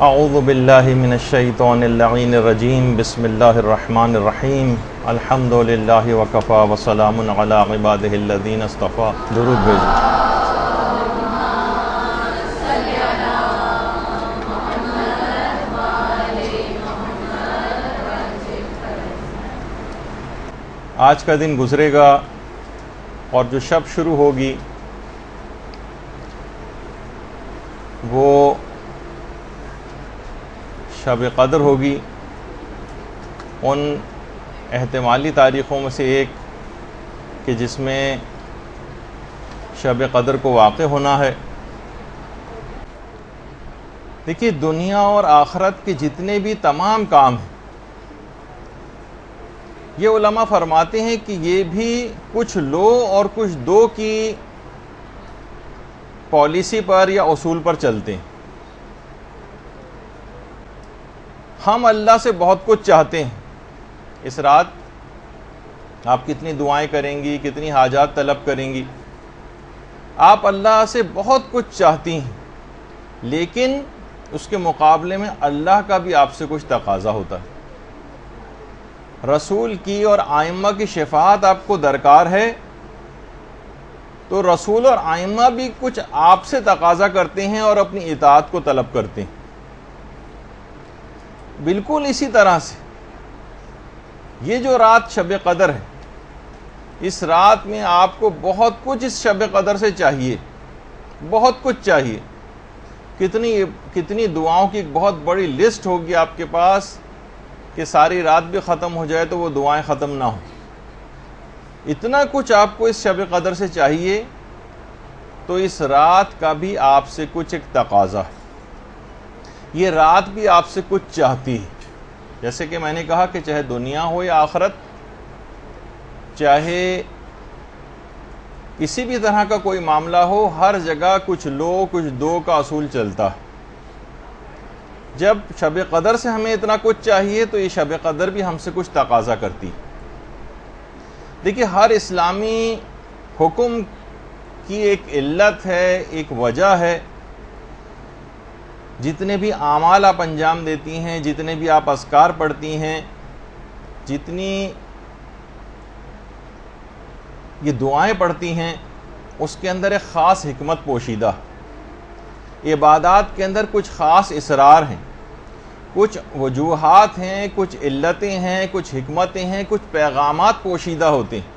اعوذ باللہ من الشیطان اللعین الرجیم بسم اللہ الرحمن الرحیم الحمد للہ وکفا وسلام علی عبادہ الذین اصطفیٰ. درود بھیجو. آج کا دن گزرے گا اور جو شب شروع ہوگی وہ شب قدر ہوگی. ان احتمالی تاریخوں میں سے ایک کہ جس میں شب قدر کو واقع ہونا ہے. دیکھیے، دنیا اور آخرت کے جتنے بھی تمام کام ہیں، یہ علماء فرماتے ہیں کہ یہ بھی کچھ لو اور کچھ دو کی پالیسی پر یا اصول پر چلتے ہیں. ہم اللہ سے بہت کچھ چاہتے ہیں. اس رات آپ کتنی دعائیں کریں گی، کتنی حاجات طلب کریں گی، آپ اللہ سے بہت کچھ چاہتی ہیں، لیکن اس کے مقابلے میں اللہ کا بھی آپ سے کچھ تقاضا ہوتا ہے. رسول کی اور ائمہ کی شفاعت آپ کو درکار ہے، تو رسول اور ائمہ بھی کچھ آپ سے تقاضا کرتے ہیں اور اپنی اطاعت کو طلب کرتے ہیں. بالکل اسی طرح سے یہ جو رات شب قدر ہے، اس رات میں آپ کو بہت کچھ اس شب قدر سے چاہیے، بہت کچھ چاہیے. کتنی دعاؤں کی ایک بہت بڑی لسٹ ہوگی آپ کے پاس کہ ساری رات بھی ختم ہو جائے تو وہ دعائیں ختم نہ ہوں. اتنا کچھ آپ کو اس شب قدر سے چاہیے، تو اس رات کا بھی آپ سے کچھ ایک تقاضا ہے. یہ رات بھی آپ سے کچھ چاہتی ہے. جیسے کہ میں نے کہا کہ چاہے دنیا ہو یا آخرت، چاہے کسی بھی طرح کا کوئی معاملہ ہو، ہر جگہ کچھ لو کچھ دو کا اصول چلتا ہے. جب شب قدر سے ہمیں اتنا کچھ چاہیے تو یہ شب قدر بھی ہم سے کچھ تقاضا کرتی. دیکھیے، ہر اسلامی حکم کی ایک علت ہے، ایک وجہ ہے. جتنے بھی اعمال آپ انجام دیتی ہیں، جتنے بھی آپ اذکار پڑھتی ہیں، جتنی یہ دعائیں پڑھتی ہیں، اس کے اندر ایک خاص حکمت پوشیدہ. عبادات کے اندر کچھ خاص اسرار ہیں، کچھ وجوہات ہیں، کچھ علتیں ہیں، کچھ حکمتیں ہیں، کچھ پیغامات پوشیدہ ہوتے ہیں.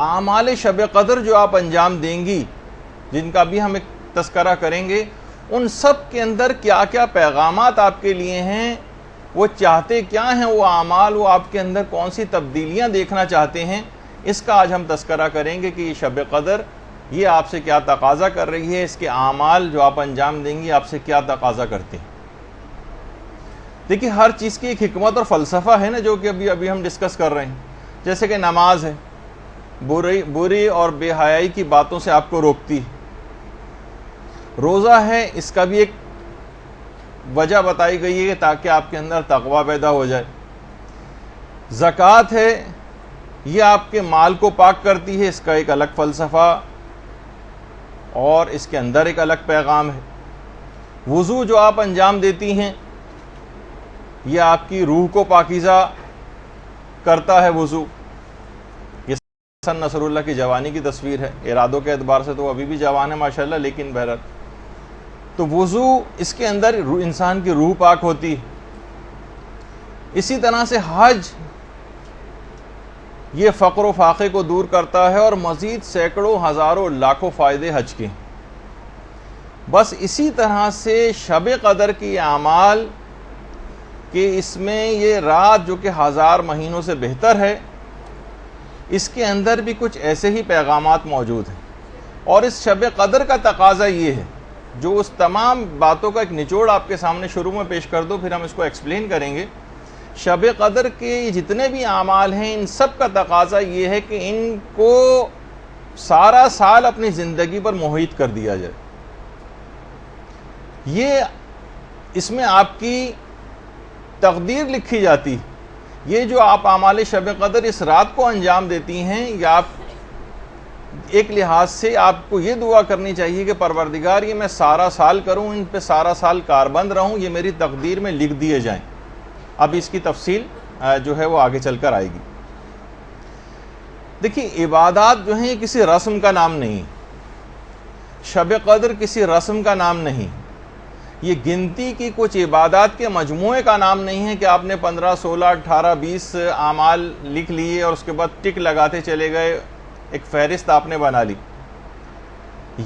اعمال شب قدر جو آپ انجام دیں گی، جن کا بھی ہم ایک تذکرہ کریں گے، ان سب کے اندر کیا کیا پیغامات آپ کے لیے ہیں، وہ چاہتے کیا ہیں وہ اعمال، وہ آپ کے اندر کون سی تبدیلیاں دیکھنا چاہتے ہیں، اس کا آج ہم تذکرہ کریں گے کہ یہ شب قدر یہ آپ سے کیا تقاضا کر رہی ہے، اس کے اعمال جو آپ انجام دیں گی آپ سے کیا تقاضا کرتے ہیں. دیکھیے، ہر چیز کی ایک حکمت اور فلسفہ ہے نا، جو کہ ابھی ہم ڈسکس کر رہے ہیں. جیسے کہ نماز ہے، بری اور بے حیائی کی باتوں سے آپ کو روکتی. روزہ ہے، اس کا بھی ایک وجہ بتائی گئی ہے تاکہ آپ کے اندر تقوی پیدا ہو جائے. زکوٰۃ ہے، یہ آپ کے مال کو پاک کرتی ہے، اس کا ایک الگ فلسفہ اور اس کے اندر ایک الگ پیغام ہے. وضو جو آپ انجام دیتی ہیں، یہ آپ کی روح کو پاکیزہ کرتا ہے. وضو یہ حسن نصر اللہ کی جوانی کی تصویر ہے. ارادوں کے اعتبار سے تو ابھی بھی جوان ہے ماشاءاللہ، لیکن بہرحال تو وضو اس کے اندر انسان کی روح پاک ہوتی ہے. اسی طرح سے حج، یہ فقر و فاقے کو دور کرتا ہے اور مزید سینکڑوں ہزاروں لاکھوں فائدے حج کے. بس اسی طرح سے شب قدر کی اعمال کہ اس میں یہ رات جو کہ ہزار مہینوں سے بہتر ہے، اس کے اندر بھی کچھ ایسے ہی پیغامات موجود ہیں. اور اس شب قدر کا تقاضا یہ ہے، جو اس تمام باتوں کا ایک نچوڑ آپ کے سامنے شروع میں پیش کر دو، پھر ہم اس کو ایکسپلین کریں گے. شب قدر کے جتنے بھی اعمال ہیں، ان سب کا تقاضا یہ ہے کہ ان کو سارا سال اپنی زندگی پر محیط کر دیا جائے. یہ اس میں آپ کی تقدیر لکھی جاتی. یہ جو آپ اعمال شب قدر اس رات کو انجام دیتی ہیں، یا آپ ایک لحاظ سے آپ کو یہ دعا کرنی چاہیے کہ پروردگار یہ میں سارا سال کروں، ان پہ سارا سال کاربند رہوں، یہ میری تقدیر میں لکھ دیے جائیں۔ اب اس کی تفصیل جو ہے وہ آگے چل کر آئے گی۔ دیکھیے عبادات جو ہیں یہ کسی رسم کا نام نہیں، شب قدر کسی رسم کا نام نہیں، یہ گنتی کی کچھ عبادات کے مجموعے کا نام نہیں ہے کہ آپ نے 15 16 18 20 اعمال لکھ لیے اور اس کے بعد ٹک لگاتے چلے گئے، ایک فہرست آپ نے بنا لی۔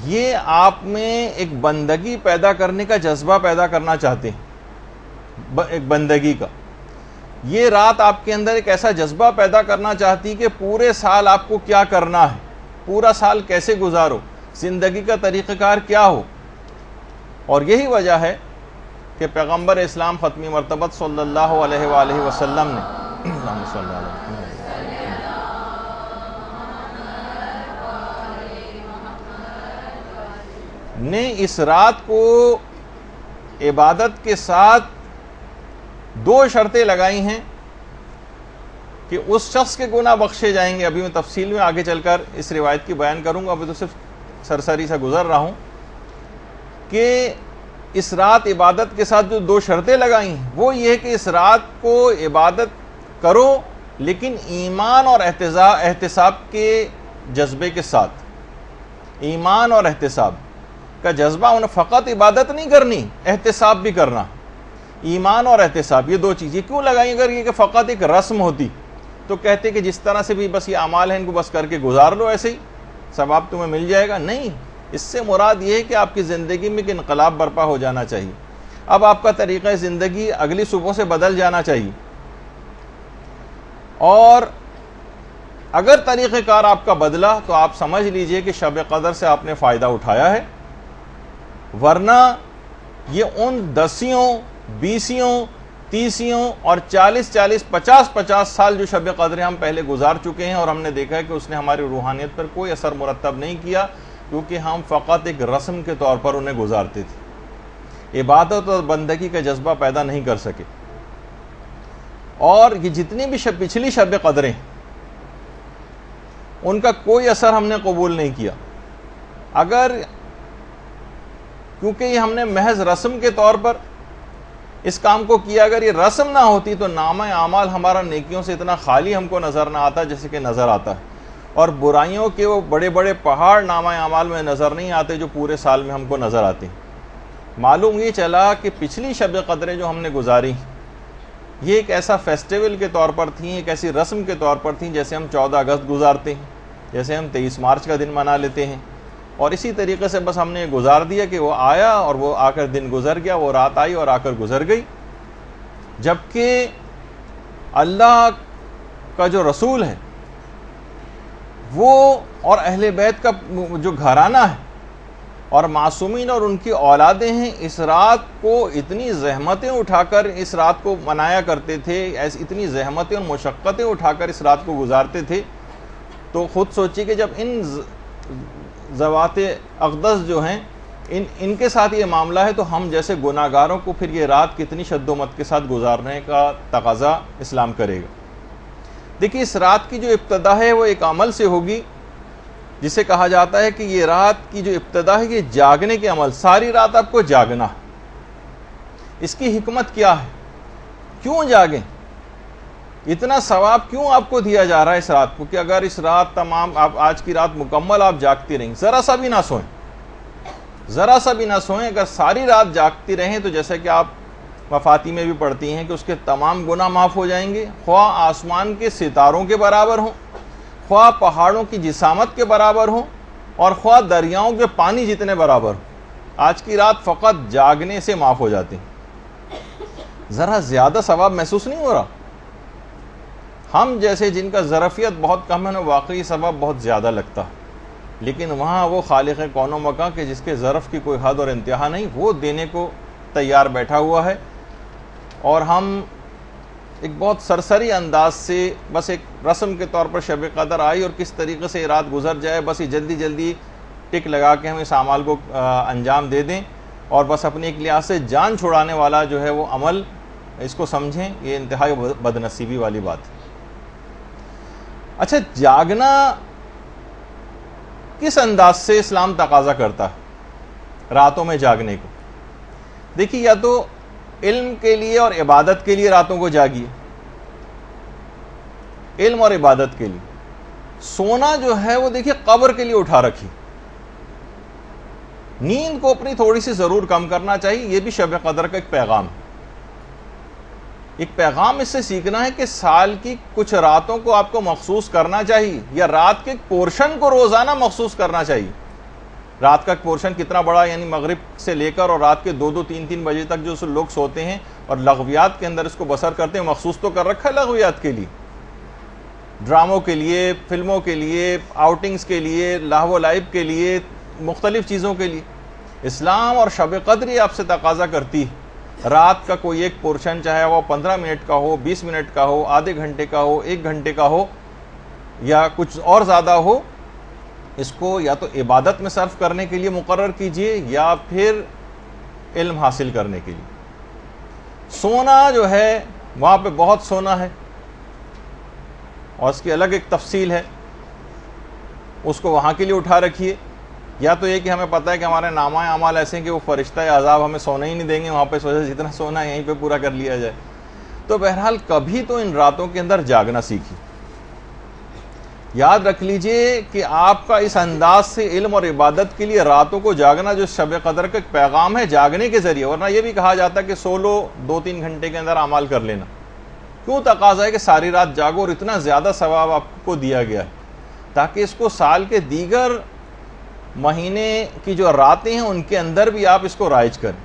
یہ آپ میں ایک بندگی پیدا کرنے کا جذبہ پیدا کرنا چاہتے ہیں، ایک بندگی کا۔ یہ رات آپ کے اندر ایک ایسا جذبہ پیدا کرنا چاہتی کہ پورے سال آپ کو کیا کرنا ہے، پورا سال کیسے گزارو، زندگی کا طریقہ کار کیا ہو۔ اور یہی وجہ ہے کہ پیغمبر اسلام ختمی مرتبت صلی اللہ علیہ وآلہ وسلم نے اس رات کو عبادت کے ساتھ 2 شرطیں لگائی ہیں کہ اس شخص کے گناہ بخشے جائیں گے۔ ابھی میں تفصیل میں آگے چل کر اس روایت کی بیان کروں گا، ابھی تو صرف سرسری سے گزر رہا ہوں کہ اس رات عبادت کے ساتھ جو 2 شرطیں لگائی ہیں وہ یہ ہے کہ اس رات کو عبادت کرو لیکن ایمان اور احتساب کے جذبے کے ساتھ۔ ایمان اور احتساب کا جذبہ، انہیں فقط عبادت نہیں کرنی، احتساب بھی کرنا۔ ایمان اور احتساب یہ 2 چیزیں کیوں لگائیں؟ اگر یہ کہ فقط ایک رسم ہوتی تو کہتے کہ جس طرح سے بھی بس یہ اعمال ہیں ان کو بس کر کے گزار لو، ایسے ہی ثواب تمہیں مل جائے گا۔ نہیں، اس سے مراد یہ ہے کہ آپ کی زندگی میں ایک انقلاب برپا ہو جانا چاہیے۔ اب آپ کا طریقہ زندگی اگلی صبح سے بدل جانا چاہیے، اور اگر طریقہ کار آپ کا بدلا تو آپ سمجھ لیجئے کہ شب قدر سے آپ نے فائدہ اٹھایا ہے، ورنہ یہ ان 10 20 30 اور 40 50 سال جو شب قدر ہم پہلے گزار چکے ہیں، اور ہم نے دیکھا ہے کہ اس نے ہماری روحانیت پر کوئی اثر مرتب نہیں کیا، کیونکہ ہم فقط ایک رسم کے طور پر انہیں گزارتے تھے، عبادت اور بندگی کا جذبہ پیدا نہیں کر سکے۔ اور یہ جتنی بھی پچھلی شب قدریں ان کا کوئی اثر ہم نے قبول نہیں کیا، کیونکہ یہ ہم نے محض رسم کے طور پر اس کام کو کیا۔ اگر یہ رسم نہ ہوتی تو نامہ اعمال ہمارا نیکیوں سے اتنا خالی ہم کو نظر نہ آتا جیسے کہ نظر آتا ہے، اور برائیوں کے وہ بڑے بڑے پہاڑ نامہ اعمال میں نظر نہیں آتے جو پورے سال میں ہم کو نظر آتے ہیں۔ معلوم یہ چلا کہ پچھلی شب قدریں جو ہم نے گزاری یہ ایک ایسا فیسٹیول کے طور پر تھیں، ایک ایسی رسم کے طور پر تھیں جیسے ہم 14 اگست گزارتے ہیں، جیسے ہم 23 مارچ کا دن منا لیتے ہیں، اور اسی طریقے سے بس ہم نے گزار دیا کہ وہ آیا اور وہ آ کر دن گزر گیا، وہ رات آئی اور آ کر گزر گئی۔ جبکہ اللہ کا جو رسول ہے وہ اور اہل بیت کا جو گھرانہ ہے اور معصومین اور ان کی اولادیں ہیں، اس رات کو اتنی زحمتیں اٹھا کر اس رات کو منایا کرتے تھے، اتنی زحمتیں اور مشقتیں اٹھا کر اس رات کو گزارتے تھے۔ تو خود سوچیے کہ جب ان ذوات اقدس جو ہیں ان کے ساتھ یہ معاملہ ہے تو ہم جیسے گناہگاروں کو پھر یہ رات کتنی شد و مت کے ساتھ گزارنے کا تقاضا اسلام کرے گا۔ دیکھیے اس رات کی جو ابتدا ہے وہ ایک عمل سے ہوگی جسے کہا جاتا ہے کہ یہ رات کی جو ابتدا ہے یہ جاگنے کے عمل، ساری رات آپ کو جاگنا۔ اس کی حکمت کیا ہے؟ کیوں جاگیں؟ اتنا ثواب کیوں آپ کو دیا جا رہا ہے اس رات کو کہ اگر اس رات تمام آپ آج کی رات مکمل آپ جاگتی رہیں، ذرا سا بھی نہ سوئیں، ذرا سا بھی نہ سوئیں، اگر ساری رات جاگتی رہیں تو جیسے کہ آپ مفاتی میں بھی پڑھتی ہیں کہ اس کے تمام گناہ معاف ہو جائیں گے، خواہ آسمان کے ستاروں کے برابر ہوں، خواہ پہاڑوں کی جسامت کے برابر ہوں، اور خواہ دریاؤں کے پانی جتنے برابر ہوں۔ آج کی رات فقط جاگنے سے معاف ہو جاتی ہیں۔ ذرا زیادہ ثواب محسوس نہیں ہو رہا؟ ہم جیسے جن کا ظرفیت بہت کم ہے انہیں واقعی ثواب بہت زیادہ لگتا، لیکن وہاں وہ خالق کون و مکان کہ جس کے ظرف کی کوئی حد اور انتہا نہیں، وہ دینے کو تیار بیٹھا ہوا ہے، اور ہم ایک بہت سرسری انداز سے بس ایک رسم کے طور پر شب قدر آئی اور کس طریقے سے رات گزر جائے، بس یہ جلدی جلدی ٹک لگا کے ہم اس اعمال کو انجام دے دیں، اور بس اپنے ایک لحاظ سے جان چھڑانے والا جو ہے وہ عمل اس کو سمجھیں، یہ انتہائی بدنصیبی والی بات ہے۔ اچھا، جاگنا کس انداز سے اسلام تقاضا کرتا ہے راتوں میں جاگنے کو؟ دیکھیے، یا تو علم کے لیے اور عبادت کے لیے راتوں کو جاگیے، علم اور عبادت کے لیے۔ سونا جو ہے وہ دیکھیے قبر کے لیے اٹھا رکھی، نیند کو اپنی تھوڑی سی ضرور کم کرنا چاہیے۔ یہ بھی شب قدر کا ایک پیغام ہے۔ ایک پیغام اس سے سیکھنا ہے کہ سال کی کچھ راتوں کو آپ کو مخصوص کرنا چاہیے، یا رات کے ایک پورشن کو روزانہ مخصوص کرنا چاہیے۔ رات کا ایک پورشن کتنا بڑا، یعنی مغرب سے لے کر اور رات کے 2-2 3-3 بجے تک جو لوگ سوتے ہیں اور لغویات کے اندر اس کو بسر کرتے ہیں، مخصوص تو کر رکھا ہے لغویات کے لیے، ڈراموں کے لیے، فلموں کے لیے، آؤٹنگز کے لیے، لہو و لعب کے لیے، مختلف چیزوں کے لیے۔ اسلام اور شب قدر یہ آپ سے تقاضا کرتی ہے، رات کا کوئی ایک پورشن، چاہے وہ 15 منٹ کا ہو، 20 منٹ کا ہو، آدھے گھنٹے کا ہو، 1 گھنٹے کا ہو، یا کچھ اور زیادہ ہو، اس کو یا تو عبادت میں صرف کرنے کے لیے مقرر کیجئے، یا پھر علم حاصل کرنے کے لیے۔ سونا جو ہے وہاں پہ بہت سونا ہے، اور اس کی الگ ایک تفصیل ہے، اس کو وہاں کے لیے اٹھا رکھیے۔ یا تو یہ کہ ہمیں پتہ ہے کہ ہمارے نامہ اعمال ایسے ہیں کہ وہ فرشتہ عذاب ہمیں سونے ہی نہیں دیں گے، وہاں پہ سوچے جتنا سونا ہے یہیں پہ پورا کر لیا جائے۔ تو بہرحال کبھی تو ان راتوں کے اندر جاگنا سیکھیے۔ یاد رکھ لیجئے کہ آپ کا اس انداز سے علم اور عبادت کے لیے راتوں کو جاگنا جو شب قدر کا ایک پیغام ہے، جاگنے کے ذریعے، ورنہ یہ بھی کہا جاتا ہے کہ سو لو، 2-3 گھنٹے کے اندر اعمال کر لینا۔ کیوں تقاضا ہے کہ ساری رات جاگو، اور اتنا زیادہ ثواب آپ کو دیا گیا ہے تاکہ اس کو سال کے دیگر مہینے کی جو راتیں ہیں ان کے اندر بھی آپ اس کو رائج کریں،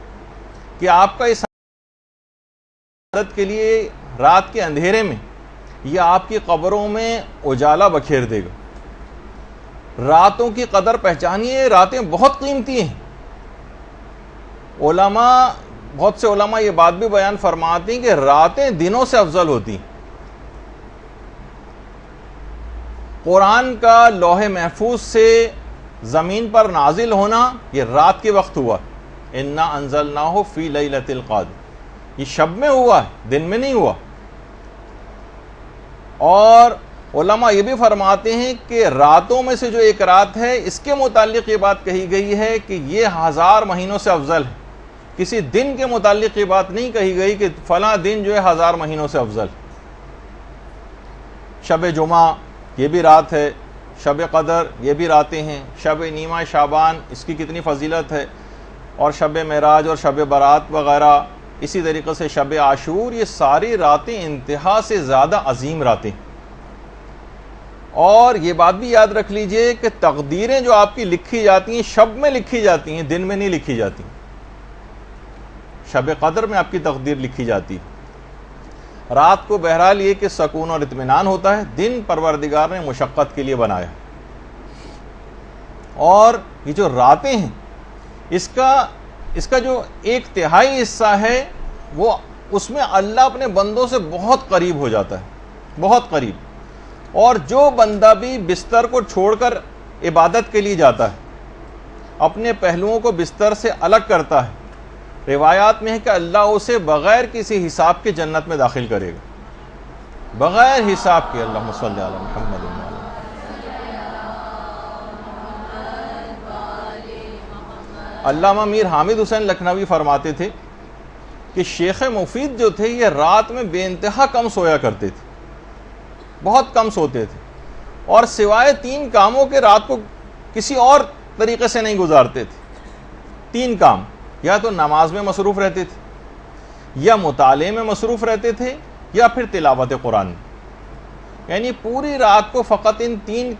کہ آپ کا اس عبادت کے لیے رات کے اندھیرے میں یہ آپ کی قبروں میں اجالا بکھیر دے گا۔ راتوں کی قدر پہچانیے، راتیں بہت قیمتی ہیں۔ بہت سے علماء یہ بات بھی بیان فرماتے ہیں کہ راتیں دنوں سے افضل ہوتی ہیں۔ قرآن کا لوح محفوظ سے زمین پر نازل ہونا یہ رات کے وقت ہوا، انا انزلناہ فی لیلۃ القدر، یہ شب میں ہوا ہے، دن میں نہیں ہوا۔ اور علماء یہ بھی فرماتے ہیں کہ راتوں میں سے جو ایک رات ہے، اس کے متعلق یہ بات کہی گئی ہے کہ یہ 1000 مہینوں سے افضل ہے۔ کسی دن کے متعلق یہ بات نہیں کہی گئی کہ فلاں دن جو ہے 1000 مہینوں سے افضل۔ شب جمعہ یہ بھی رات ہے، شب قدر یہ بھی راتیں ہیں، شب نیمہ شعبان اس کی کتنی فضیلت ہے، اور شب معراج اور شب برات وغیرہ، اسی طریقے سے شب عاشور، یہ ساری راتیں انتہا سے زیادہ عظیم راتیں۔ اور یہ بات بھی یاد رکھ لیجئے کہ تقدیریں جو آپ کی لکھی جاتی ہیں شب میں لکھی جاتی ہیں، دن میں نہیں لکھی جاتی۔ شب قدر میں آپ کی تقدیر لکھی جاتی ہے۔ رات کو بہرحال یہ کہ سکون اور اطمینان ہوتا ہے، دن پروردگار نے مشقت کے لیے بنایا۔ اور یہ جو راتیں ہیں اس کا جو 1/3 حصہ ہے وہ اس میں اللہ اپنے بندوں سے بہت قریب ہو جاتا ہے، بہت قریب۔ اور جو بندہ بھی بستر کو چھوڑ کر عبادت کے لیے جاتا ہے، اپنے پہلوؤں کو بستر سے الگ کرتا ہے، روایات میں ہے کہ اللہ اسے بغیر کسی حساب کے جنت میں داخل کرے گا، بغیر حساب کے۔ اللہم صلی علی محمد۔ علامہ میر حامد حسین لکھنوی فرماتے تھے کہ شیخ مفید جو تھے یہ رات میں بے انتہا کم سویا کرتے تھے، بہت کم سوتے تھے، اور سوائے 3 کاموں کے رات کو کسی اور طریقے سے نہیں گزارتے تھے۔ 3 کام، یا تو نماز میں مصروف رہتے تھے، یا مطالعے میں مصروف رہتے تھے، یا پھر تلاوت قرآن۔ یعنی پوری رات کو فقط ان 3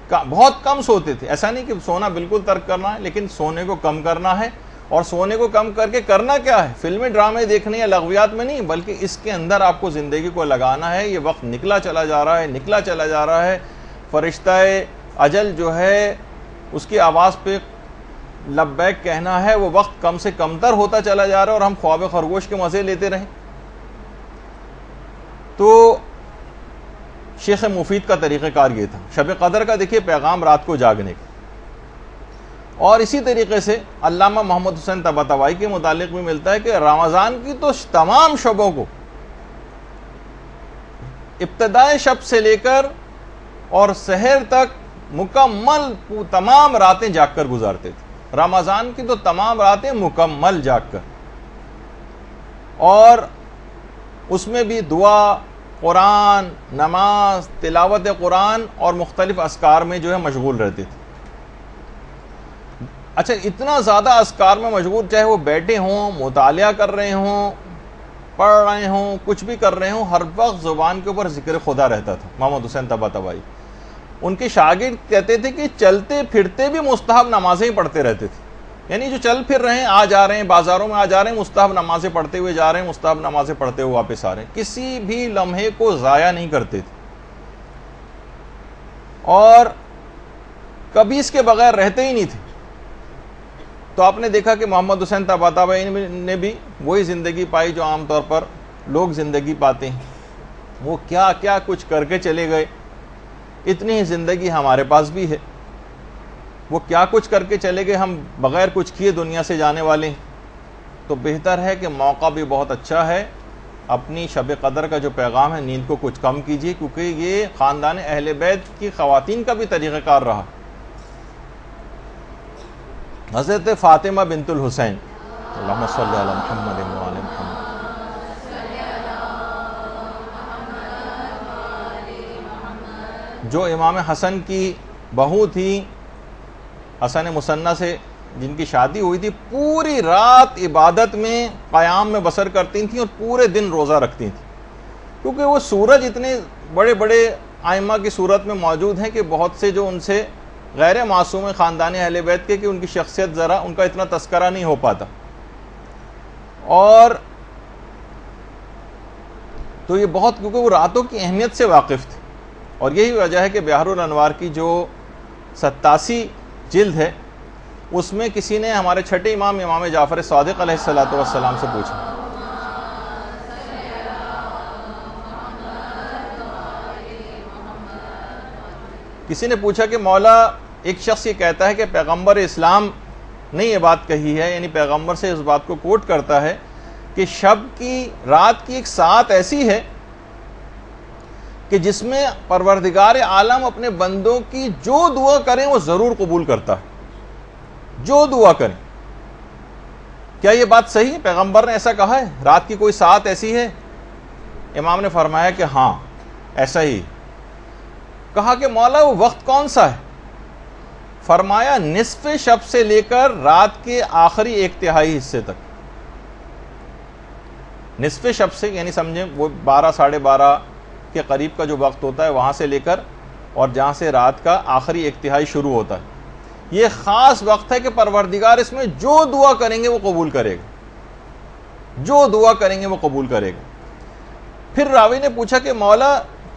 بہت کم سوتے تھے۔ ایسا نہیں کہ سونا بالکل ترک کرنا ہے، لیکن سونے کو کم کرنا ہے، اور سونے کو کم کر کے کرنا کیا ہے؟ فلمیں ڈرامے دیکھنے یا لغویات میں نہیں، بلکہ اس کے اندر آپ کو زندگی کو لگانا ہے۔ یہ وقت نکلا چلا جا رہا ہے، نکلا چلا جا رہا ہے، فرشتہ اجل جو ہے اس کی آواز پہ لبیک کہنا ہے، وہ وقت کم سے کم تر ہوتا چلا جا رہا ہے، اور ہم خواب خرگوش کے مزے لیتے رہیں۔ تو شیخ مفید کا طریقہ کار یہ تھا۔ شب قدر کا دیکھیے پیغام رات کو جاگنے کا۔ اور اسی طریقے سے علامہ محمد حسین طباطبائی کے متعلق بھی ملتا ہے کہ رمضان کی تو تمام شبوں کو، ابتدائے شب سے لے کر اور سحر تک مکمل تمام راتیں جاگ کر گزارتے تھے. رمضان کی تو تمام راتیں مکمل جاگ کر, اور اس میں بھی دعا, قرآن, نماز, تلاوت قرآن اور مختلف اذکار میں جو ہے مشغول رہتے تھے. اچھا, اتنا زیادہ اذکار میں مشغول, چاہے وہ بیٹھے ہوں, مطالعہ کر رہے ہوں, پڑھ رہے ہوں, کچھ بھی کر رہے ہوں, ہر وقت زبان کے اوپر ذکر خدا رہتا تھا. محمد حسین طباطبائی ان کے شاگرد کہتے تھے کہ چلتے پھرتے بھی مستحب نمازیں ہی پڑھتے رہتے تھے. یعنی جو چل پھر رہے ہیں, آ جا رہے ہیں, بازاروں میں آ جا رہے ہیں, مستحب نمازیں پڑھتے ہوئے جا رہے ہیں, مستحب نمازیں پڑھتے ہوئے واپس آ رہے ہیں. کسی بھی لمحے کو ضائع نہیں کرتے تھے, اور کبھی اس کے بغیر رہتے ہی نہیں تھے. تو آپ نے دیکھا کہ محمد حسین طباطبائی نے بھی وہی زندگی پائی جو عام طور پر لوگ زندگی پاتے ہیں. وہ کیا کیا کچھ کر کے چلے گئے, اتنی ہی زندگی ہمارے پاس بھی ہے. وہ کیا کچھ کر کے چلے گئے, ہم بغیر کچھ کیے دنیا سے جانے والے ہیں. تو بہتر ہے کہ موقع بھی بہت اچھا ہے, اپنی شب قدر کا جو پیغام ہے نیند کو کچھ کم کیجیے, کیونکہ یہ خاندان اہل بیت کی خواتین کا بھی طریقہ کار رہا. حضرت فاطمہ بنت الحسین, اللہم صلی علی محمد و آل محمد, جو امام حسن کی بہو تھی, حسن مثنیٰ سے جن کی شادی ہوئی تھی, پوری رات عبادت میں قیام میں بسر کرتی تھیں اور پورے دن روزہ رکھتی تھیں, کیونکہ وہ سورج اتنے بڑے بڑے ائمہ کی صورت میں موجود ہیں کہ بہت سے جو ان سے غیر معصوم خاندان اہل بیت کے, کہ ان کی شخصیت ذرا ان کا اتنا تذکرہ نہیں ہو پاتا. اور تو یہ بہت, کیونکہ وہ راتوں کی اہمیت سے واقف تھے, اور یہی وجہ ہے کہ بحر الانوار کی جو 87 جلد ہے, اس میں کسی نے ہمارے چھٹے امام امام جعفر صادق علیہ السلام سے پوچھا, کسی نے پوچھا کہ مولا, ایک شخص یہ کہتا ہے کہ پیغمبر اسلام نے یہ بات کہی ہے, یعنی پیغمبر سے اس بات کو کوٹ کرتا ہے کہ شب کی, رات کی ایک ساعت ایسی ہے کہ جس میں پروردگار عالم اپنے بندوں کی جو دعا کریں وہ ضرور قبول کرتا ہے, جو دعا کریں. کیا یہ بات صحیح ہے؟ پیغمبر نے ایسا کہا ہے, رات کی کوئی ساعت ایسی ہے؟ امام نے فرمایا کہ ہاں ایسا ہی. کہا کہ مولا وہ وقت کون سا ہے؟ فرمایا نصف شب سے لے کر رات کے آخری 1/3 حصے تک. نصف شب سے یعنی سمجھیں وہ 12 ساڑھے 12 کے قریب کا جو وقت ہوتا ہے, وہاں سے لے کر اور جہاں سے رات کا آخری 1/3 شروع ہوتا ہے, یہ خاص وقت ہے کہ پروردگار اس میں جو دعا کریں گے وہ قبول کرے گا, جو دعا کریں گے وہ قبول کرے گا. پھر راوی نے پوچھا کہ مولا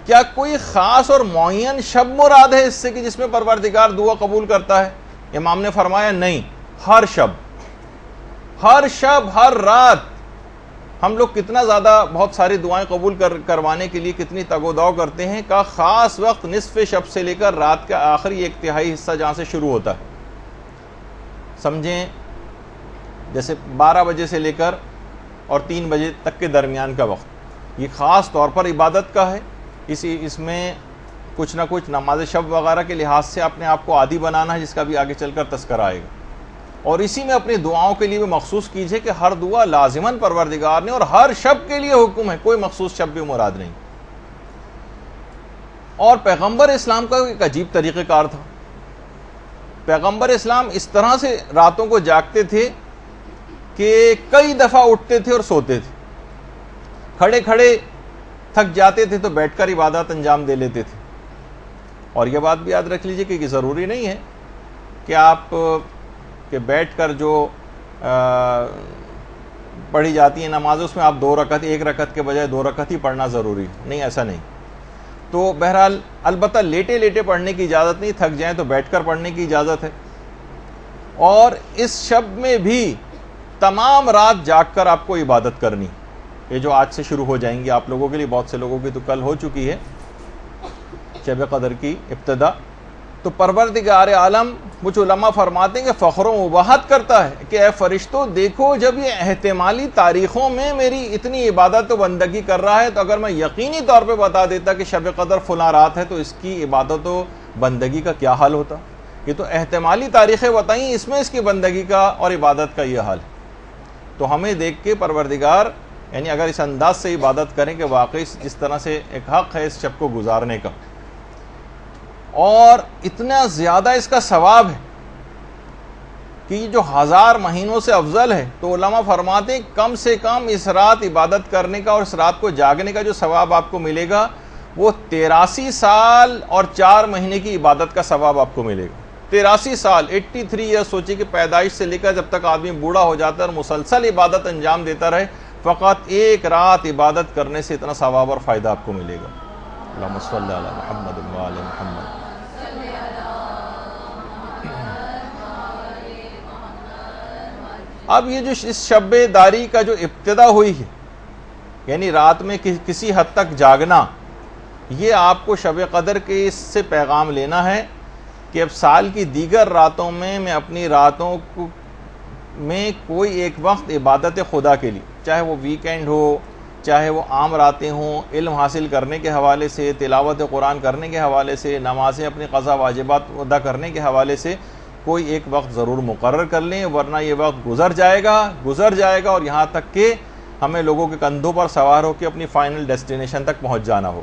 کیا کوئی خاص اور معین شب مراد ہے اس سے کہ جس میں پروردگار دعا قبول کرتا ہے؟ امام نے فرمایا نہیں, ہر شب, ہر شب, ہر رات. ہم لوگ کتنا زیادہ بہت ساری دعائیں قبول کروانے کے لیے کتنی تگ و دو کرتے ہیں, کا خاص وقت نصف شب سے لے کر رات کا آخری 1/3 حصہ جہاں سے شروع ہوتا ہے. سمجھیں جیسے 12 بجے سے لے کر اور 3 بجے تک کے درمیان کا وقت, یہ خاص طور پر عبادت کا ہے. اس میں کچھ نہ کچھ نماز شب وغیرہ کے لحاظ سے اپنے آپ کو عادی بنانا ہے, جس کا بھی آگے چل کر تذکرہ آئے گا. اور اسی میں اپنی دعاؤں کے لیے بھی مخصوص کیجئے کہ ہر دعا لازماً پروردگار نے, اور ہر شب کے لیے حکم ہے, کوئی مخصوص شب بھی مراد نہیں. اور پیغمبر اسلام کا ایک عجیب طریقہ کار تھا. پیغمبر اسلام اس طرح سے راتوں کو جاگتے تھے کہ کئی دفعہ اٹھتے تھے اور سوتے تھے, کھڑے کھڑے تھک جاتے تھے تو بیٹھ کر عبادات انجام دے لیتے تھے. اور یہ بات بھی یاد رکھ لیجئے کہ یہ ضروری نہیں ہے کہ آپ کہ بیٹھ کر جو پڑھی جاتی ہیں نمازیں اس میں آپ 2 رکعت, 1 رکعت کے بجائے 2 رکعت ہی پڑھنا ضروری نہیں, ایسا نہیں. تو بہرحال البتہ لیٹے لیٹے پڑھنے کی اجازت نہیں, تھک جائیں تو بیٹھ کر پڑھنے کی اجازت ہے. اور اس شب میں بھی تمام رات جاگ کر آپ کو عبادت کرنی. یہ جو آج سے شروع ہو جائیں گی آپ لوگوں کے لیے, بہت سے لوگوں کی تو کل ہو چکی ہے شب قدر کی ابتدا. تو پروردگار عالم کچھ علماء فرماتے ہیں کہ فخر و مباحت کرتا ہے کہ اے فرشتوں دیکھو, جب یہ احتمالی تاریخوں میں میری اتنی عبادت و بندگی کر رہا ہے, تو اگر میں یقینی طور پہ بتا دیتا کہ شب قدر فلاں رات ہے تو اس کی عبادت و بندگی کا کیا حال ہوتا؟ یہ تو احتمالی تاریخیں بتائیں، اس میں اس کی بندگی کا اور عبادت کا یہ حال ہے۔ تو ہمیں دیکھ کے پروردگار یعنی اگر اس انداز سے عبادت کریں کہ واقعی جس طرح سے ایک حق ہے اس شب کو گزارنے کا، اور اتنا زیادہ اس کا ثواب ہے کہ یہ جو 1000 مہینوں سے افضل ہے، تو علماء فرماتے ہیں کم سے کم اس رات عبادت کرنے کا اور اس رات کو جاگنے کا جو ثواب آپ کو ملے گا وہ 83 سال اور 4 مہینے کی عبادت کا ثواب آپ کو ملے گا۔ 83 سال 83 ایئر، سوچیے کہ پیدائش سے لے کر جب تک آدمی بوڑھا ہو جاتا ہے اور مسلسل عبادت انجام دیتا رہے، فقط ایک رات عبادت کرنے سے اتنا ثواب اور فائدہ آپ کو ملے گا۔ اللہم صلی علی محمد و آل محمد۔ اب یہ جو اس شب داری کا جو ابتدا ہوئی ہے، یعنی رات میں کسی حد تک جاگنا، یہ آپ کو شب قدر کے اس سے پیغام لینا ہے کہ اب سال کی دیگر راتوں میں اپنی راتوں میں کوئی ایک وقت عبادت خدا کے لیے، چاہے وہ ویکینڈ ہو، چاہے وہ عام راتیں ہوں، علم حاصل کرنے کے حوالے سے، تلاوت قرآن کرنے کے حوالے سے، نمازیں اپنی قضا واجبات ادا کرنے کے حوالے سے کوئی ایک وقت ضرور مقرر کر لیں، ورنہ یہ وقت گزر جائے گا اور یہاں تک کہ ہمیں لوگوں کے کندھوں پر سوار ہو کے اپنی فائنل ڈیسٹینیشن تک پہنچ جانا ہو۔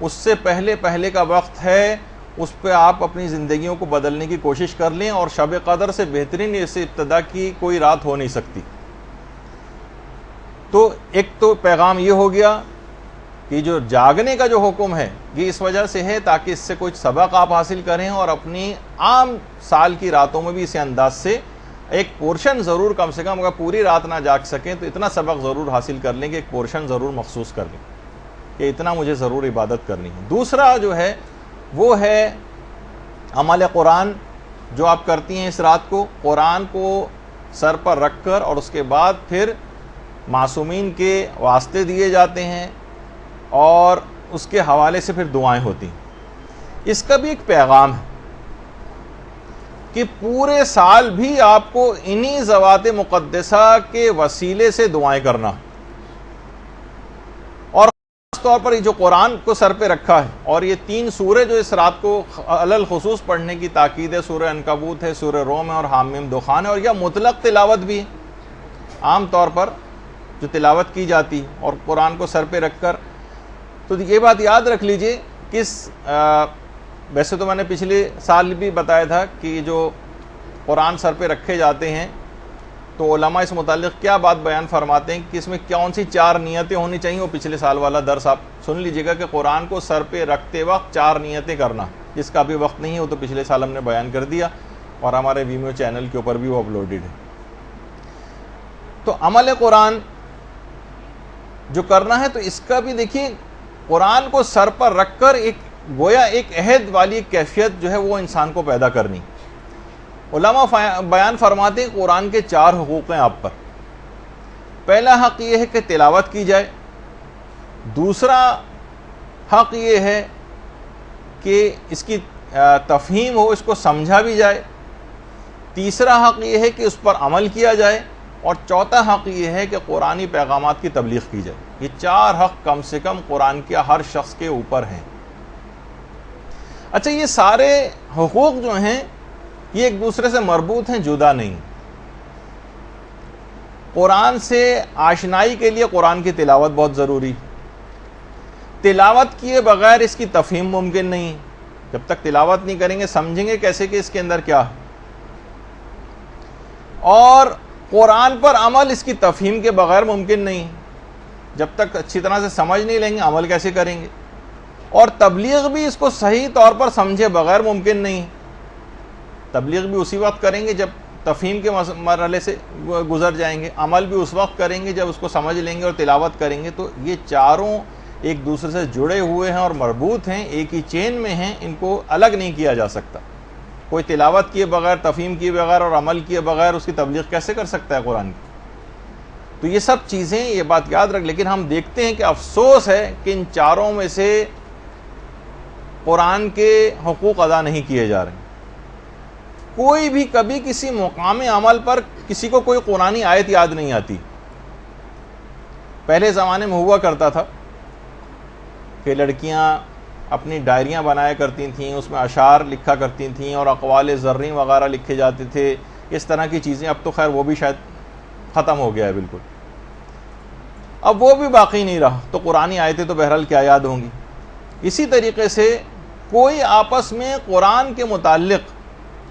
اس سے پہلے کا وقت ہے، اس پہ آپ اپنی زندگیوں کو بدلنے کی کوشش کر لیں، اور شب قدر سے بہترین اس ابتدا کی کوئی رات ہو نہیں سکتی۔ تو ایک تو پیغام یہ ہو گیا کہ جو جاگنے کا جو حکم ہے یہ اس وجہ سے ہے تاکہ اس سے کچھ سبق آپ حاصل کریں، اور اپنی عام سال کی راتوں میں بھی اسی انداز سے ایک پورشن ضرور، کم سے کم اگر پوری رات نہ جاگ سکیں تو اتنا سبق ضرور حاصل کر لیں کہ ایک پورشن ضرور مخصوص کر لیں کہ اتنا مجھے ضرور عبادت کرنی ہے۔ دوسرا جو ہے وہ ہے عمل قرآن، جو آپ کرتی ہیں اس رات کو، قرآن کو سر پر رکھ کر، اور اس کے بعد پھر معصومین کے واسطے دیے جاتے ہیں اور اس کے حوالے سے پھر دعائیں ہوتی ہیں۔ اس کا بھی ایک پیغام ہے کہ پورے سال بھی آپ کو انہی ذوات مقدسہ کے وسیلے سے دعائیں کرنا، اور خاص طور پر یہ جو قرآن کو سر پہ رکھا ہے، اور یہ 3 سورے جو اس رات کو علل خصوص پڑھنے کی تاکید ہے، سورہ عنکبوت ہے، سورہ روم ہے اور حامیم دخان ہے، اور یہ مطلق تلاوت بھی ہے عام طور پر جو تلاوت کی جاتی ہے، اور قرآن کو سر پہ رکھ کر۔ تو یہ بات یاد رکھ لیجئے کہ ویسے تو میں نے پچھلے سال بھی بتایا تھا کہ جو قرآن سر پہ رکھے جاتے ہیں تو علماء اس متعلق کیا بات بیان فرماتے ہیں کہ اس میں کون سی 4 نیتیں ہونی چاہیے، وہ پچھلے سال والا درس آپ سن لیجئے گا کہ قرآن کو سر پہ رکھتے وقت 4 نیتیں کرنا، جس کا بھی وقت نہیں ہے وہ تو پچھلے سال ہم نے بیان کر دیا، اور ہمارے ویمیو چینل کے اوپر بھی وہ اپلوڈڈ ہے۔ تو عمل قرآن جو کرنا ہے تو اس کا بھی دیکھیے، قرآن کو سر پر رکھ کر ایک گویا ایک عہد والی کیفیت جو ہے وہ انسان کو پیدا کرنی۔ علماء بیان فرماتے ہیں قرآن کے 4 حقوق ہیں آپ پر۔ پہلا حق یہ ہے کہ تلاوت کی جائے، دوسرا حق یہ ہے کہ اس کی تفہیم ہو، اس کو سمجھا بھی جائے، تیسرا حق یہ ہے کہ اس پر عمل کیا جائے، اور چوتھا حق یہ ہے کہ قرآنی پیغامات کی تبلیغ کی جائے۔ یہ 4 حق کم سے کم قرآن کے ہر شخص کے اوپر ہیں۔ اچھا، یہ سارے حقوق جو ہیں یہ ایک دوسرے سے مربوط ہیں، جدا نہیں۔ قرآن سے آشنائی کے لیے قرآن کی تلاوت بہت ضروری، تلاوت کیے بغیر اس کی تفہیم ممکن نہیں۔ جب تک تلاوت نہیں کریں گے سمجھیں گے کیسے کہ اس کے اندر کیا ہے، اور قرآن پر عمل اس کی تفہیم کے بغیر ممکن نہیں۔ جب تک اچھی طرح سے سمجھ نہیں لیں گے عمل کیسے کریں گے، اور تبلیغ بھی اس کو صحیح طور پر سمجھے بغیر ممکن نہیں۔ تبلیغ بھی اسی وقت کریں گے جب تفہیم کے مرحلے سے گزر جائیں گے، عمل بھی اس وقت کریں گے جب اس کو سمجھ لیں گے اور تلاوت کریں گے۔ تو یہ چاروں ایک دوسرے سے جڑے ہوئے ہیں اور مربوط ہیں، ایک ہی چین میں ہیں، ان کو الگ نہیں کیا جا سکتا۔ کوئی تلاوت کیے بغیر، تفہیم کیے بغیر اور عمل کیے بغیر اس کی تبلیغ کیسے کر سکتا ہے قرآن کی؟ تو یہ سب چیزیں، یہ بات یاد رکھ، لیکن ہم دیکھتے ہیں کہ افسوس ہے کہ ان چاروں میں سے قرآن کے حقوق ادا نہیں کیے جا رہے ہیں۔ کوئی بھی کبھی کسی مقام عمل پر کسی کو کوئی قرآنی آیت یاد نہیں آتی۔ پہلے زمانے میں ہوا کرتا تھا کہ لڑکیاں اپنی ڈائریاں بنایا کرتی تھیں، اس میں اشعار لکھا کرتی تھیں اور اقوال زریں وغیرہ لکھے جاتے تھے، اس طرح کی چیزیں. اب تو خیر وہ بھی شاید ختم ہو گیا ہے بالکل، اب وہ بھی باقی نہیں رہا. تو قرآنی آیتیں تو بہرحال کیا یاد ہوں گی. اسی طریقے سے کوئی آپس میں قرآن کے متعلق،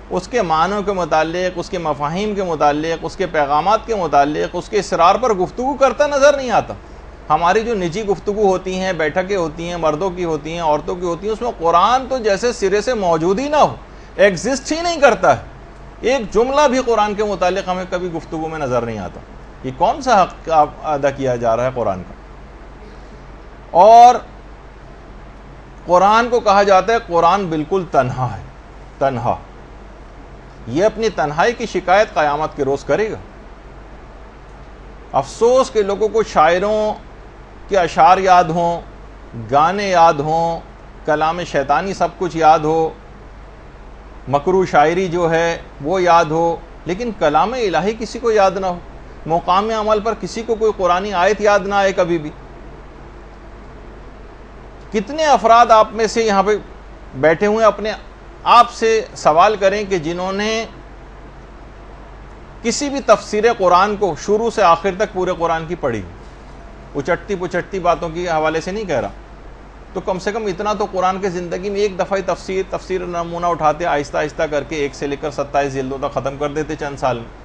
اس کے معنوں کے متعلق، اس کے مفاہیم کے متعلق، اس کے پیغامات کے متعلق، اس کے اسرار پر گفتگو کرتا نظر نہیں آتا. ہماری جو نجی گفتگو ہوتی ہیں، بیٹھکیں ہوتی ہیں، مردوں کی ہوتی ہیں، عورتوں کی ہوتی ہیں، اس میں قرآن تو جیسے سرے سے موجود ہی نہ ہو، ایگزسٹ ہی نہیں کرتا ہے. ایک جملہ بھی قرآن کے متعلق ہمیں کبھی گفتگو میں نظر نہیں آتا. یہ کون سا حق ادا کیا جا رہا ہے قرآن کا؟ اور قرآن کو کہا جاتا ہے قرآن بالکل تنہا ہے، تنہا. یہ اپنی تنہائی کی شکایت قیامت کے روز کرے گا. افسوس کہ لوگوں کو شاعروں کے اشعار یاد ہوں، گانے یاد ہوں، کلام شیطانی سب کچھ یاد ہو، مکروہ شاعری جو ہے وہ یاد ہو، لیکن کلام الہی کسی کو یاد نہ ہو. مقام عمل پر کسی کو کوئی قرآنی آیت یاد نہ آئے کبھی بھی. کتنے افراد آپ میں سے یہاں پہ بیٹھے ہوئے اپنے آپ سے سوال کریں کہ جنہوں نے کسی بھی تفسیر قرآن کو شروع سے آخر تک پورے قرآن کی پڑھی، اچٹتی پچٹتی باتوں کے حوالے سے نہیں کہہ رہا، تو کم سے کم اتنا تو قرآن کے زندگی میں ایک دفعہ تفسیر نمونہ اٹھاتے، آہستہ آہستہ کر کے 1 سے لے کر 27 جلدوں تک ختم کر دیتے چند سال میں.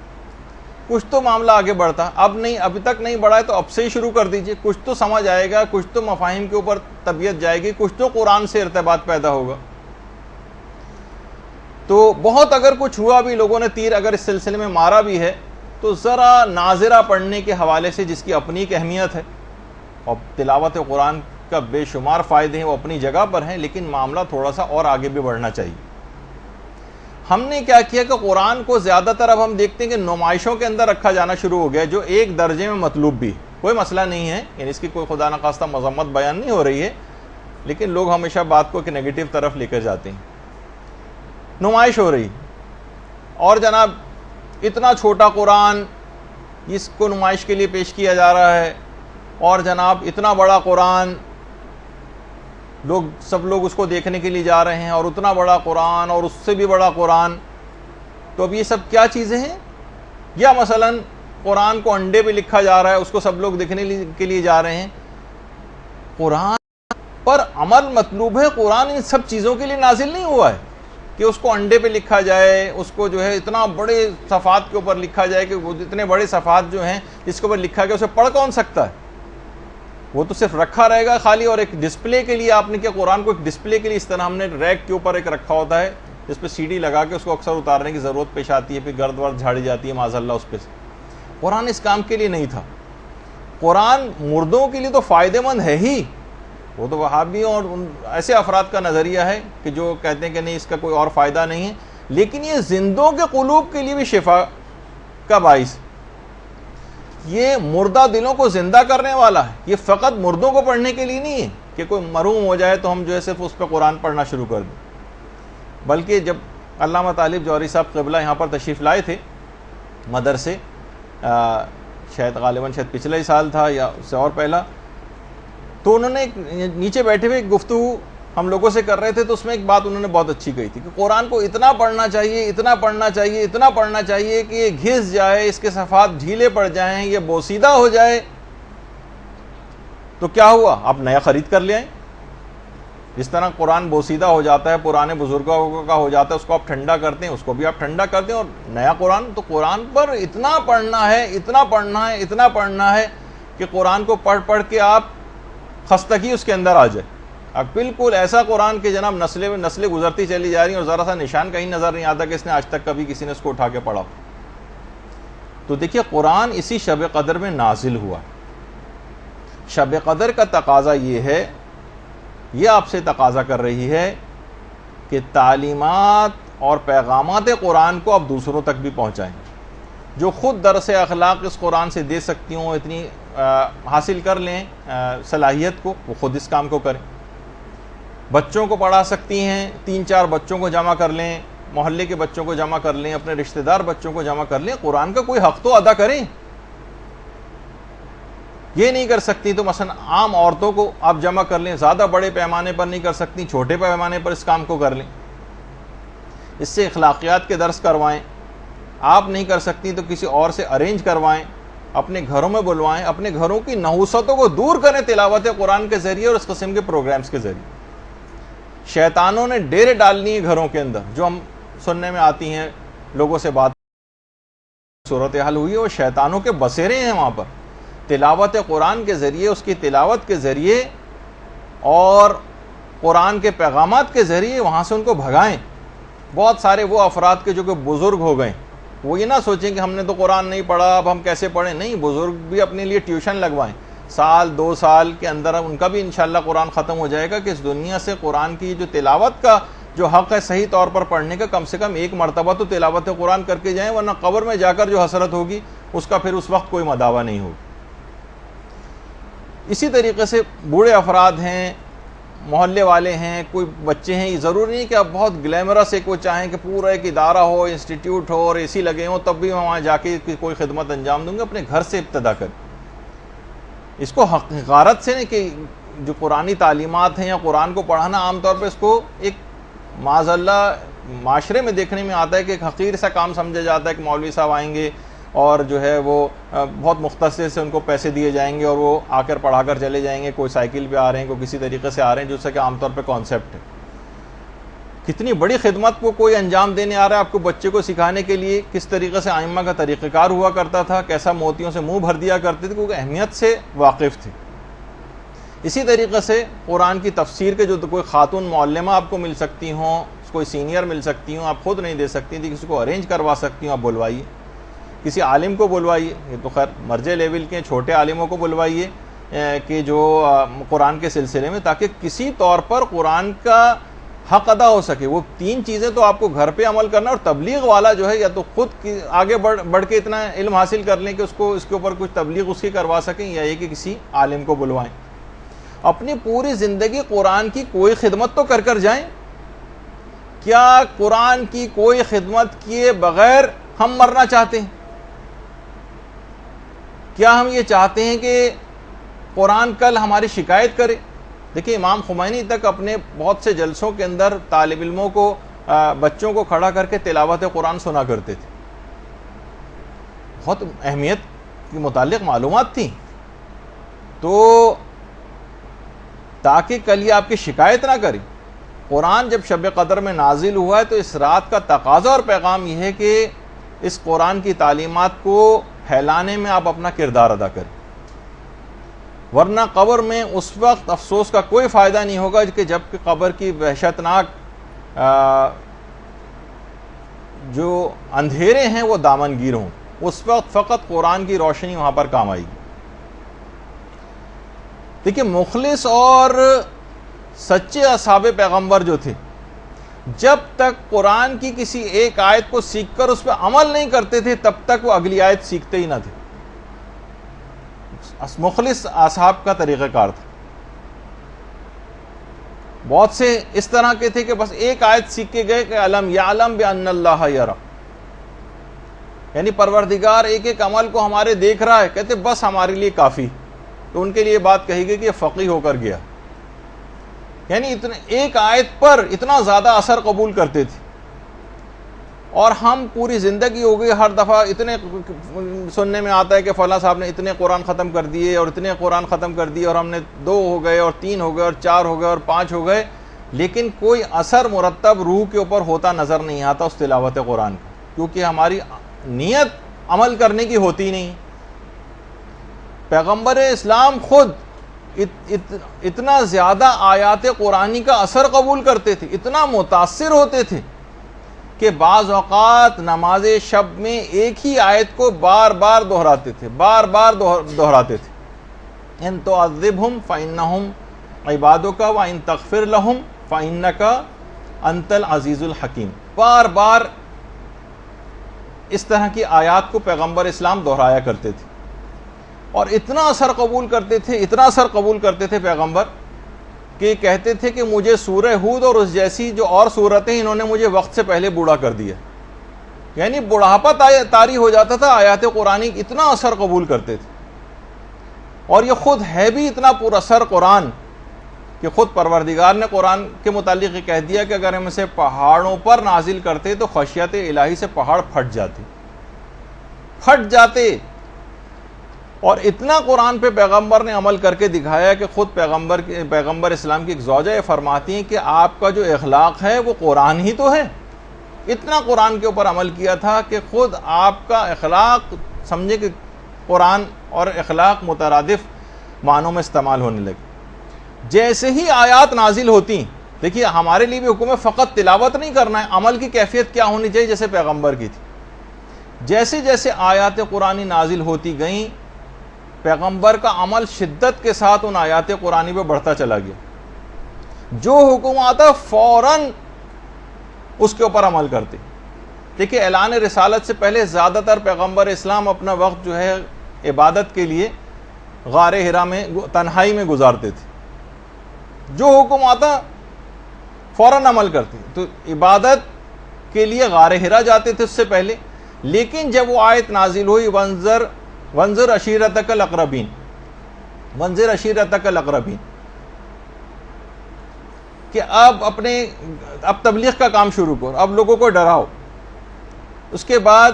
کچھ تو معاملہ آگے بڑھتا. اب نہیں، ابھی تک نہیں بڑھا ہے تو اب سے ہی شروع کر دیجئے. کچھ تو سمجھ آئے گا، کچھ تو مفاہیم کے اوپر طبیعت جائے گی، کچھ تو قرآن سے ارتباط پیدا ہوگا. تو بہت اگر کچھ ہوا بھی، لوگوں نے تیر اگر اس سلسلے میں مارا بھی ہے، تو ذرا ناظرہ پڑھنے کے حوالے سے جس کی اپنی ایک اہمیت ہے، اور تلاوت قرآن کا بے شمار فائدے ہیں، وہ اپنی جگہ پر ہیں، لیکن معاملہ تھوڑا سا اور آگے بھی بڑھنا چاہیے. ہم نے کیا کیا کہ قرآن کو زیادہ تر اب ہم دیکھتے ہیں کہ نمائشوں کے اندر رکھا جانا شروع ہو گیا، جو ایک درجے میں مطلوب بھی. کوئی مسئلہ نہیں ہے، یعنی اس کی کوئی خدا نخواستہ مذمت بیان نہیں ہو رہی ہے، لیکن لوگ ہمیشہ بات کو ایک نیگیٹو طرف لے کر جاتے ہیں. نمائش ہو رہی، اور جناب اتنا چھوٹا قرآن اس کو نمائش کے لیے پیش کیا جا رہا ہے، اور جناب اتنا بڑا قرآن سب لوگ اس کو دیکھنے کے لیے جا رہے ہیں، اور اتنا بڑا قرآن اور اس سے بھی بڑا قرآن. تو اب یہ سب کیا چیزیں ہیں؟ یا مثلا قرآن کو انڈے پہ لکھا جا رہا ہے، اس کو سب لوگ دیکھنے کے لیے جا رہے ہیں. قرآن پر عمل مطلوب ہے. قرآن ان سب چیزوں کے لیے نازل نہیں ہوا ہے کہ اس کو انڈے پہ لکھا جائے، اس کو جو ہے اتنا بڑے صفحات کے اوپر لکھا جائے کہ وہ اتنے بڑے صفحات جو ہیں جس کے اوپر لکھا گیا اسے پڑھ کون سکتا ہے؟ وہ تو صرف رکھا رہے گا خالی، اور ایک ڈسپلے کے لیے آپ نے کیا قرآن کو ایک ڈسپلے کے لیے اس طرح ہم نے ریک کے اوپر ایک رکھا ہوتا ہے جس پہ CD لگا کے اس کو اکثر اتارنے کی ضرورت پیش آتی ہے، پھر گرد ورد جھاڑی جاتی ہے معاذ اللہ اس پہ سے. قرآن اس کام کے لیے نہیں تھا. قرآن مردوں کے لیے تو فائدہ مند ہے ہی. وہ تو وہابیوں اور ایسے افراد کا نظریہ ہے کہ جو کہتے ہیں کہ نہیں اس کا کوئی اور فائدہ نہیں ہے، لیکن یہ زندوں کے قلوب کے لیے بھی شفا کا باعث. یہ مردہ دلوں کو زندہ کرنے والا ہے. یہ فقط مردوں کو پڑھنے کے لیے نہیں ہے کہ کوئی مرحوم ہو جائے تو ہم جو ہے صرف اس پہ قرآن پڑھنا شروع کر دیں. بلکہ جب علامہ طالب جوہری صاحب قبلہ یہاں پر تشریف لائے تھے مدرسے، شاید غالباً پچھلے ہی سال تھا یا اس سے اور پہلا، تو انہوں نے نیچے بیٹھے ہوئے ایک گفتگو ہم لوگوں سے کر رہے تھے، تو اس میں ایک بات انہوں نے بہت اچھی کہی تھی کہ قرآن کو اتنا پڑھنا چاہیے، اتنا پڑھنا چاہیے، اتنا پڑھنا چاہیے کہ یہ گھس جائے، اس کے صفحات ڈھیلے پڑ جائیں، یہ بوسیدہ ہو جائے. تو کیا ہوا؟ آپ نیا خرید کر لے آئیں. جس طرح قرآن بوسیدہ ہو جاتا ہے، پرانے بزرگوں کا ہو جاتا ہے، اس کو آپ ٹھنڈا کرتے ہیں، اس کو بھی آپ ٹھنڈا کرتے ہیں. اور نیا قرآن، تو قرآن پر اتنا پڑھنا ہے، اتنا پڑھنا ہے، اتنا پڑھنا ہے کہ قرآن کو پڑھ پڑھ کے آپ خستگی اس کے اندر آ جائے. اب بالکل ایسا قرآن کہ جناب نسلیں گزرتی چلی جا رہی ہیں اور ذرا سا نشان کہیں نظر نہیں آتا کہ اس نے آج تک کبھی کسی نے اس کو اٹھا کے پڑھا. تو دیکھیے قرآن اسی شب قدر میں نازل ہوا. شب قدر کا تقاضا یہ ہے، یہ آپ سے تقاضا کر رہی ہے کہ تعلیمات اور پیغامات قرآن کو آپ دوسروں تک بھی پہنچائیں. جو خود درس اخلاق اس قرآن سے دے سکتی ہوں، اتنی حاصل کر لیں صلاحیت کو، وہ خود اس کام کو کریں. بچوں کو پڑھا سکتی ہیں، 3-4 بچوں کو جمع کر لیں، محلے کے بچوں کو جمع کر لیں، اپنے رشتہ دار بچوں کو جمع کر لیں. قرآن کا کوئی حق تو ادا کریں. یہ نہیں کر سکتی تو مثلا عام عورتوں کو آپ جمع کر لیں، زیادہ بڑے پیمانے پر نہیں کر سکتی، چھوٹے پیمانے پر اس کام کو کر لیں، اس سے اخلاقیات کے درس کروائیں۔ آپ نہیں کر سکتی تو کسی اور سے ارینج کروائیں، اپنے گھروں میں بلوائیں، اپنے گھروں کی نحوستوں کو دور کریں تلاوت قرآن کے ذریعے اور اس قسم کے پروگرامز کے ذریعے۔ شیطانوں نے ڈیرے ڈالنی ہے گھروں کے اندر، جو ہم سننے میں آتی ہیں، لوگوں سے بات صورتحال ہوئی ہے، وہ شیطانوں کے بسیرے ہیں وہاں پر۔ تلاوت قرآن کے ذریعے، اس کی تلاوت کے ذریعے اور قرآن کے پیغامات کے ذریعے وہاں سے ان کو بھگائیں۔ بہت سارے وہ افراد کے جو کہ بزرگ ہو گئے، وہ یہ نہ سوچیں کہ ہم نے تو قرآن نہیں پڑھا، اب ہم کیسے پڑھیں۔ نہیں، بزرگ بھی اپنے لیے ٹیوشن لگوائیں، سال 2 سال کے اندر ان کا بھی انشاءاللہ قرآن ختم ہو جائے گا کہ اس دنیا سے قرآن کی جو تلاوت کا جو حق ہے صحیح طور پر پڑھنے کا، کم سے کم ایک مرتبہ تو تلاوت قرآن کر کے جائیں، ورنہ قبر میں جا کر جو حسرت ہوگی اس کا پھر اس وقت کوئی مداوع نہیں ہوگا۔ اسی طریقے سے بوڑھے افراد ہیں، محلے والے ہیں، کوئی بچے ہیں، یہ ضروری نہیں کہ آپ بہت گلیمرس ایک وہ چاہیں کہ پورا ایک ادارہ ہو، انسٹیٹیوٹ ہو اور اے سی لگے ہوں تب بھی میں وہاں جا کے کوئی خدمت انجام دوں گا۔ اپنے گھر سے ابتدا کریں، اس کو حقارت سے نہیں کہ جو قرآنی تعلیمات ہیں یا قرآن کو پڑھانا عام طور پہ اس کو ایک معاذ اللہ معاشرے میں دیکھنے میں آتا ہے کہ ایک حقیر سا کام سمجھا جاتا ہے کہ مولوی صاحب آئیں گے اور جو ہے وہ بہت مختصر سے ان کو پیسے دیے جائیں گے اور وہ آ کر پڑھا کر چلے جائیں گے، کوئی سائیکل پہ آ رہے ہیں، کوئی کسی طریقے سے آ رہے ہیں، جو کہ عام طور پہ کانسیپٹ ہے۔ کتنی بڑی خدمت کو کوئی انجام دینے آ رہا ہے آپ کو بچے کو سکھانے کے لیے، کس طریقے سے ائمہ کا طریقہ کار ہوا کرتا تھا، کیسا موتیوں سے منہ بھر دیا کرتے تھے، کیونکہ اہمیت سے واقف تھے۔ اسی طریقے سے قرآن کی تفسیر کے جو کوئی خاتون معلمہ آپ کو مل سکتی ہوں، کوئی سینئر مل سکتی ہوں، آپ خود نہیں دے سکتی تھی، کسی کو ارینج کروا سکتی ہوں، آپ بلوائیے، کسی عالم کو بلوائیے، یہ تو خیر مرجع لیول کے چھوٹے عالموں کو بلوائیے کہ جو قرآن کے سلسلے میں، تاکہ کسی طور پر قرآن کا حق ادا ہو سکے۔ وہ 3 چیزیں تو آپ کو گھر پہ عمل کرنا، اور تبلیغ والا جو ہے یا تو خود آگے بڑھ کے اتنا علم حاصل کر لیں کہ اس کو اس کے اوپر کچھ تبلیغ اس کی کروا سکیں، یا یہ کہ کسی عالم کو بلوائیں۔ اپنی پوری زندگی قرآن کی کوئی خدمت تو کر جائیں۔ کیا قرآن کی کوئی خدمت کیے بغیر ہم مرنا چاہتے ہیں؟ کیا ہم یہ چاہتے ہیں کہ قرآن کل ہماری شکایت کرے؟ دیکھیں امام خمینی تک اپنے بہت سے جلسوں کے اندر طالب علموں کو، بچوں کو کھڑا کر کے تلاوت قرآن سنا کرتے تھے۔ بہت اہمیت کے متعلق معلومات تھیں، تو تاکہ کل یہ آپ کی شکایت نہ کرے۔ قرآن جب شب قدر میں نازل ہوا ہے تو اس رات کا تقاضا اور پیغام یہ ہے کہ اس قرآن کی تعلیمات کو پھیلانے میں آپ اپنا کردار ادا کریں، ورنہ قبر میں اس وقت افسوس کا کوئی فائدہ نہیں ہوگا کہ جب کہ قبر کی وحشتناک جو اندھیرے ہیں وہ دامن گیر ہوں، اس وقت فقط قرآن کی روشنی وہاں پر کام آئے گی۔ دیکھیں مخلص اور سچے اصحاب پیغمبر جو تھے، جب تک قرآن کی کسی ایک آیت کو سیکھ کر اس پہ عمل نہیں کرتے تھے تب تک وہ اگلی آیت سیکھتے ہی نہ تھے۔ مخلص اصحاب کا طریقہ کار تھا۔ بہت سے اس طرح کے تھے کہ بس ایک آیت سیکھ کے گئے کہ علم یعلم بان اللہ یرا، یعنی پروردگار ایک ایک عمل کو ہمارے دیکھ رہا ہے، کہتے بس ہمارے لیے کافی۔ تو ان کے لیے بات کہی گئی کہ یہ فقیہ ہو کر گیا، یعنی ایک آیت پر اتنا زیادہ اثر قبول کرتے تھے۔ اور ہم پوری زندگی ہو گئی، ہر دفعہ اتنے سننے میں آتا ہے کہ فلاں صاحب نے اتنے قرآن ختم کر دیے اور اتنے قرآن ختم کر دیے، اور ہم نے 2 ہو گئے اور 3 ہو گئے اور 4 ہو گئے اور 5 ہو گئے، لیکن کوئی اثر مرتب روح کے اوپر ہوتا نظر نہیں آتا اس تلاوت قرآن کا، کیونکہ ہماری نیت عمل کرنے کی ہوتی نہیں۔ پیغمبر اسلام خود اتنا زیادہ آیات قرآنی کا اثر قبول کرتے تھے، اتنا متاثر ہوتے تھے کہ بعض اوقات نماز شب میں ایک ہی آیت کو بار بار دہراتے تھے، بار بار دہراتے تھے۔ ان تعذبہم فإنہم عبادک وإن تغفر لہم فإنک انت العزیز الحکیم۔ بار بار اس طرح کی آیات کو پیغمبر اسلام دہرایا کرتے تھے، اور اتنا اثر قبول کرتے تھے، اتنا اثر قبول کرتے تھے پیغمبر کہ کہتے تھے کہ مجھے سورہ ہود اور اس جیسی جو اور صورتیں انہوں نے مجھے وقت سے پہلے بوڑھا کر دیا، یعنی بڑھاپا طاری ہو جاتا تھا، آیات قرآنی اتنا اثر قبول کرتے تھے۔ اور یہ خود ہے بھی اتنا پر اثر قرآن کہ خود پروردگار نے قرآن کے متعلق یہ کہہ دیا کہ اگر ہم اسے پہاڑوں پر نازل کرتے تو خشیت الہی سے پہاڑ پھٹ جاتے. اور اتنا قرآن پہ پیغمبر نے عمل کر کے دکھایا کہ خود پیغمبر اسلام کی ایک زوجہ یہ فرماتی ہیں کہ آپ کا جو اخلاق ہے وہ قرآن ہی تو ہے. اتنا قرآن کے اوپر عمل کیا تھا کہ خود آپ کا اخلاق سمجھے کہ قرآن اور اخلاق مترادف معنوں میں استعمال ہونے لگے. جیسے ہی آیات نازل ہوتی، دیکھیے ہمارے لیے بھی حکم ہے فقط تلاوت نہیں کرنا ہے، عمل کی کیفیت کیا ہونی چاہیے جیسے پیغمبر کی تھی. جیسے جیسے آیات قرآنی نازل ہوتی گئیں، پیغمبر کا عمل شدت کے ساتھ ان آیات قرآنی پہ بڑھتا چلا گیا. جو حکم آتا فوراً اس کے اوپر عمل کرتے. دیکھیے اعلان رسالت سے پہلے زیادہ تر پیغمبر اسلام اپنا وقت جو ہے عبادت کے لیے غار حرا میں تنہائی میں گزارتے تھے. جو حکم آتا فوراً عمل کرتے. تو عبادت کے لیے غار حرا جاتے تھے اس سے پہلے. لیکن جب وہ آیت نازل ہوئی وانذر عشیرتک الاقربین، کہ اب تبلیغ کا کام شروع کرو، اب لوگوں کو ڈراؤ. اس کے بعد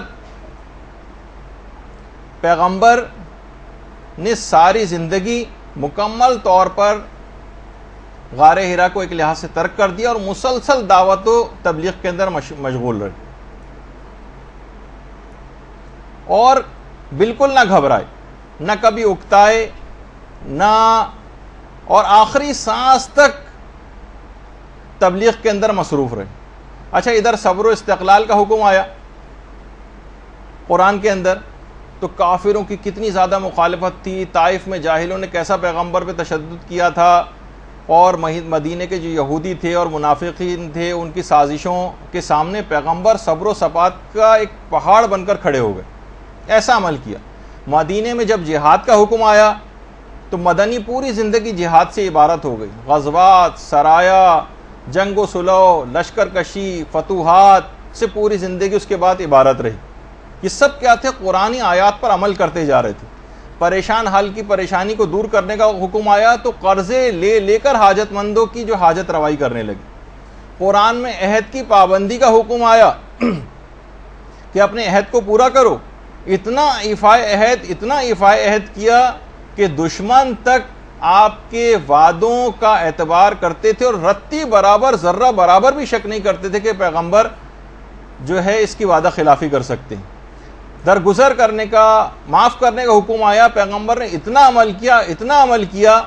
پیغمبر نے ساری زندگی مکمل طور پر غار حرا کو ایک لحاظ سے ترک کر دیا اور مسلسل دعوت و تبلیغ کے اندر مشغول رہے، اور بالکل نہ گھبرائے، نہ کبھی اکتائے، نہ، اور آخری سانس تک تبلیغ کے اندر مصروف رہے. اچھا ادھر صبر و استقلال کا حکم آیا قرآن کے اندر، تو کافروں کی کتنی زیادہ مخالفت تھی. طائف میں جاہلوں نے کیسا پیغمبر پہ تشدد کیا تھا، اور مدینے کے جو یہودی تھے اور منافقین تھے ان کی سازشوں کے سامنے پیغمبر صبر و ثبات کا ایک پہاڑ بن کر کھڑے ہو گئے. ایسا عمل کیا. مدینے میں جب جہاد کا حکم آیا تو مدنی پوری زندگی جہاد سے عبارت ہو گئی. غزوات، سرایا، جنگ و صلح، لشکر کشی، فتوحات سے پوری زندگی اس کے بعد عبارت رہی. یہ سب کیا تھے؟ قرآنی آیات پر عمل کرتے جا رہے تھے. پریشان حال کی پریشانی کو دور کرنے کا حکم آیا تو قرضے لے کر حاجت مندوں کی جو حاجت روائی کرنے لگے. قرآن میں عہد کی پابندی کا حکم آیا کہ اپنے عہد کو پورا کرو. اتنا ایفائے عہد کیا کہ دشمن تک آپ کے وعدوں کا اعتبار کرتے تھے اور رتی برابر، ذرہ برابر بھی شک نہیں کرتے تھے کہ پیغمبر جو ہے اس کی وعدہ خلافی کر سکتے ہیں. درگزر کرنے کا، معاف کرنے کا حکم آیا. پیغمبر نے اتنا عمل کیا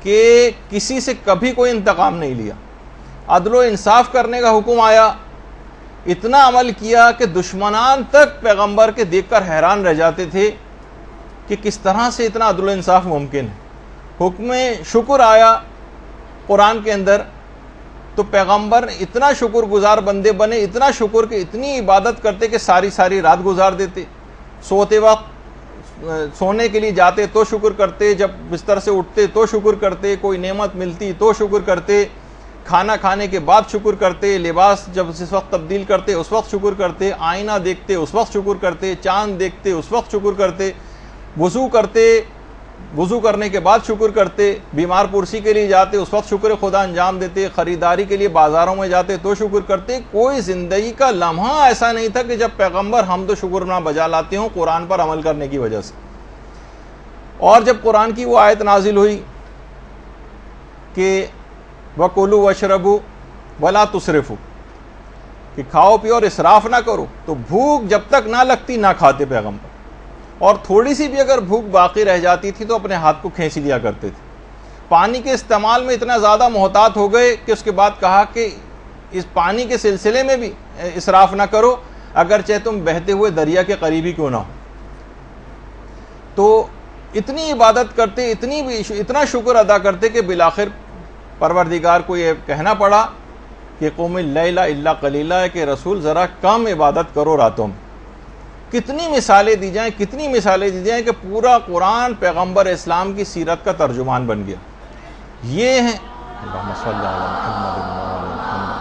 کہ کسی سے کبھی کوئی انتقام نہیں لیا. عدل و انصاف کرنے کا حکم آیا. اتنا عمل کیا کہ دشمنان تک پیغمبر کے دیکھ کر حیران رہ جاتے تھے کہ کس طرح سے اتنا عدل و انصاف ممکن ہے. حکم شکر آیا قرآن کے اندر، تو پیغمبر اتنا شکر گزار بندے بنے، اتنا شکر کہ اتنی عبادت کرتے کہ ساری رات گزار دیتے. سوتے وقت، سونے کے لیے جاتے تو شکر کرتے، جب بستر سے اٹھتے تو شکر کرتے، کوئی نعمت ملتی تو شکر کرتے، کھانا کھانے کے بعد شکر کرتے، لباس جب اس وقت تبدیل کرتے اس وقت شکر کرتے، آئینہ دیکھتے اس وقت شکر کرتے، چاند دیکھتے اس وقت شکر کرتے، وضو کرنے کے بعد شکر کرتے، بیمار پرسی کے لیے جاتے اس وقت شکر خدا انجام دیتے، خریداری کے لیے بازاروں میں جاتے تو شکر کرتے. کوئی زندگی کا لمحہ ایسا نہیں تھا کہ جب پیغمبر حمد و شکر نہ بجا لاتے ہوں قرآن پر عمل کرنے کی وجہ سے. اور جب قرآن کی وہ آیت نازل ہوئی کہ وَكُلُوا وَاشْرَبُوا وَلَا تُسْرِفُوا، کہ کھاؤ پیو اور اسراف نہ کرو، تو بھوک جب تک نہ لگتی نہ کھاتے پیغمبر. اور تھوڑی سی بھی اگر بھوک باقی رہ جاتی تھی تو اپنے ہاتھ کو کھینچ لیا کرتے تھے. پانی کے استعمال میں اتنا زیادہ محتاط ہو گئے کہ اس کے بعد کہا کہ اس پانی کے سلسلے میں بھی اسراف نہ کرو، اگرچہ تم بہتے ہوئے دریا کے قریبی کیوں نہ ہو. تو اتنی عبادت کرتے، اتنا شکر ادا کرتے کہ بالآخر پروردگار کو یہ کہنا پڑا کہ قوم اللیل الا قلیلا، کہ رسول ذرا کم عبادت کرو راتوں میں. کتنی مثالیں دی جائیں کہ پورا قرآن پیغمبر اسلام کی سیرت کا ترجمان بن گیا. یہ ہیں اللہم صلی علی محمد وعلی محمد.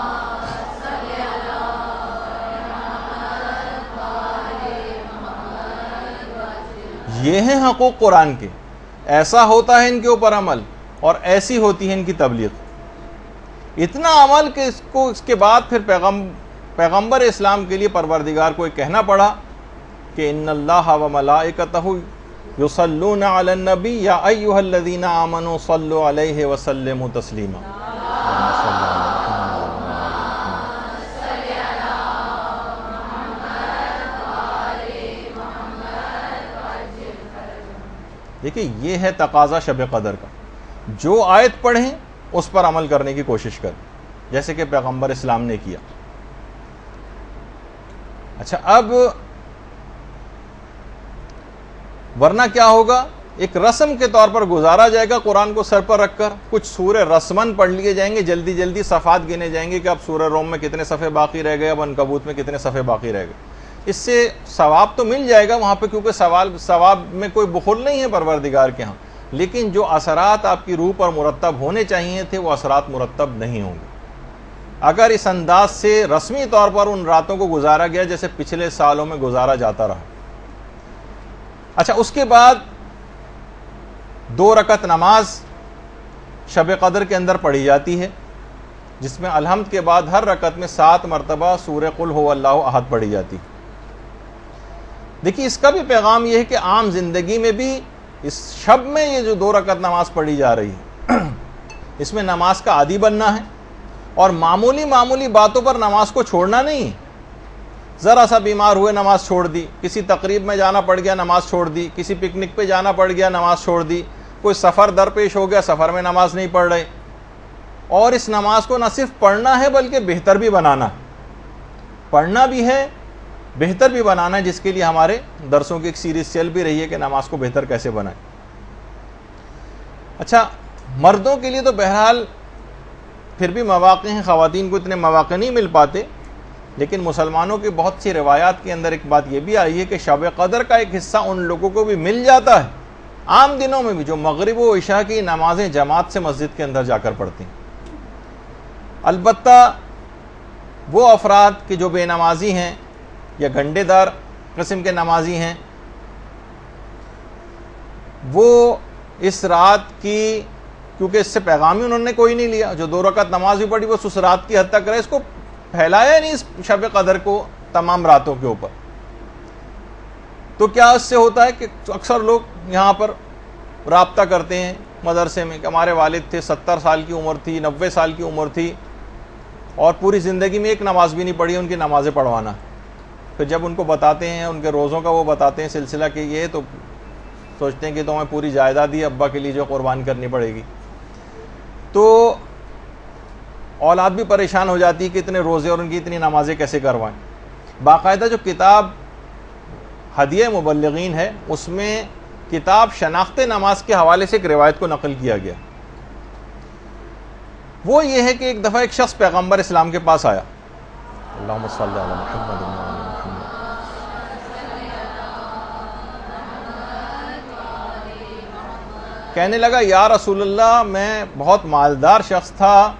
یہ ہیں حقوق قرآن کے، ایسا ہوتا ہے ان کے اوپر عمل، اور ایسی ہوتی ہے ان کی تبلیغ۔ اتنا عمل کہ اس کے بعد پھر پیغمبر اسلام کے لیے پروردگار کو کہنا پڑا کہ ان اللہ و ملائکتہ یصلون علی النبی یا ایھا الذین آمنوا صلوا علیہ وسلموا تسلیما۔ دیکھیں یہ ہے تقاضا شب قدر کا، جو آیت پڑھیں اس پر عمل کرنے کی کوشش کریں، جیسے کہ پیغمبر اسلام نے کیا۔ اچھا، اب ورنہ کیا ہوگا؟ ایک رسم کے طور پر گزارا جائے گا قرآن کو سر پر رکھ کر، کچھ سورہ رسمن پڑھ لیے جائیں گے، جلدی جلدی صفحات گنے جائیں گے کہ اب سورہ روم میں کتنے صفحے باقی رہ گئے، اب عنکبوت میں کتنے صفحے باقی رہ گئے۔ اس سے ثواب تو مل جائے گا وہاں پہ، کیونکہ ثواب میں کوئی بخل نہیں ہے پروردگار کے ہاں، لیکن جو اثرات آپ کی روح پر مرتب ہونے چاہیے تھے وہ اثرات مرتب نہیں ہوں گے اگر اس انداز سے رسمی طور پر ان راتوں کو گزارا گیا جیسے پچھلے سالوں میں گزارا جاتا رہا۔ اچھا، اس کے بعد 2 رکعت نماز شب قدر کے اندر پڑھی جاتی ہے، جس میں الحمد کے بعد ہر رکعت میں 7 مرتبہ سورہ قل ھو اللہ احد پڑھی جاتی۔ دیکھیے اس کا بھی پیغام یہ ہے کہ عام زندگی میں بھی اس شب میں یہ جو 2 رکعت نماز پڑھی جا رہی ہے اس میں نماز کا عادی بننا ہے، اور معمولی باتوں پر نماز کو چھوڑنا نہیں۔ ذرا سا بیمار ہوئے نماز چھوڑ دی، کسی تقریب میں جانا پڑ گیا نماز چھوڑ دی، کسی پکنک پہ جانا پڑ گیا نماز چھوڑ دی، کوئی سفر درپیش ہو گیا سفر میں نماز نہیں پڑھ رہے، اور اس نماز کو نہ صرف پڑھنا ہے بلکہ بہتر بھی بنانا ہے۔ پڑھنا بھی ہے، بہتر بھی بنانا ہے، جس کے لیے ہمارے درسوں کی ایک سیریز چل بھی رہی ہے کہ نماز کو بہتر کیسے بنائیں۔ اچھا، مردوں کے لیے تو بہرحال پھر بھی مواقع ہیں، خواتین کو اتنے مواقع نہیں مل پاتے، لیکن مسلمانوں کی بہت سی روایات کے اندر ایک بات یہ بھی آئی ہے کہ شب قدر کا ایک حصہ ان لوگوں کو بھی مل جاتا ہے عام دنوں میں بھی، جو مغرب و عشاء کی نمازیں جماعت سے مسجد کے اندر جا کر پڑھتے ہیں۔ البتہ وہ افراد کہ جو بے نمازی ہیں یا گھنٹے دار قسم کے نمازی ہیں، وہ اس رات کی، کیونکہ اس سے پیغام ہی انہوں نے کوئی نہیں لیا، جو 2 رکعت نماز بھی پڑھی بس اس رات کی حد تک رہے، اس کو پھیلایا نہیں اس شب قدر کو تمام راتوں کے اوپر۔ تو کیا اس سے ہوتا ہے کہ اکثر لوگ یہاں پر رابطہ کرتے ہیں مدرسے میں کہ ہمارے والد تھے، 70 سال کی عمر تھی، 90 سال کی عمر تھی، اور پوری زندگی میں ایک نماز بھی نہیں پڑھی، ان کی نمازیں پڑھوانا۔ پھر جب ان کو بتاتے ہیں، ان کے روزوں کا وہ بتاتے ہیں سلسلہ کہ یہ، تو سوچتے ہیں کہ تو ہمیں پوری جائیداد ہی ابا کے لیے جو قربان کرنی پڑے گی۔ تو اولاد بھی پریشان ہو جاتی ہے کہ اتنے روزے اور ان کی اتنی نمازیں کیسے کروائیں۔ باقاعدہ جو کتاب ہدیہ مبلغین ہے، اس میں کتاب شناخت نماز کے حوالے سے ایک روایت کو نقل کیا گیا۔ وہ یہ ہے کہ ایک دفعہ ایک شخص پیغمبر اسلام کے پاس آیا، اللہم صلی علی محمد و علی محمد، کہنے لگا یا رسول اللہ میں بہت مالدار شخص تھا،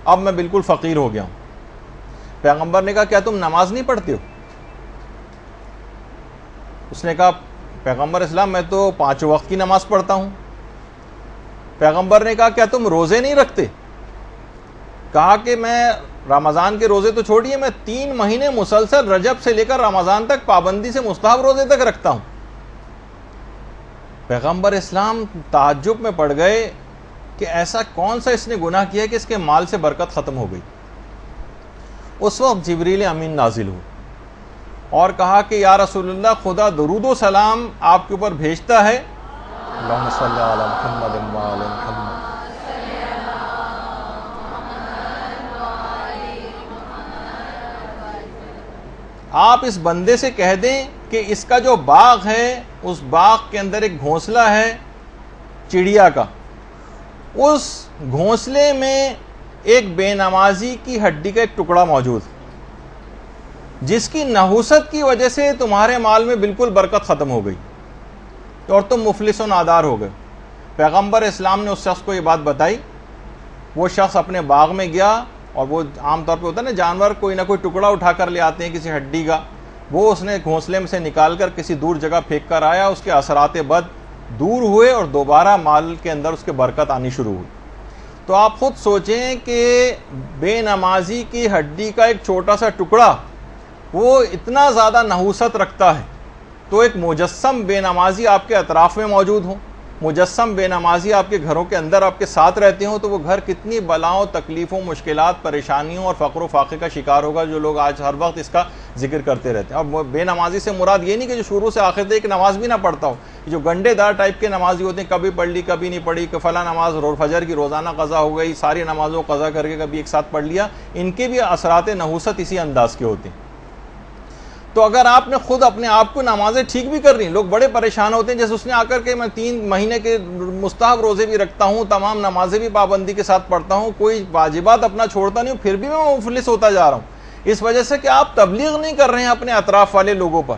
اب میں بالکل فقیر ہو گیا ہوں۔ پیغمبر نے کہا کیا تم نماز نہیں پڑھتے ہو؟ اس نے کہا پیغمبر اسلام میں تو 5 وقت کی نماز پڑھتا ہوں۔ پیغمبر نے کہا کیا تم روزے نہیں رکھتے؟ کہا کہ میں رمضان کے روزے تو چھوڑیے، میں 3 مہینے مسلسل رجب سے لے کر رمضان تک پابندی سے مستحب روزے تک رکھتا ہوں۔ پیغمبر اسلام تعجب میں پڑ گئے کہ ایسا کون سا اس نے گناہ کیا کہ اس کے مال سے برکت ختم ہو گئی۔ اس وقت جبریل امین نازل ہوئے اور کہا کہ یا رسول اللہ، خدا درود و سلام آپ کے اوپر بھیجتا ہے، اللہم صلی علی محمد و علی محمد، آپ اس بندے سے کہہ دیں کہ اس کا جو باغ ہے اس باغ کے اندر ایک گھونسلہ ہے چڑیا کا، اس گھونسلے میں ایک بے نمازی کی ہڈی کا ایک ٹکڑا موجود ہے جس کی نحوست کی وجہ سے تمہارے مال میں بالکل برکت ختم ہو گئی اور تم مفلس و نادار ہو گئے۔ پیغمبر اسلام نے اس شخص کو یہ بات بتائی۔ وہ شخص اپنے باغ میں گیا، اور وہ عام طور پہ ہوتا ہے نا، جانور کوئی نہ کوئی ٹکڑا اٹھا کر لے آتے ہیں کسی ہڈی کا، وہ اس نے گھونسلے میں سے نکال کر کسی دور جگہ پھینک کر آیا، اس کے اثرات بد دور ہوئے اور دوبارہ مال کے اندر اس کے برکت آنی شروع ہوئی۔ تو آپ خود سوچیں کہ بے نمازی کی ہڈی کا ایک چھوٹا سا ٹکڑا وہ اتنا زیادہ نحوست رکھتا ہے، تو ایک مجسم بے نمازی آپ کے اطراف میں موجود ہوں، مجسم بے نمازی آپ کے گھروں کے اندر آپ کے ساتھ رہتے ہوں، تو وہ گھر کتنی بلاؤں، تکلیفوں، مشکلات، پریشانیوں اور فقر و فاقے کا شکار ہوگا، جو لوگ آج ہر وقت اس کا ذکر کرتے رہتے ہیں۔ اور بے نمازی سے مراد یہ نہیں کہ جو شروع سے آخر تک ایک نماز بھی نہ پڑھتا ہو، جو گنڈے دار ٹائپ کے نمازی ہوتے ہیں، کبھی پڑھ لی کبھی نہیں پڑھی، کہ فلاں نماز فجر کی روزانہ قضا ہو گئی، ساری نمازوں قضا کر کے کبھی ایک ساتھ پڑھ لیا، ان کے بھی اثرات نحوست اسی انداز کے ہوتے ہیں۔ تو اگر آپ نے خود اپنے آپ کو نمازیں ٹھیک بھی کر رہی ہیں، لوگ بڑے پریشان ہوتے ہیں، جیسے اس نے آ کر کے میں 3 مہینے کے مستحب روزے بھی رکھتا ہوں، تمام نمازیں بھی پابندی کے ساتھ پڑھتا ہوں، کوئی واجبات اپنا چھوڑتا نہیں ہوں، پھر بھی میں مفلس ہوتا جا رہا ہوں، اس وجہ سے کہ آپ تبلیغ نہیں کر رہے ہیں اپنے اطراف والے لوگوں پر۔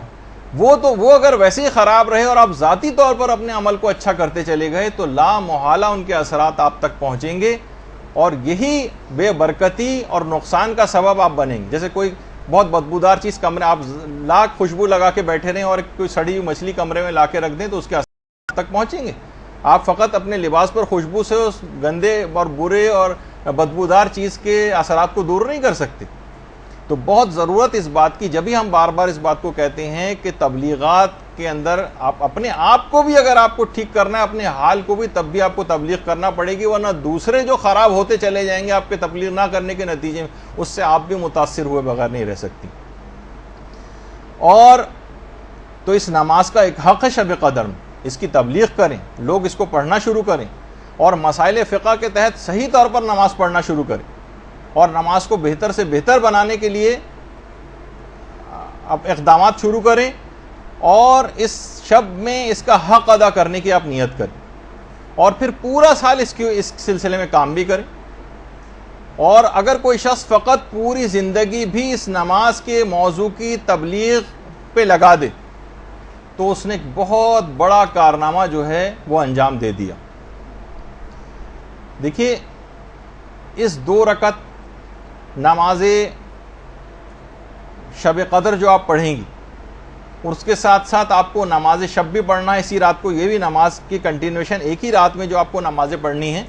وہ اگر ویسے ہی خراب رہے اور آپ ذاتی طور پر اپنے عمل کو اچھا کرتے چلے گئے، تو لا محالہ ان کے اثرات آپ تک پہنچیں گے، اور یہی بے برکتی اور نقصان کا سبب آپ بنیں گے۔ جیسے کوئی بہت بدبودار چیز کمرے، آپ لاکھ خوشبو لگا کے بیٹھے رہیں اور کوئی سڑی ہوئی مچھلی کمرے میں لا کے رکھ دیں، تو اس کے اثرات تک پہنچیں گے۔ آپ فقط اپنے لباس پر خوشبو سے اس گندے اور برے اور بدبودار چیز کے اثرات کو دور نہیں کر سکتے۔ تو بہت ضرورت اس بات کی، جب ہی ہم بار بار اس بات کو کہتے ہیں کہ تبلیغات کے اندر آپ اپنے آپ کو بھی، اگر آپ کو ٹھیک کرنا ہے اپنے حال کو بھی، تب بھی آپ کو تبلیغ کرنا پڑے گی، ورنہ دوسرے جو خراب ہوتے چلے جائیں گے آپ کے تبلیغ نہ کرنے کے نتیجے میں، اس سے آپ بھی متاثر ہوئے بغیر نہیں رہ سکتی۔ اور تو اس نماز کا ایک حق ہے شب قدر میں، اس کی تبلیغ کریں، لوگ اس کو پڑھنا شروع کریں، اور مسائل فقہ کے تحت صحیح طور پر نماز پڑھنا شروع کریں، اور نماز کو بہتر سے بہتر بنانے کے لیے اب اقدامات شروع کریں، اور اس شب میں اس کا حق ادا کرنے کی آپ نیت کریں، اور پھر پورا سال اس سلسلے میں کام بھی کریں۔ اور اگر کوئی شخص فقط پوری زندگی بھی اس نماز کے موضوع کی تبلیغ پہ لگا دے، تو اس نے ایک بہت بڑا کارنامہ جو ہے وہ انجام دے دیا۔ دیکھیے، اس 2 رکعت نماز شب قدر جو آپ پڑھیں گی، اور اس کے ساتھ ساتھ آپ کو نماز شب بھی پڑھنا ہے اسی رات کو، یہ بھی نماز کی کنٹینویشن ایک ہی رات میں جو آپ کو نمازیں پڑھنی ہیں،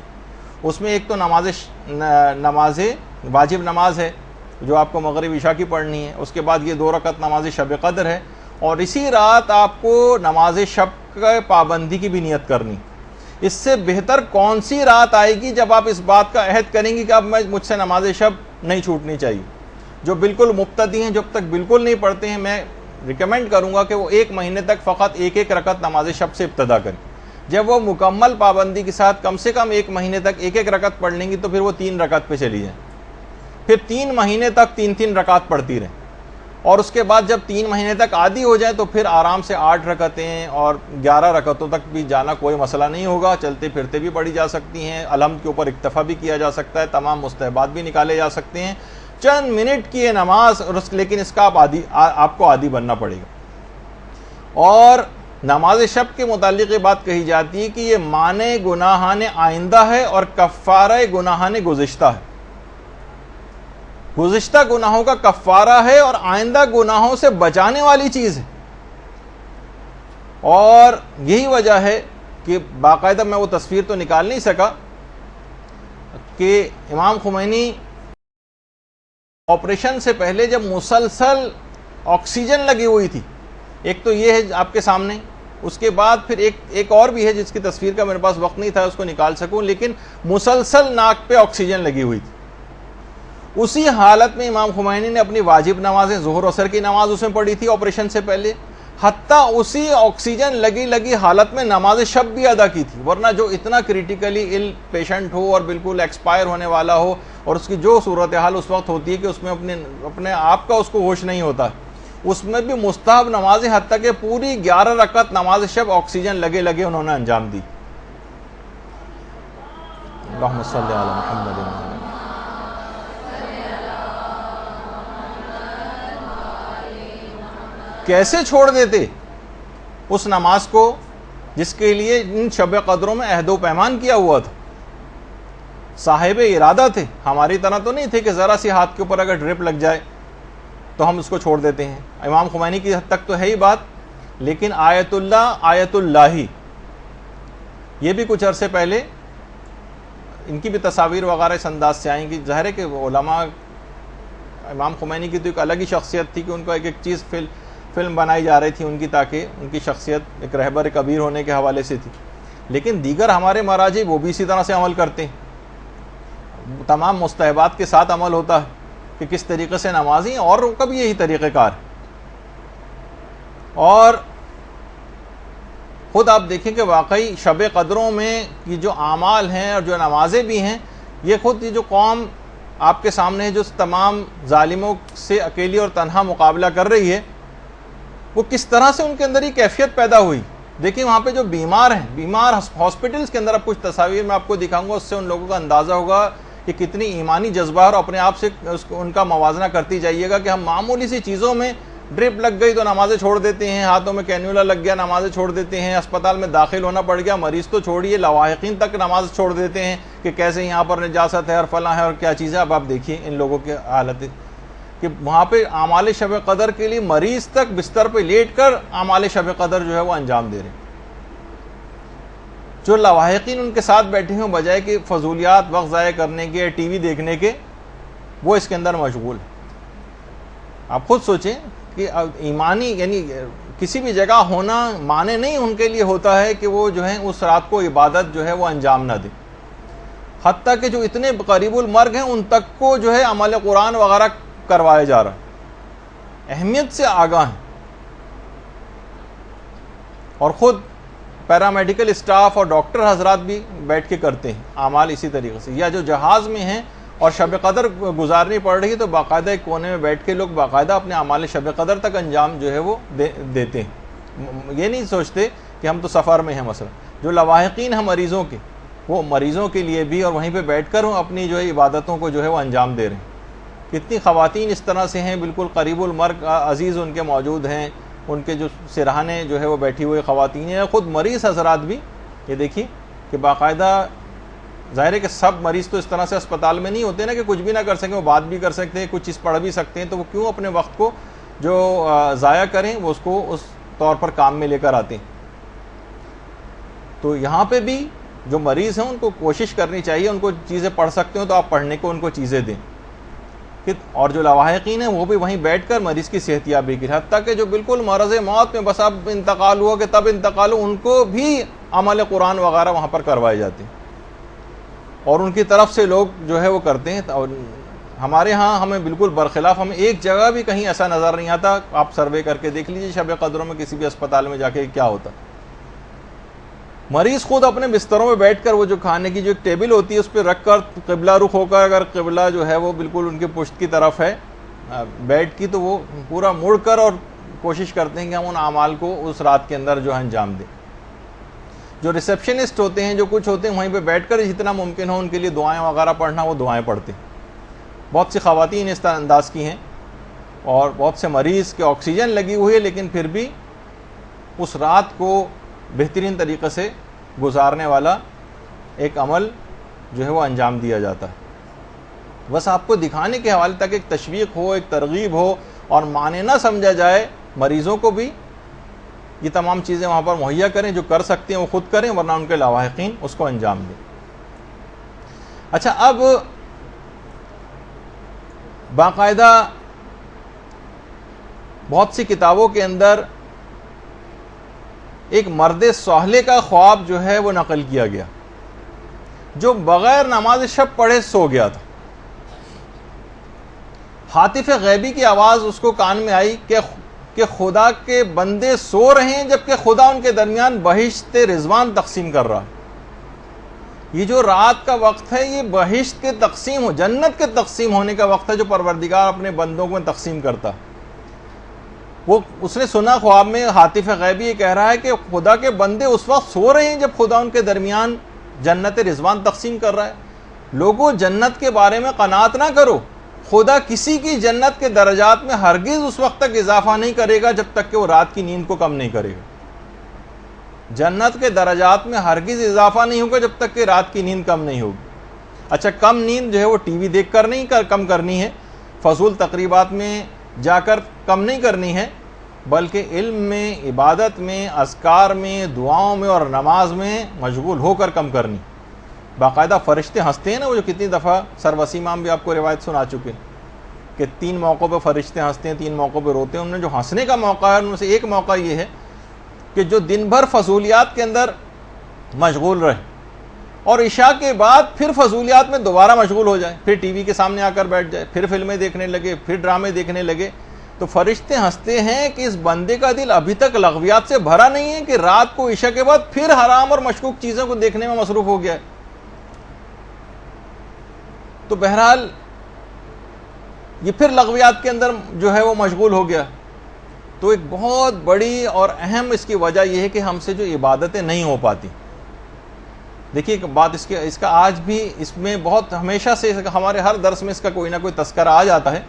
اس میں ایک تو نماز واجب نماز ہے جو آپ کو مغرب عشاء کی پڑھنی ہے، اس کے بعد یہ 2 رکعت نماز شب قدر ہے، اور اسی رات آپ کو نماز شب کا پابندی کی بھی نیت کرنی۔ اس سے بہتر کون سی رات آئے گی جب آپ اس بات کا عہد کریں گی کہ اب مجھ سے نماز شب نہیں چھوٹنی چاہیے۔ جو بالکل مبتدی ہیں، جب تک بالکل نہیں پڑھتے ہیں، میں ریکمینڈ کروں گا کہ وہ 1 مہینے تک فقط ایک رکعت نماز شب سے ابتدا کریں۔ جب وہ مکمل پابندی کے ساتھ کم سے کم 1 مہینے تک ایک رکعت پڑھ لیں گی، تو پھر وہ 3 رکعت پہ چلی جائیں، پھر 3 مہینے تک 3 رکعت پڑھتی رہیں، اور اس کے بعد جب 3 مہینے تک عادی ہو جائے تو پھر آرام سے 8 رکعتیں اور 11 رکعتوں تک بھی جانا کوئی مسئلہ نہیں ہوگا، چلتے پھرتے بھی پڑھی جا سکتی ہیں، الحمد کے اوپر اکتفا بھی کیا جا سکتا ہے، تمام مستحبات بھی نکالے جا سکتے ہیں، چند منٹ کی یہ نماز، لیکن اس کا آپ کو عادی بننا پڑے گا۔ اور نماز شب کے متعلق یہ بات کہی جاتی ہے کہ یہ معنی گناہان آئندہ ہے اور کفارہ گناہان گزشتہ ہے۔ گزشتہ گناہوں کا کفارہ ہے اور آئندہ گناہوں سے بچانے والی چیز ہے، اور یہی وجہ ہے کہ باقاعدہ میں وہ تصویر تو نکال نہیں سکا کہ امام خمینی آپریشن سے پہلے جب مسلسل آکسیجن لگی ہوئی تھی، ایک تو یہ ہے آپ کے سامنے، اس کے بعد پھر ایک اور بھی ہے جس کی تصویر کا میرے پاس وقت نہیں تھا اس کو نکال سکوں، لیکن مسلسل ناک پہ آکسیجن لگی ہوئی تھی۔ اسی حالت میں امام خمینی نے اپنی واجب نمازیں، ظہر اثر کی نماز اس میں پڑھی تھی آپریشن سے پہلے، حتیٰ اسی آکسیجن لگی حالت میں نماز شب بھی ادا کی تھی، ورنہ جو اتنا کریٹیکلی ال پیشنٹ ہو اور بالکل ایکسپائر ہونے والا ہو، اور اس کی جو صورتحال اس وقت ہوتی ہے کہ اس میں اپنے آپ کا اس کو ہوش نہیں ہوتا، اس میں بھی مستحب نمازیں حتیٰ کہ پوری 11 رکعت نماز شب آکسیجن لگے انہوں نے انجام دی۔ اللہم صلی علی محمد۔ کیسے چھوڑ دیتے اس نماز کو جس کے لیے ان شب قدروں میں عہد و پیمان کیا ہوا تھا؟ صاحب ارادہ تھے، ہماری طرح تو نہیں تھے کہ ذرا سی ہاتھ کے اوپر اگر ڈرپ لگ جائے تو ہم اس کو چھوڑ دیتے ہیں. امام خمینی کی حد تک تو ہے ہی بات, لیکن آیت اللہ آیت اللہ یہ بھی کچھ عرصے پہلے ان کی بھی تصاویر وغیرہ اس انداز سے آئیں گی. ظاہر ہے کہ علماء, امام خمینی کی تو ایک الگ ہی شخصیت تھی کہ ان کو ایک ایک چیز فلم بنائی جا رہی تھی ان کی, تاکہ ان کی شخصیت ایک رہبر کبیر ہونے کے حوالے سے تھی. لیکن دیگر ہمارے مراجع وہ بھی اسی طرح سے عمل کرتے ہیں, تمام مستحبات کے ساتھ عمل ہوتا ہے کہ کس طریقے سے نمازی اور کا بھی یہی طریقہ کار. اور خود آپ دیکھیں کہ واقعی شب قدروں میں یہ جو اعمال ہیں اور جو نمازیں بھی ہیں, یہ خود یہ جو قوم آپ کے سامنے جو تمام ظالموں سے اکیلی اور تنہا مقابلہ کر رہی ہے, وہ کس طرح سے ان کے اندر یہ کیفیت پیدا ہوئی. دیکھیں وہاں پہ جو بیمار ہیں, بیمار ہاسپٹلس کے اندر, اب کچھ تصاویر میں آپ کو دکھاؤں گا, اس سے ان لوگوں کا اندازہ ہوگا کہ کتنی ایمانی جذبہ اور اپنے آپ سے ان کا موازنہ کرتی جائیے گا کہ ہم معمولی سی چیزوں میں ڈرپ لگ گئی تو نمازیں چھوڑ دیتے ہیں, ہاتھوں میں کینیولا لگ گیا نمازیں چھوڑ دیتے ہیں, اسپتال میں داخل ہونا پڑ گیا, مریض تو چھوڑیے لواحقین تک نماز چھوڑ دیتے ہیں کہ کیسے یہاں پر نجاست ہے اور فلاں ہے اور کیا چیز ہے. اب آپ دیکھیے ان لوگوں کی حالت کہ وہاں پہ اعمال شب قدر کے لیے مریض تک بستر پہ لیٹ کر اعمال شب قدر جو ہے وہ انجام دے رہے ہیں. جو لواحقین ان کے ساتھ بیٹھے ہیں بجائے کہ فضولیات وقت ضائع کرنے کے, ٹی وی دیکھنے کے, وہ اس کے اندر مشغول ہیں. آپ خود سوچیں کہ ایمانی یعنی کسی بھی جگہ ہونا معنی نہیں ان کے لیے ہوتا ہے کہ وہ جو ہے اس رات کو عبادت جو ہے وہ انجام نہ دے. حتیٰ کہ جو اتنے قریب المرگ ہیں ان تک کو جو ہے عمل قرآن وغیرہ کروایا جا رہا ہے, اہمیت سے آگاہ ہیں. اور خود پیرامیڈیکل اسٹاف اور ڈاکٹر حضرات بھی بیٹھ کے کرتے ہیں اعمال اسی طریقے سے. یا جو جہاز میں ہیں اور شب قدر گزارنی پڑ رہی ہے تو باقاعدہ ایک کونے میں بیٹھ کے لوگ باقاعدہ اپنے اعمال شب قدر تک انجام جو ہے وہ دیتے ہیں. یہ نہیں سوچتے کہ ہم تو سفر میں ہیں. مثلا جو لواحقین ہیں مریضوں کے, وہ مریضوں کے لیے بھی اور وہیں پہ بیٹھ کر اپنی جو ہے عبادتوں کو جو ہے وہ انجام دے رہے ہیں. کتنی خواتین اس طرح سے ہیں بالکل قریب المرگ عزیز ان کے موجود ہیں, ان کے جو سرہانے جو ہے وہ بیٹھی ہوئی خواتین ہیں. خود مریض حضرات بھی یہ دیکھیے کہ باقاعدہ, ظاہر ہے کہ سب مریض تو اس طرح سے اسپتال میں نہیں ہوتے نا کہ کچھ بھی نہ کر سکیں, وہ بات بھی کر سکتے ہیں, کچھ چیز پڑھ بھی سکتے ہیں, تو وہ کیوں اپنے وقت کو جو ضائع کریں, وہ اس کو اس طور پر کام میں لے کر آتے ہیں. تو یہاں پہ بھی جو مریض ہیں ان کو کوشش کرنی چاہیے, ان کو چیزیں پڑھ سکتے ہو تو آپ پڑھنے کو ان کو چیزیں دیں. اور جو لواحقین ہیں وہ بھی وہیں بیٹھ کر مریض کی صحتیابی کی, حتیٰ کہ جو بالکل مرض موت میں بس اب انتقال ہوا کہ تب انتقال ہو, ان کو بھی عمل قرآن وغیرہ وہاں پر کروائے جاتے ہیں اور ان کی طرف سے لوگ جو ہے وہ کرتے ہیں. اور ہمارے ہاں ہمیں بالکل برخلاف, ہمیں ایک جگہ بھی کہیں ایسا نظر نہیں آتا. آپ سروے کر کے دیکھ لیجیے شب قدروں میں کسی بھی اسپتال میں جا کے کیا ہوتا. مریض خود اپنے بستروں میں بیٹھ کر وہ جو کھانے کی جو ایک ٹیبل ہوتی ہے اس پہ رکھ کر قبلہ رخ ہو کر, اگر قبلہ جو ہے وہ بالکل ان کے پشت کی طرف ہے بیڈ کی, تو وہ پورا مڑ کر اور کوشش کرتے ہیں کہ ہم ان اعمال کو اس رات کے اندر جو ہے انجام دیں. جو ریسیپشنسٹ ہوتے ہیں, جو کچھ ہوتے ہیں, وہیں پہ بیٹھ کر جتنا ممکن ہو ان کے لیے دعائیں وغیرہ پڑھنا, وہ دعائیں پڑھتے ہیں. بہت سی خواتین اس طرح انداز کی ہیں اور بہت سے مریض کے آکسیجن لگی ہوئی ہے, لیکن پھر بھی اس رات کو بہترین طریقے سے گزارنے والا ایک عمل جو ہے وہ انجام دیا جاتا ہے. بس آپ کو دکھانے کے حوالے تک ایک تشویق ہو, ایک ترغیب ہو, اور معنی نہ سمجھا جائے. مریضوں کو بھی یہ تمام چیزیں وہاں پر مہیا کریں, جو کر سکتے ہیں وہ خود کریں, ورنہ ان کے لواحقین اس کو انجام دیں. اچھا, اب باقاعدہ بہت سی کتابوں کے اندر ایک مرد صالح کا خواب جو ہے وہ نقل کیا گیا, جو بغیر نماز شب پڑھے سو گیا تھا. ہاتف غیبی کی آواز اس کو کان میں آئی کہ خدا کے بندے سو رہے ہیں جبکہ خدا ان کے درمیان بہشت رضوان تقسیم کر رہا ہے. یہ جو رات کا وقت ہے یہ بہشت کے تقسیم ہو, جنت کے تقسیم ہونے کا وقت ہے, جو پروردگار اپنے بندوں کو تقسیم کرتا. وہ اس نے سنا خواب میں, ہاتف غیبی یہ کہہ رہا ہے کہ خدا کے بندے اس وقت سو رہے ہیں جب خدا ان کے درمیان جنت رضوان تقسیم کر رہا ہے. لوگوں, جنت کے بارے میں قناعت نہ کرو, خدا کسی کی جنت کے درجات میں ہرگز اس وقت تک اضافہ نہیں کرے گا جب تک کہ وہ رات کی نیند کو کم نہیں کرے گا. جنت کے درجات میں ہرگز اضافہ نہیں ہوگا جب تک کہ رات کی نیند کم نہیں ہوگی. اچھا, کم نیند جو ہے وہ ٹی وی دیکھ کر نہیں کم کرنی ہے, فضول تقریبات میں جا کر کم نہیں کرنی ہے، بلکہ علم میں، عبادت میں، اذکار میں، دعاؤں میں اور نماز میں مشغول ہو کر کم کرنی۔ باقاعدہ فرشتے ہنستے ہیں نا، وہ جو کتنی دفعہ سر وسیم امام بھی آپ کو روایت سنا چکے کہ 3 موقعوں پہ فرشتے ہنستے ہیں، 3 موقعوں پہ روتے ہیں۔ انہوں نے جو ہنسنے کا موقع ہے ان میں سے ایک موقع یہ ہے کہ جو دن بھر فضولیات کے اندر مشغول رہے اور عشاء کے بعد پھر فضولیات میں دوبارہ مشغول ہو جائے، پھر ٹی وی کے سامنے آ کر بیٹھ جائے، پھر فلمیں دیکھنے لگے، پھر ڈرامے دیکھنے لگے، تو فرشتے ہنستے ہیں کہ اس بندے کا دل ابھی تک لغویات سے بھرا نہیں ہے کہ رات کو عشاء کے بعد پھر حرام اور مشکوک چیزوں کو دیکھنے میں مصروف ہو گیا ہے۔ تو بہرحال یہ پھر لغویات کے اندر جو ہے وہ مشغول ہو گیا۔ تو ایک بہت بڑی اور اہم اس کی وجہ یہ ہے کہ ہم سے جو عبادتیں نہیں ہو پاتی۔ دیکھیے ایک بات اس کا آج بھی اس میں بہت ہمیشہ سے ہمارے ہر درس میں اس کا کوئی نہ کوئی تذکرہ آ جاتا ہے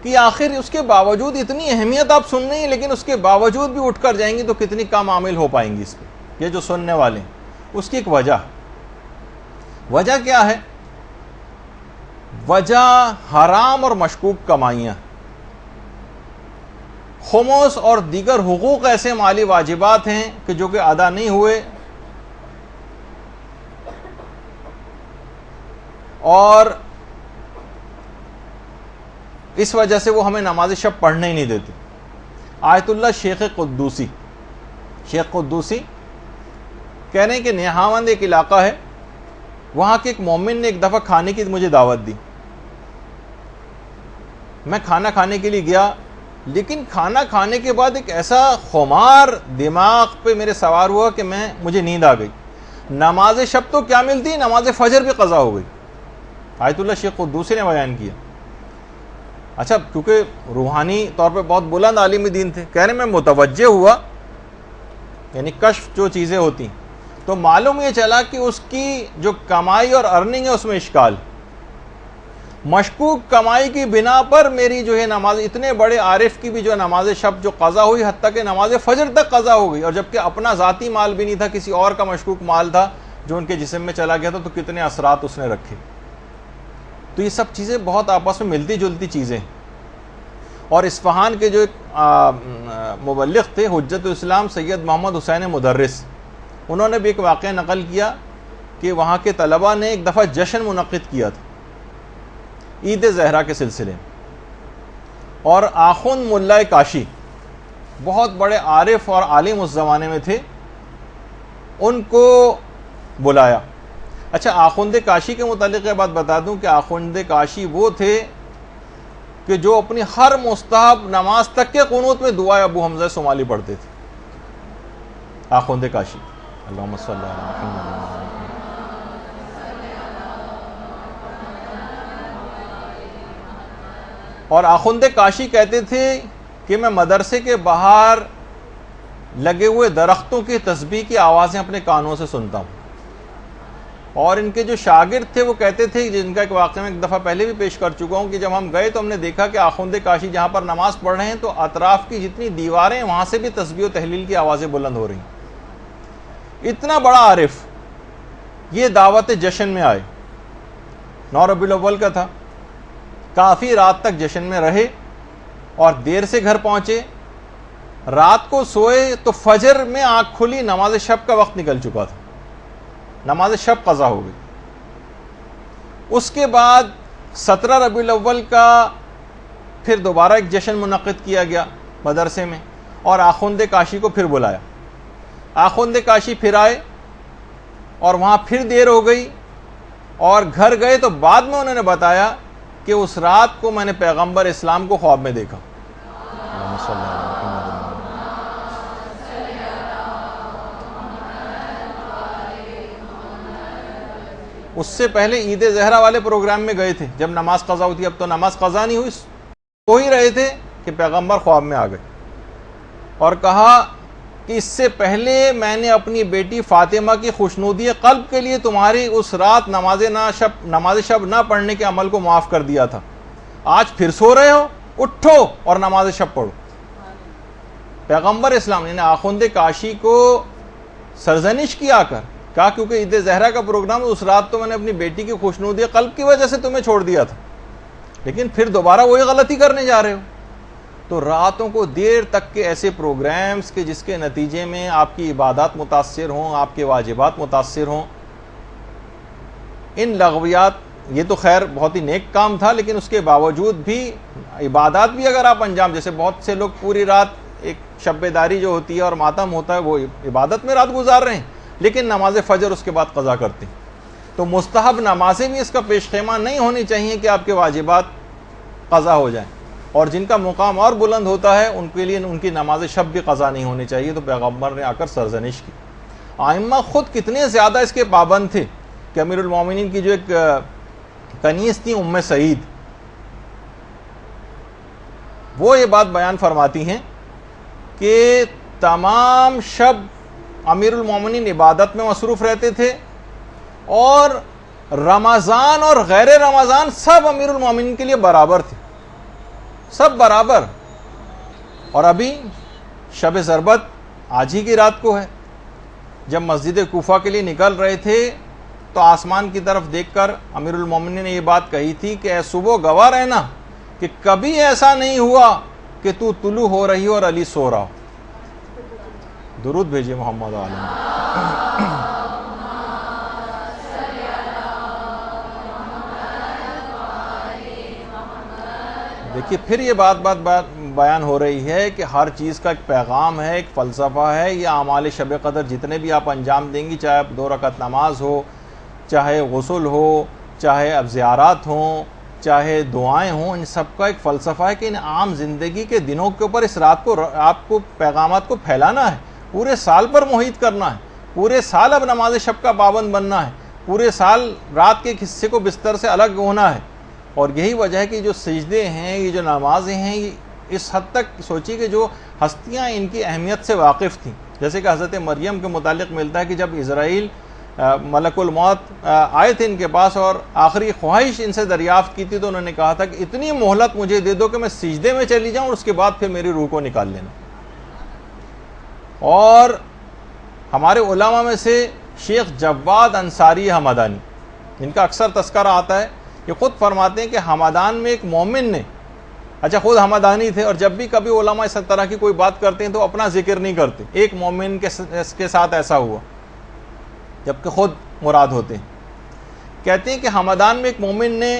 کہ آخر اس کے باوجود اتنی اہمیت آپ سن رہی ہیں لیکن اس کے باوجود بھی اٹھ کر جائیں گی تو کتنی کم عامل ہو پائیں گی اس پہ، یہ جو سننے والے ہیں۔ اس کی ایک وجہ کیا ہے؟ وجہ حرام اور مشکوک کمائیاں، خمس اور دیگر حقوق ایسے مالی واجبات ہیں کہ جو کہ ادا نہیں ہوئے، اور اس وجہ سے وہ ہمیں نماز شب پڑھنے ہی نہیں دیتے۔ آیت اللہ شیخ قدوسی کہہ رہے ہیں کہ نیہاوند ایک علاقہ ہے، وہاں کے ایک مومن نے ایک دفعہ کھانے کی مجھے دعوت دی۔ میں کھانا کھانے کے لیے گیا، لیکن کھانا کھانے کے بعد ایک ایسا خمار دماغ پہ میرے سوار ہوا کہ مجھے نیند آ گئی۔ نماز شب تو کیا ملتی، نماز فجر بھی قضا ہو گئی۔ آیت اللہ شیخ قدوسی نے بیان کیا۔ اچھا، کیونکہ روحانی طور پہ بہت بلند عالم دین تھے، کہہ رہے میں متوجہ ہوا، یعنی کشف جو چیزیں ہوتی تو معلوم یہ چلا کہ اس کی جو کمائی اور ارننگ ہے اس میں اشکال، مشکوک کمائی کی بنا پر میری جو ہے نماز، اتنے بڑے عارف کی بھی جو نماز شب جو قضا ہوئی، حتیٰ کہ نماز فجر تک قضا ہو گئی، اور جبکہ اپنا ذاتی مال بھی نہیں تھا، کسی اور کا مشکوک مال تھا جو ان کے جسم میں چلا گیا تھا، تو کتنے اثرات اس نے رکھے۔ تو یہ سب چیزیں بہت آپس میں ملتی جلتی چیزیں۔ اور اصفہان کے جو ایک مبلغ تھے حجت الاسلام سید محمد حسین مدرس، انہوں نے بھی ایک واقعہ نقل کیا کہ وہاں کے طلباء نے ایک دفعہ جشن منعقد کیا تھا عید زہرا کے سلسلے میں، اور آخوند ملا کاشی بہت بڑے عارف اور عالم اس زمانے میں تھے، ان کو بلایا۔ اچھا، آخوند کاشی کے متعلق یہ بات بتا دوں کہ آخوند کاشی وہ تھے کہ جو اپنی ہر مستحب نماز تک کے قنوت میں دعائے ابو حمزہ سمالی پڑھتے تھے۔ آخوند کاشی، اللہم صلی اللہ علیہ وسلم۔ اور آخوند کاشی کہتے تھے کہ میں مدرسے کے باہر لگے ہوئے درختوں کی تسبیح کی آوازیں اپنے کانوں سے سنتا ہوں، اور ان کے جو شاگرد تھے وہ کہتے تھے، جن کا ایک واقعہ میں ایک دفعہ پہلے بھی پیش کر چکا ہوں، کہ جب ہم گئے تو ہم نے دیکھا کہ آخوند کاشی جہاں پر نماز پڑھ رہے ہیں تو اطراف کی جتنی دیواریں وہاں سے بھی تسبیح و تحلیل کی آوازیں بلند ہو رہی ہیں۔ اتنا بڑا عارف یہ دعوت جشن میں آئے، 9 ربیع الاول کا تھا، کافی رات تک جشن میں رہے اور دیر سے گھر پہنچے، رات کو سوئے تو فجر میں آنکھ کھلی، نماز شب کا وقت نکل چکا تھا، نماز شب قضا ہو گئی۔ اس کے بعد 17 ربیع الاول کا پھر دوبارہ ایک جشن منعقد کیا گیا مدرسے میں، اور آخوند کاشی کو پھر بلایا۔ آخوند کاشی پھر آئے اور وہاں پھر دیر ہو گئی، اور گھر گئے تو بعد میں انہوں نے بتایا کہ اس رات کو میں نے پیغمبر اسلام کو خواب میں دیکھا۔ اس سے پہلے عید زہرا والے پروگرام میں گئے تھے، جب نماز قضا ہوتی، اب تو نماز قضا نہیں ہوئی، ہو ہی رہے تھے کہ پیغمبر خواب میں آ گئے اور کہا کہ اس سے پہلے میں نے اپنی بیٹی فاطمہ کی خوشنودی قلب کے لیے تمہاری اس رات نماز شب نہ پڑھنے کے عمل کو معاف کر دیا تھا، آج پھر سو رہے ہو، اٹھو اور نماز شب پڑھو۔ پیغمبر اسلام نے آخوند کاشی کو سرزنش کیا کر کہا کیونکہ عید زہرا کا پروگرام اس رات تو میں نے اپنی بیٹی کی خوشنودی قلب کی وجہ سے تمہیں چھوڑ دیا تھا، لیکن پھر دوبارہ وہی غلطی کرنے جا رہے ہو. تو راتوں کو دیر تک کے ایسے پروگرامز کے جس کے نتیجے میں آپ کی عبادات متاثر ہوں، آپ کے واجبات متاثر ہوں، ان لغویات، یہ تو خیر بہت ہی نیک کام تھا، لیکن اس کے باوجود بھی عبادات بھی اگر آپ انجام، جیسے بہت سے لوگ پوری رات ایک شب داری جو ہوتی ہے اور ماتم ہوتا ہے وہ عبادت میں رات گزار رہے ہیں، لیکن نماز فجر اس کے بعد قضا کرتے ہیں. تو مستحب نمازیں بھی اس کا پیش خیمہ نہیں ہونی چاہیے کہ آپ کے واجبات قضا ہو جائیں، اور جن کا مقام اور بلند ہوتا ہے ان کے لیے ان کی نماز شب بھی قضا نہیں ہونی چاہیے. تو پیغمبر نے آ کر سرزنش کی. ائمہ خود کتنے زیادہ اس کے پابند تھے کہ امیر المومنین کی جو ایک کنیز تھی ام سعید، وہ یہ بات بیان فرماتی ہیں کہ تمام شب امیر المومنین عبادت میں مصروف رہتے تھے، اور رمضان اور غیر رمضان سب امیر المومنین کے لیے برابر تھے، سب برابر. اور ابھی شب ضربت آج ہی کی رات کو ہے. جب مسجد کوفہ کے لیے نکل رہے تھے تو آسمان کی طرف دیکھ کر امیر المومنین نے یہ بات کہی تھی کہ اے صبح گواہ رہنا کہ کبھی ایسا نہیں ہوا کہ تو طلوع ہو رہی ہو اور علی سو رہا ہو. درود بھیجیے محمد عالم. دیکھیے پھر یہ بات بیان ہو رہی ہے کہ ہر چیز کا ایک پیغام ہے، ایک فلسفہ ہے. یہ اعمال شب قدر جتنے بھی آپ انجام دیں گی، چاہے 2 رکعت نماز ہو، چاہے غسل ہو، چاہے اب زیارات ہوں، چاہے دعائیں ہوں، ان سب کا ایک فلسفہ ہے کہ ان عام زندگی کے دنوں کے اوپر اس رات کو آپ کو پیغامات کو پھیلانا ہے، پورے سال پر محیط کرنا ہے، پورے سال اب نماز شب کا پابند بننا ہے، پورے سال رات کے ایک حصے کو بستر سے الگ ہونا ہے. اور یہی وجہ ہے کہ جو سجدے ہیں، یہ جو نمازیں ہیں، یہ اس حد تک سوچیے کہ جو ہستیاں ان کی اہمیت سے واقف تھیں، جیسے کہ حضرت مریم کے متعلق ملتا ہے کہ جب اسرائیل ملک الموت آئے تھے ان کے پاس اور آخری خواہش ان سے دریافت کی تھی، تو انہوں نے کہا تھا کہ اتنی مہلت مجھے دے دو کہ میں سجدے میں چلی جاؤں اور اس کے بعد پھر میری روح کو نکال لینا. اور ہمارے علماء میں سے شیخ جواد انصاری حمدانی، جن کا اکثر تذکرہ آتا ہے، یہ خود فرماتے ہیں کہ حمدان میں ایک مومن نے، اچھا خود حمدانی تھے، اور جب بھی کبھی علماء اس طرح کی کوئی بات کرتے ہیں تو اپنا ذکر نہیں کرتے، ایک مومن کے ساتھ ایسا ہوا جبکہ خود مراد ہوتے ہیں. کہتے ہیں کہ حمدان میں ایک مومن نے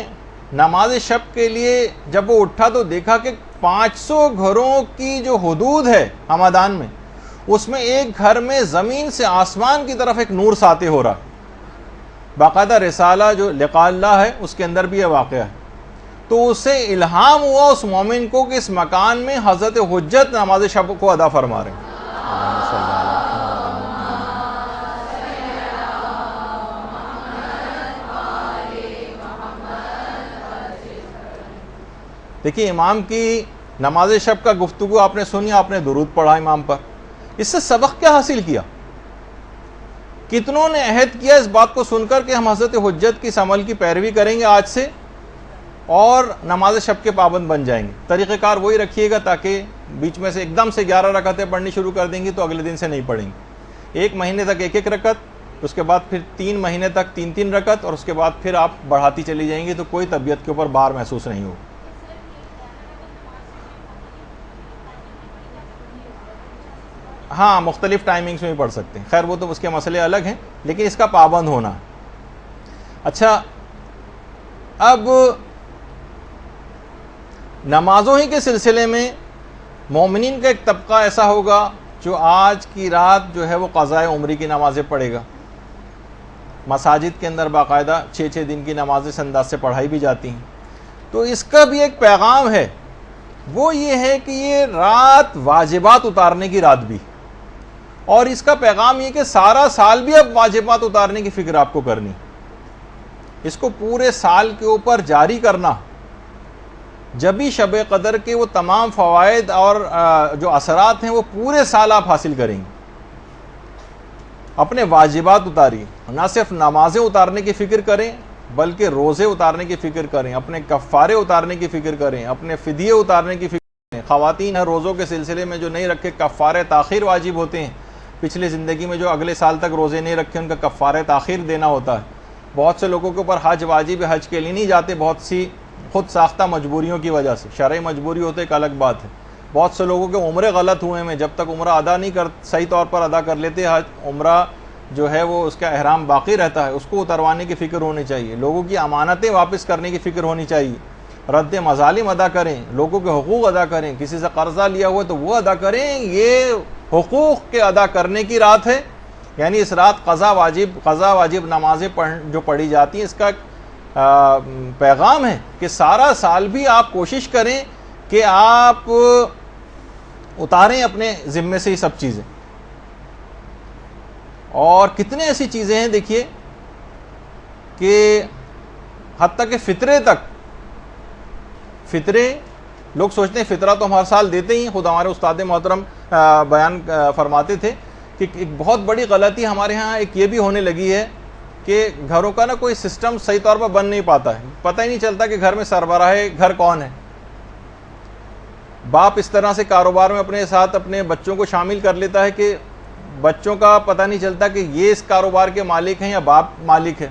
نماز شب کے لیے جب وہ اٹھا تو دیکھا کہ 500 گھروں کی جو حدود ہے حمدان میں، اس میں ایک گھر میں زمین سے آسمان کی طرف ایک نور ساطع ہو رہا. باقاعدہ رسالہ جو لقاء اللہ ہے اس کے اندر بھی یہ واقعہ ہے. تو اسے الہام ہوا اس مومن کو کہ اس مکان میں حضرت حجت نماز شب کو ادا فرما رہے ہیں. دیکھیے امام کی نماز شب کا گفتگو آپ نے سنی، آپ نے درود پڑھا امام پر، اس سے سبق کیا حاصل کیا؟ کتنوں نے عہد کیا اس بات کو سن کر کہ ہم حضرت حجت کی اس عمل کی پیروی کریں گے آج سے اور نماز شب کے پابند بن جائیں گے. طریقہ کار وہی رکھیے گا تاکہ بیچ میں سے ایک دم سے 11 رکعتیں پڑھنی شروع کر دیں گی تو اگلے دن سے نہیں پڑھیں گے. 1 مہینے تک 1 رکعت، اس کے بعد پھر 3 مہینے تک 3 رکعت، اور اس کے بعد پھر آپ بڑھاتی چلی جائیں گی تو کوئی طبیعت کے اوپر بار محسوس نہیں ہوگا. ہاں مختلف ٹائمنگز میں بھی پڑھ سکتے ہیں، خیر وہ تو اس کے مسئلے الگ ہیں، لیکن اس کا پابند ہونا. اچھا اب نمازوں ہی کے سلسلے میں مومنین کا ایک طبقہ ایسا ہوگا جو آج کی رات جو ہے وہ قضاء عمری کی نمازیں پڑھے گا. مساجد کے اندر باقاعدہ 6 دن کی نمازیں اس انداز سے پڑھائی بھی جاتی ہیں. تو اس کا بھی ایک پیغام ہے، وہ یہ ہے کہ یہ رات واجبات اتارنے کی رات بھی، اور اس کا پیغام یہ کہ سارا سال بھی اب واجبات اتارنے کی فکر آپ کو کرنی، اس کو پورے سال کے اوپر جاری کرنا. جبھی شب قدر کے وہ تمام فوائد اور جو اثرات ہیں وہ پورے سال آپ حاصل کریں گے. اپنے واجبات اتاریے، نہ صرف نمازیں اتارنے کی فکر کریں بلکہ روزے اتارنے کی فکر کریں، اپنے کفارے اتارنے کی فکر کریں، اپنے فدیے اتارنے کی فکر کریں. خواتین ہیں روزوں کے سلسلے میں جو نہیں رکھے کفارے تاخیر واجب ہوتے ہیں، پچھلی زندگی میں جو اگلے سال تک روزے نہیں رکھے ان کا کفارہ تاخیر دینا ہوتا ہے. بہت سے لوگوں کے اوپر حج واجب، حج کے لیے نہیں جاتے، بہت سی خود ساختہ مجبوریوں کی وجہ سے. شرعی مجبوری ہوتے ایک الگ بات ہے. بہت سے لوگوں کے عمرے غلط ہوئے ہیں, جب تک عمرہ ادا نہیں صحیح طور پر ادا کر لیتے, عمرہ جو ہے وہ اس کا احرام باقی رہتا ہے, اس کو اتروانے کی فکر ہونی چاہیے. لوگوں کی امانتیں واپس کرنے کی فکر ہونی چاہیے. رد مظالم ادا کریں, لوگوں کے حقوق ادا کریں, کسی سے قرضہ لیا ہوا تو وہ ادا کریں. یہ حقوق کے ادا کرنے کی رات ہے. یعنی اس رات قضا واجب نمازیں جو پڑھی جاتی ہیں, اس کا پیغام ہے کہ سارا سال بھی آپ کوشش کریں کہ آپ اتاریں اپنے ذمے سے یہ سب چیزیں. اور کتنے ایسی چیزیں ہیں دیکھیے کہ حتیٰ کہ فطرے لوگ سوچتے ہیں فطرہ تو ہم ہر سال دیتے ہی. خود ہمارے استاد محترم بیان فرماتے تھے کہ ایک بہت بڑی غلطی ہمارے ہاں ایک یہ بھی ہونے لگی ہے کہ گھروں کا نا کوئی سسٹم صحیح طور پر بن نہیں پاتا ہے. پتہ ہی نہیں چلتا کہ گھر میں سربراہ گھر کون ہے. باپ اس طرح سے کاروبار میں اپنے ساتھ اپنے بچوں کو شامل کر لیتا ہے کہ بچوں کا پتہ نہیں چلتا کہ یہ اس کاروبار کے مالک ہیں یا باپ مالک ہے.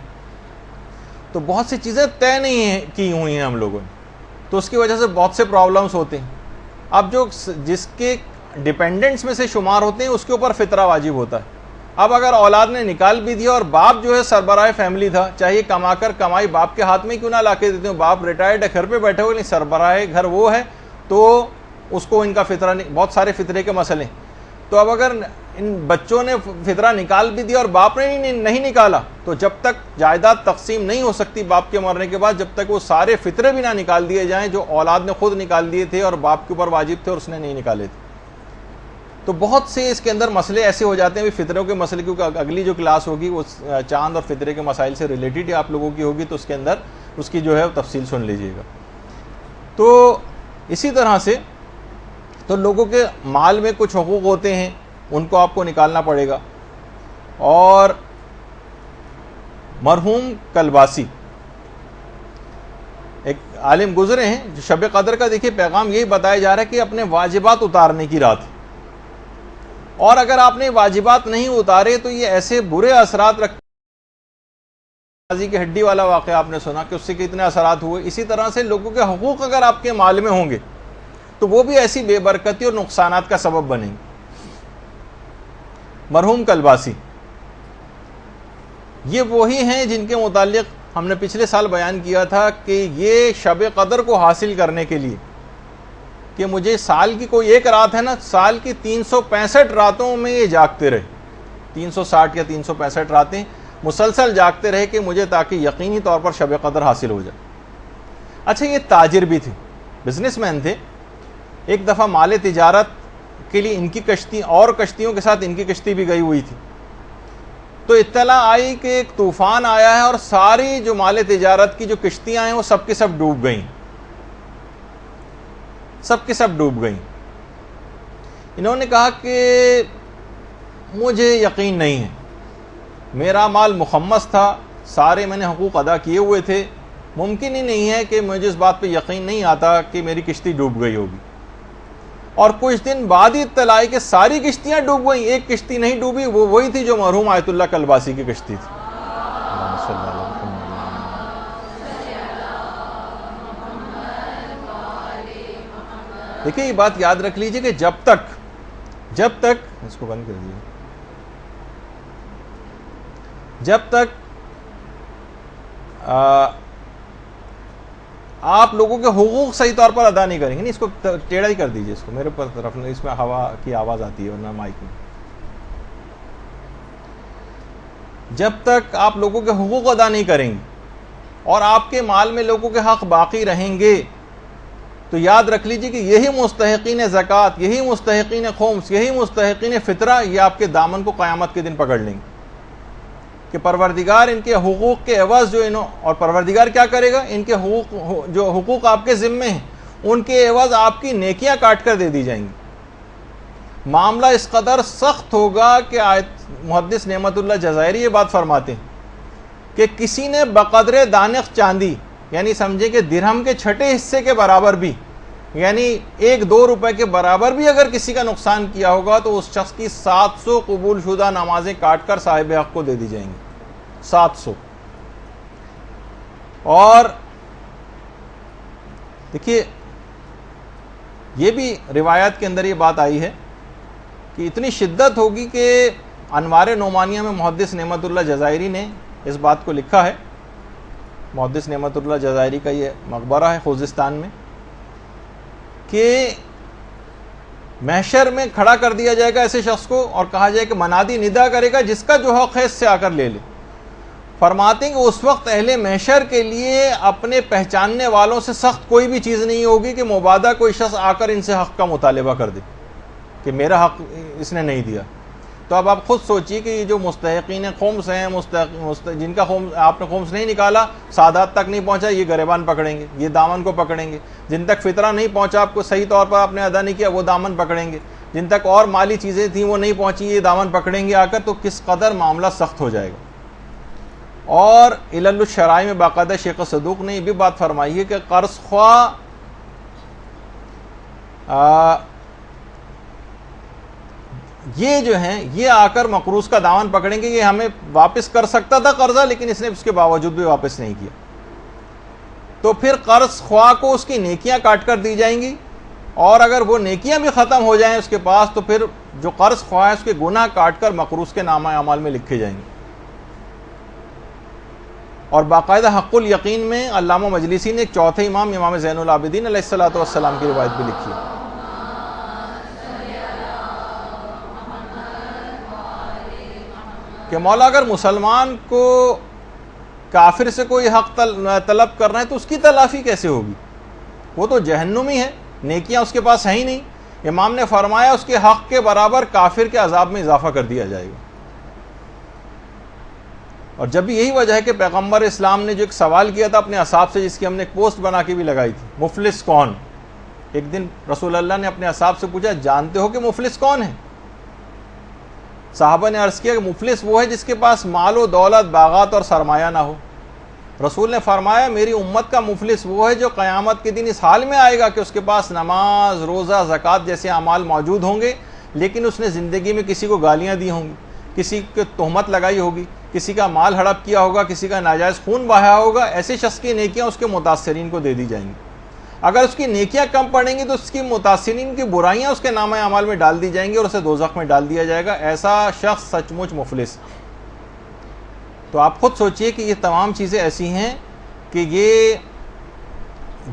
تو بہت سی چیزیں طے نہیں کی ہوئی ہیں ہم لوگوں نے, تو اس کی وجہ سے بہت سے پرابلمس ہوتے ہیں. اب جس کے ڈیپینڈنٹس میں سے شمار ہوتے ہیں اس کے اوپر فطرہ واجب ہوتا ہے. اب اگر اولاد نے نکال بھی دیا اور باپ جو ہے سربراہ فیملی تھا, چاہیے کمائی باپ کے ہاتھ میں کیوں نہ لا کے دیتے ہوں, باپ ریٹائرڈ ہے, گھر پہ بیٹھے ہوئے, لیکن سربراہ گھر وہ ہے, تو اس کو ان کا فطرہ بہت سارے فطرے کے مسئلے. تو اب اگر ان بچوں نے فطرہ نکال بھی دیا اور باپ نے نہیں نکالا, تو جب تک جائیداد تقسیم نہیں ہو سکتی باپ کے مرنے کے بعد, جب تک وہ سارے فطرے بھی نہ نکال دیے جائیں جو اولاد نے خود نکال دیے تھے اور باپ کے اوپر واجب تھے اور اس نے نہیں نکالے تھے. تو بہت سے اس کے اندر مسئلے ایسے ہو جاتے ہیں. فطروں کے مسئلے, کیونکہ اگلی جو کلاس ہوگی وہ چاند اور فطرے کے مسائل سے ریلیٹڈ آپ لوگوں کی ہوگی, تو اس کے اندر اس کی جو ہے تفصیل سن لیجئے گا. تو اسی طرح سے تو لوگوں کے مال میں کچھ حقوق ہوتے ہیں, ان کو آپ کو نکالنا پڑے گا. اور مرحوم کلباسی ایک عالم گزرے ہیں, جو شب قدر کا دیکھیے پیغام یہی بتایا جا رہا ہے کہ اپنے واجبات اتارنے کی رات ہے, اور اگر آپ نے واجبات نہیں اتارے تو یہ ایسے برے اثرات رکھتے. کی ہڈی والا واقعہ آپ نے سنا کہ اس سے کتنے اثرات ہوئے. اسی طرح سے لوگوں کے حقوق اگر آپ کے مال میں ہوں گے تو وہ بھی ایسی بے برکتی اور نقصانات کا سبب بنیں گے. مرحوم کلباسی یہ وہی ہیں جن کے متعلق ہم نے پچھلے سال بیان کیا تھا کہ یہ شب قدر کو حاصل کرنے کے لیے کہ مجھے سال کی کوئی ایک رات ہے نا, سال کی 365 راتوں میں یہ جاگتے رہے, 360 یا 365 راتیں مسلسل جاگتے رہے کہ مجھے تاکہ یقینی طور پر شب قدر حاصل ہو جائے. اچھا, یہ تاجر بھی تھے, بزنس مین تھے. ایک دفعہ مال تجارت کے لیے ان کی کشتی اور کشتیوں کے ساتھ ان کی کشتی بھی گئی ہوئی تھی. تو اطلاع آئی کہ ایک طوفان آیا ہے اور ساری جو مال تجارت کی جو کشتیاں ہیں وہ سب کی سب ڈوب گئیں, سب کی سب ڈوب گئیں. انہوں نے کہا کہ مجھے یقین نہیں ہے, میرا مال مخمس تھا, سارے میں نے حقوق ادا کیے ہوئے تھے, ممکن ہی نہیں ہے کہ مجھے اس بات پہ یقین نہیں آتا کہ میری کشتی ڈوب گئی ہوگی. اور کچھ دن بعد ہی اطلاع آئی کہ ساری کشتیاں ڈوب گئیں, ایک کشتی نہیں ڈوبی, وہ وہی تھی جو مرحوم آیت اللہ کلباسی کی کشتی تھی. دیکھیں یہ بات یاد رکھ لیجئے کہ جب تک اس کو بند کر دیجیے, جب تک آپ لوگوں کے حقوق صحیح طور پر ادا نہیں کریں گے, نہیں اس کو ٹیڑھا ہی کر دیجئے, اس کو میرے اوپر طرف, اس میں ہوا کی آواز آتی ہے ورنہ مائک میں. جب تک آپ لوگوں کے حقوق ادا نہیں کریں گے اور آپ کے مال میں لوگوں کے حق باقی رہیں گے تو یاد رکھ لیجئے کہ یہی مستحقین زکوٰۃ, یہی مستحقین خمس, یہی مستحقین فطرہ یہ آپ کے دامن کو قیامت کے دن پکڑ لیں گے کہ پروردگار ان کے حقوق کے عوض جو اور پروردگار کیا کرے گا, ان کے حقوق آپ کے ذمے ہیں ان کے عوض آپ کی نیکیاں کاٹ کر دے دی جائیں گی. معاملہ اس قدر سخت ہوگا کہ محدث نعمت اللہ جزائری یہ بات فرماتے ہیں کہ کسی نے بقدر دانق چاندی, یعنی سمجھے کہ درہم کے چھٹے حصے کے برابر بھی, یعنی 1-2 روپے کے برابر بھی اگر کسی کا نقصان کیا ہوگا تو اس شخص کی 700 قبول شدہ نمازیں کاٹ کر صاحب حق کو دے دی جائیں گی. 700. اور دیکھیے یہ بھی روایات کے اندر یہ بات آئی ہے کہ اتنی شدت ہوگی کہ انوار نعمانیہ میں محدث نعمت اللہ جزائری نے اس بات کو لکھا ہے. محدث نعمت اللہ جزائری کا یہ مقبرہ ہے خوزستان میں, کہ محشر میں کھڑا کر دیا جائے گا ایسے شخص کو اور کہا جائے کہ منادی ندا کرے گا جس کا جو حق ہے اس سے آ کر لے لے. فرماتے ہیں کہ اس وقت اہل محشر کے لیے اپنے پہچاننے والوں سے سخت کوئی بھی چیز نہیں ہوگی کہ مبادہ کوئی شخص آ کر ان سے حق کا مطالبہ کر دے کہ میرا حق اس نے نہیں دیا. تو اب آپ خود سوچیے کہ یہ جو مستحقین خمس ہیں, جن کا آپ نے خمس نہیں نکالا, سادات تک نہیں پہنچا, یہ گریبان پکڑیں گے, یہ دامن کو پکڑیں گے. جن تک فطرہ نہیں پہنچا, آپ کو صحیح طور پر آپ نے ادا نہیں کیا, وہ دامن پکڑیں گے. جن تک اور مالی چیزیں تھیں وہ نہیں پہنچی, یہ دامن پکڑیں گے آ کر. تو کس قدر معاملہ سخت ہو جائے گا. اور علل الشرائع میں باقاعدہ شیخ صدوق نے یہ بھی بات فرمائی ہے کہ قرض خواہ یہ جو ہیں یہ آ کر مقروض کا دامن پکڑیں گے, یہ ہمیں واپس کر سکتا تھا قرضہ لیکن اس نے اس کے باوجود بھی واپس نہیں کیا. تو پھر قرض خواہ کو اس کی نیکیاں کاٹ کر دی جائیں گی, اور اگر وہ نیکیاں بھی ختم ہو جائیں اس کے پاس تو پھر جو قرض خواہ ہے اس کے گناہ کاٹ کر مقروض کے نامہ اعمال میں لکھے جائیں گے. اور باقاعدہ حق الیقین میں علامہ مجلسی نے ایک چوتھے امام امام زین العابدین علیہ السلام کی روایت بھی لکھی ہے کہ مولا اگر مسلمان کو کافر سے کوئی حق طلب کرنا ہے تو اس کی تلافی کیسے ہوگی؟ وہ تو جہنمی ہے, نیکیاں اس کے پاس ہیں ہی نہیں. امام نے فرمایا اس کے حق کے برابر کافر کے عذاب میں اضافہ کر دیا جائے گا. اور جب بھی یہی وجہ ہے کہ پیغمبر اسلام نے جو ایک سوال کیا تھا اپنے اصحاب سے, جس کی ہم نے ایک پوسٹ بنا کے بھی لگائی تھی, مفلس کون؟ ایک دن رسول اللہ نے اپنے اصحاب سے پوچھا جانتے ہو کہ مفلس کون ہے؟ صحابہ نے عرض کیا کہ مفلس وہ ہے جس کے پاس مال و دولت, باغات اور سرمایہ نہ ہو. رسول نے فرمایا میری امت کا مفلس وہ ہے جو قیامت کے دن اس حال میں آئے گا کہ اس کے پاس نماز, روزہ, زکوٰۃ جیسے اعمال موجود ہوں گے, لیکن اس نے زندگی میں کسی کو گالیاں دی ہوں گی, کسی کو تہمت لگائی ہوگی, کسی کا مال ہڑپ کیا ہوگا, کسی کا ناجائز خون بہایا ہوگا. ایسے شخص کی نیکیاں اس کے متاثرین کو دے دی جائیں گی. اگر اس کی نیکیاں کم پڑیں گی تو اس کی متاثرین کی برائیاں اس کے نامہ اعمال میں ڈال دی جائیں گی اور اسے دوزخ میں ڈال دیا جائے گا. ایسا شخص سچ مچ مفلس. تو آپ خود سوچئے کہ یہ تمام چیزیں ایسی ہیں کہ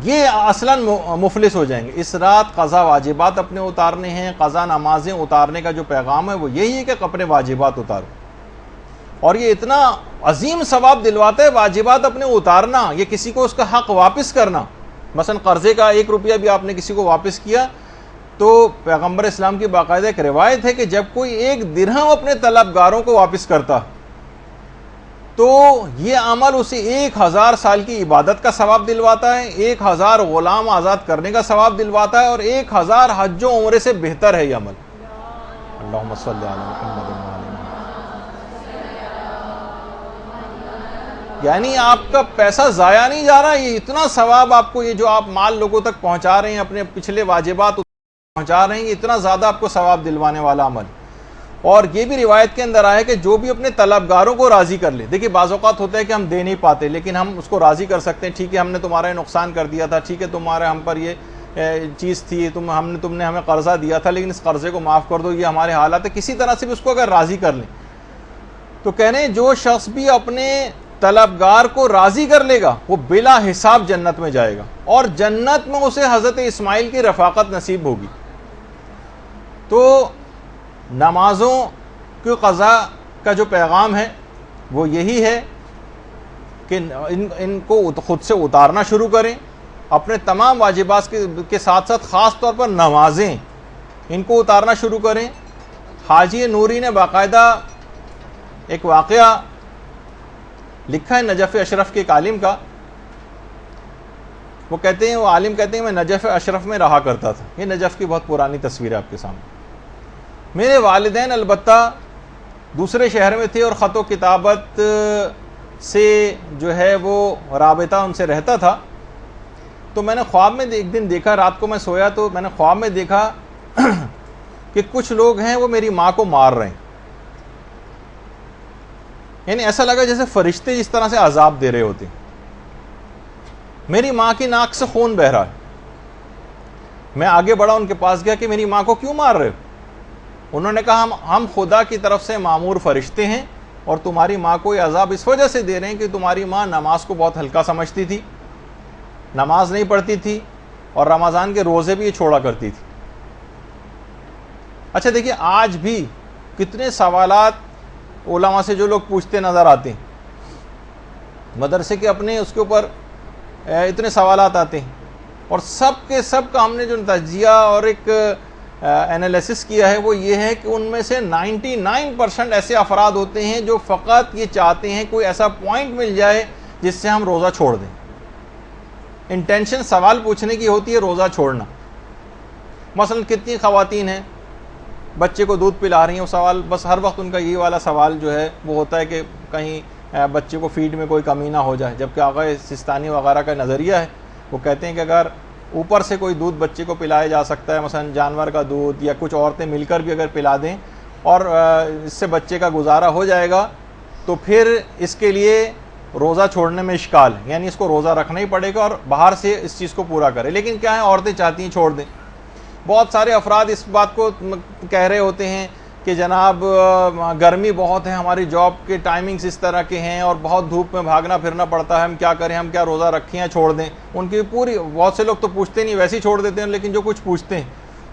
یہ اصلاً مفلس ہو جائیں گے. اس رات قضا واجبات اپنے اتارنے ہیں, قضا نمازیں اتارنے کا جو پیغام ہے وہ یہی ہے کہ اپنے واجبات اتارو. اور یہ اتنا عظیم ثواب دلواتا ہے واجبات اپنے اتارنا, یہ کسی کو اس کا حق واپس کرنا. مثلا قرضے کا 1 روپیہ بھی آپ نے کسی کو واپس کیا تو پیغمبر اسلام کی باقاعدہ ایک روایت ہے کہ جب کوئی 1 درہم اپنے طلبگاروں کو واپس کرتا تو یہ عمل اسے 1000 سال کی عبادت کا ثواب دلواتا ہے, 1000 غلام آزاد کرنے کا ثواب دلواتا ہے, اور 1000 حج و عمرے سے بہتر ہے یہ عمل. اللہم صلی علی محمد. یعنی آپ کا پیسہ ضائع نہیں جا رہا, یہ اتنا ثواب آپ کو, یہ جو آپ مال لوگوں تک پہنچا رہے ہیں, اپنے پچھلے واجبات پہنچا رہے ہیں, یہ اتنا زیادہ آپ کو ثواب دلوانے والا عمل. اور یہ بھی روایت کے اندر آیا کہ جو بھی اپنے طلبگاروں کو راضی کر لے. دیکھیے بعض اوقات ہوتا ہے کہ ہم دے نہیں پاتے لیکن ہم اس کو راضی کر سکتے ہیں, ٹھیک ہے ہم نے تمہارا نقصان کر دیا تھا, ٹھیک ہے تمہارے ہم پر یہ چیز تھی, تم نے ہمیں قرضہ دیا تھا لیکن اس قرضے کو معاف کر دو, یہ ہمارے حالات ہے. کسی طرح سے بھی اس کو اگر راضی کر لیں تو کہہ رہے ہیں جو شخص بھی اپنے طلبگار کو راضی کر لے گا وہ بلا حساب جنت میں جائے گا, اور جنت میں اسے حضرت اسماعیل کی رفاقت نصیب ہوگی. تو نمازوں کی قضا کا جو پیغام ہے وہ یہی ہے کہ ان کو خود سے اتارنا شروع کریں, اپنے تمام واجبات کے ساتھ ساتھ خاص طور پر نمازیں ان کو اتارنا شروع کریں. حاجی نوری نے باقاعدہ ایک واقعہ لکھا ہے نجف اشرف کے ایک عالم کا. وہ عالم کہتے ہیں میں نجف اشرف میں رہا کرتا تھا. یہ نجف کی بہت پرانی تصویر ہے آپ کے سامنے. میرے والدین البتہ دوسرے شہر میں تھے اور خط و کتابت سے جو ہے وہ رابطہ ان سے رہتا تھا. تو میں نے خواب میں ایک دن دیکھا, رات کو میں سویا تو میں نے خواب میں دیکھا کہ کچھ لوگ ہیں وہ میری ماں کو مار رہے ہیں. یعنی ایسا لگا جیسے فرشتے جس طرح سے عذاب دے رہے ہوتے. میری ماں کی ناک سے خون بہ رہا ہے, میں آگے بڑھا, ان کے پاس گیا کہ میری ماں کو کیوں مار رہے ہو؟ انہوں نے کہا ہم خدا کی طرف سے مامور فرشتے ہیں اور تمہاری ماں کو یہ عذاب اس وجہ سے دے رہے ہیں کہ تمہاری ماں نماز کو بہت ہلکا سمجھتی تھی, نماز نہیں پڑھتی تھی اور رمضان کے روزے بھی یہ چھوڑا کرتی تھی. اچھا دیکھیے, آج بھی کتنے سوالات علماء سے جو لوگ پوچھتے نظر آتے ہیں, مدرسے کے اپنے اس کے اوپر اتنے سوالات آتے ہیں, اور سب کے سب کا ہم نے جو تجزیہ اور ایک انالیسس کیا ہے وہ یہ ہے کہ ان میں سے 99% ایسے افراد ہوتے ہیں جو فقط یہ چاہتے ہیں کوئی ایسا پوائنٹ مل جائے جس سے ہم روزہ چھوڑ دیں. انٹینشن سوال پوچھنے کی ہوتی ہے روزہ چھوڑنا. مثلا کتنی خواتین ہیں بچے کو دودھ پلا رہی ہیں, وہ سوال بس ہر وقت ان کا یہ والا سوال جو ہے وہ ہوتا ہے کہ کہیں بچے کو فیڈ میں کوئی کمی نہ ہو جائے, جبکہ آقا سستانی وغیرہ کا نظریہ ہے, وہ کہتے ہیں کہ اگر اوپر سے کوئی دودھ بچے کو پلایا جا سکتا ہے, مثلا جانور کا دودھ یا کچھ عورتیں مل کر بھی اگر پلا دیں اور اس سے بچے کا گزارا ہو جائے گا, تو پھر اس کے لیے روزہ چھوڑنے میں اشکال ہے, یعنی اس کو روزہ رکھنا ہی پڑے گا اور باہر سے اس چیز کو پورا کرے. لیکن کیا ہے, عورتیں چاہتی ہیں چھوڑ دیں. بہت سارے افراد اس بات کو کہہ رہے ہوتے ہیں کہ جناب گرمی بہت ہے, ہماری جاب کے ٹائمنگز اس طرح کے ہیں اور بہت دھوپ میں بھاگنا پھرنا پڑتا ہے, ہم کیا کریں, ہم کیا روزہ رکھیں یا چھوڑ دیں. ان کی پوری, بہت سے لوگ تو پوچھتے نہیں, ویسے ہی چھوڑ دیتے ہیں, لیکن جو کچھ پوچھتے ہیں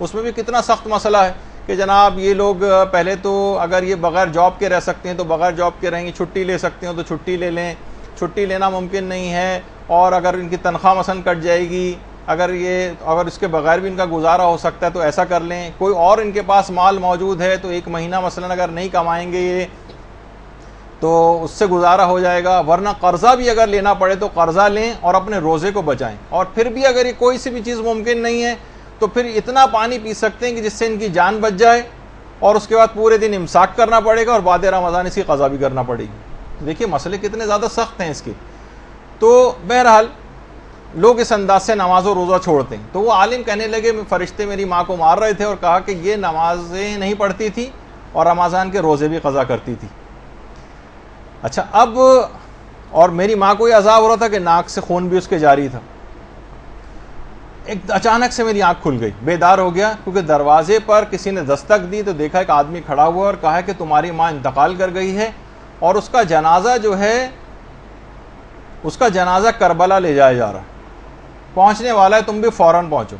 اس میں بھی کتنا سخت مسئلہ ہے کہ جناب یہ لوگ پہلے تو اگر یہ بغیر جاب کے رہ سکتے ہیں تو بغیر جاب کے رہیں گے, چھٹی لے سکتے ہیں تو چھٹی لے لیں, چھٹی لینا ممکن نہیں ہے, اور اگر ان کی تنخواہ مثلا کٹ جائے گی, اگر اس کے بغیر بھی ان کا گزارا ہو سکتا ہے تو ایسا کر لیں. کوئی اور ان کے پاس مال موجود ہے تو ایک مہینہ مثلا اگر نہیں کمائیں گے یہ تو اس سے گزارا ہو جائے گا, ورنہ قرضہ بھی اگر لینا پڑے تو قرضہ لیں اور اپنے روزے کو بچائیں. اور پھر بھی اگر یہ کوئی سی بھی چیز ممکن نہیں ہے تو پھر اتنا پانی پی سکتے ہیں کہ جس سے ان کی جان بچ جائے, اور اس کے بعد پورے دن امساک کرنا پڑے گا اور بعد رمضان اس کی قضا بھی کرنا پڑے گی. دیکھیے مسئلے کتنے زیادہ سخت ہیں اس کے. تو بہرحال لوگ اس انداز سے نماز و روزہ چھوڑتے ہیں. تو وہ عالم کہنے لگے فرشتے میری ماں کو مار رہے تھے, اور کہا کہ یہ نمازیں نہیں پڑھتی تھی اور رمضان کے روزے بھی قضا کرتی تھی. اچھا اب, اور میری ماں کو یہ عذاب ہو رہا تھا کہ ناک سے خون بھی اس کے جاری تھا. ایک اچانک سے میری آنکھ کھل گئی, بیدار ہو گیا, کیونکہ دروازے پر کسی نے دستک دی تو دیکھا ایک آدمی کھڑا ہوا اور کہا کہ تمہاری ماں انتقال کر گئی ہے اور اس کا جنازہ جو ہے, اس کا جنازہ کربلا لے جایا جا رہا ہے, پہنچنے والا ہے, تم بھی فوراً پہنچو.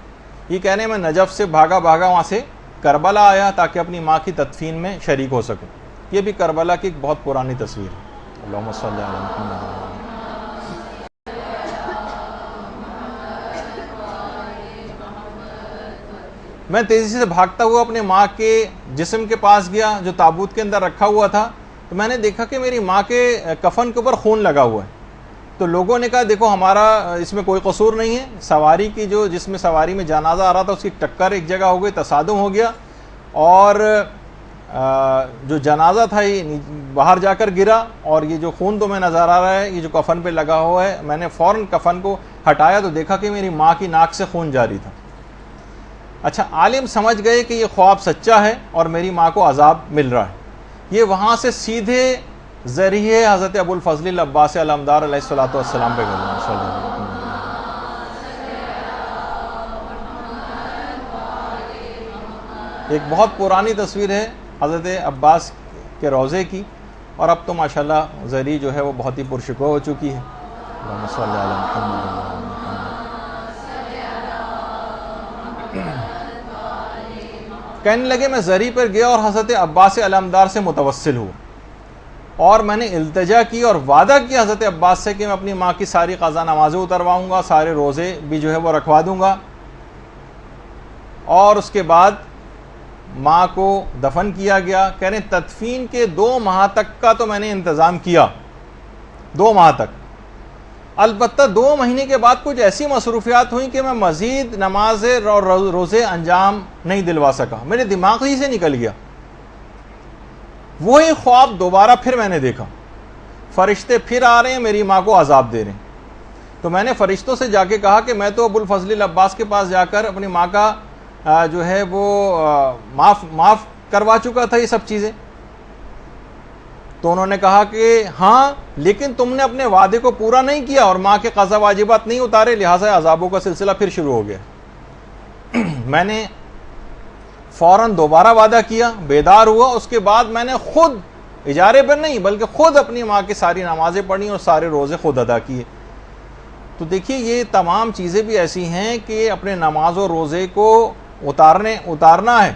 یہ کہنے میں نجف سے بھاگا وہاں سے کربلا آیا تاکہ اپنی ماں کی تدفین میں شریک ہو سکوں. یہ بھی کربلا کی ایک بہت پرانی تصویر ہے. اللہم صلی علی محمد. میں تیزی سے بھاگتا ہوا اپنے ماں کے جسم کے پاس گیا جو تابوت کے اندر رکھا ہوا تھا, تو میں نے دیکھا کہ میری ماں کے کفن کے اوپر خون لگا ہوا ہے. تو لوگوں نے کہا دیکھو ہمارا اس میں کوئی قصور نہیں ہے, سواری کی جس میں سواری میں جنازہ آ رہا تھا اس کی ٹکر ایک جگہ ہو گئی, تصادم ہو گیا, اور جو جنازہ تھا یہ باہر جا کر گرا, اور یہ جو خون تمہیں نظر آ رہا ہے یہ جو کفن پہ لگا ہوا ہے, میں نے فوراً کفن کو ہٹایا تو دیکھا کہ میری ماں کی ناک سے خون جاری تھا. اچھا عالم سمجھ گئے کہ یہ خواب سچا ہے اور میری ماں کو عذاب مل رہا ہے. یہ وہاں سے سیدھے ذریعے حضرت ابو الفضل العباس علمدار علیہ الصلوۃ والسلام پہ گئے. ایک بہت پرانی تصویر ہے حضرت عباس کے روضے کی, اور اب تو ماشاءاللہ ذریعہ جو ہے وہ بہت ہی پرشکوہ ہو چکی ہے. اللہم صلی علی محمد. کہنے لگے میں زری پر گیا اور حضرت عباس علمدار سے متوسل ہوں, اور میں نے التجا کی اور وعدہ کیا حضرت عباس سے کہ میں اپنی ماں کی ساری قضا نمازیں اترواؤں گا, سارے روزے بھی جو ہے وہ رکھوا دوں گا, اور اس کے بعد ماں کو دفن کیا گیا. کہہ رہے تدفین کے 2 ماہ تک کا تو میں نے انتظام کیا, 2 ماہ تک. البتہ 2 مہینے کے بعد کچھ ایسی مصروفیات ہوئیں کہ میں مزید نمازیں اور روزے انجام نہیں دلوا سکا, میرے دماغ ہی سے نکل گیا. وہی خواب دوبارہ پھر میں نے دیکھا, فرشتے پھر آ رہے ہیں میری ماں کو عذاب دے رہے ہیں. تو میں نے فرشتوں سے جا کے کہا کہ میں تو ابو الفضل العباس کے پاس جا کر اپنی ماں کا جو ہے وہ معاف کروا چکا تھا یہ سب چیزیں. تو انہوں نے کہا کہ ہاں, لیکن تم نے اپنے وعدے کو پورا نہیں کیا اور ماں کے قضا واجبات نہیں اتارے, لہٰذا عذابوں کا سلسلہ پھر شروع ہو گیا. میں نے فوراً دوبارہ وعدہ کیا، بیدار ہوا، اس کے بعد میں نے خود اجارے پر نہیں بلکہ خود اپنی ماں کی ساری نمازیں پڑھی اور سارے روزے خود ادا کیے۔ تو دیکھیے یہ تمام چیزیں بھی ایسی ہیں کہ اپنے نماز و روزے کو اتارنا ہے۔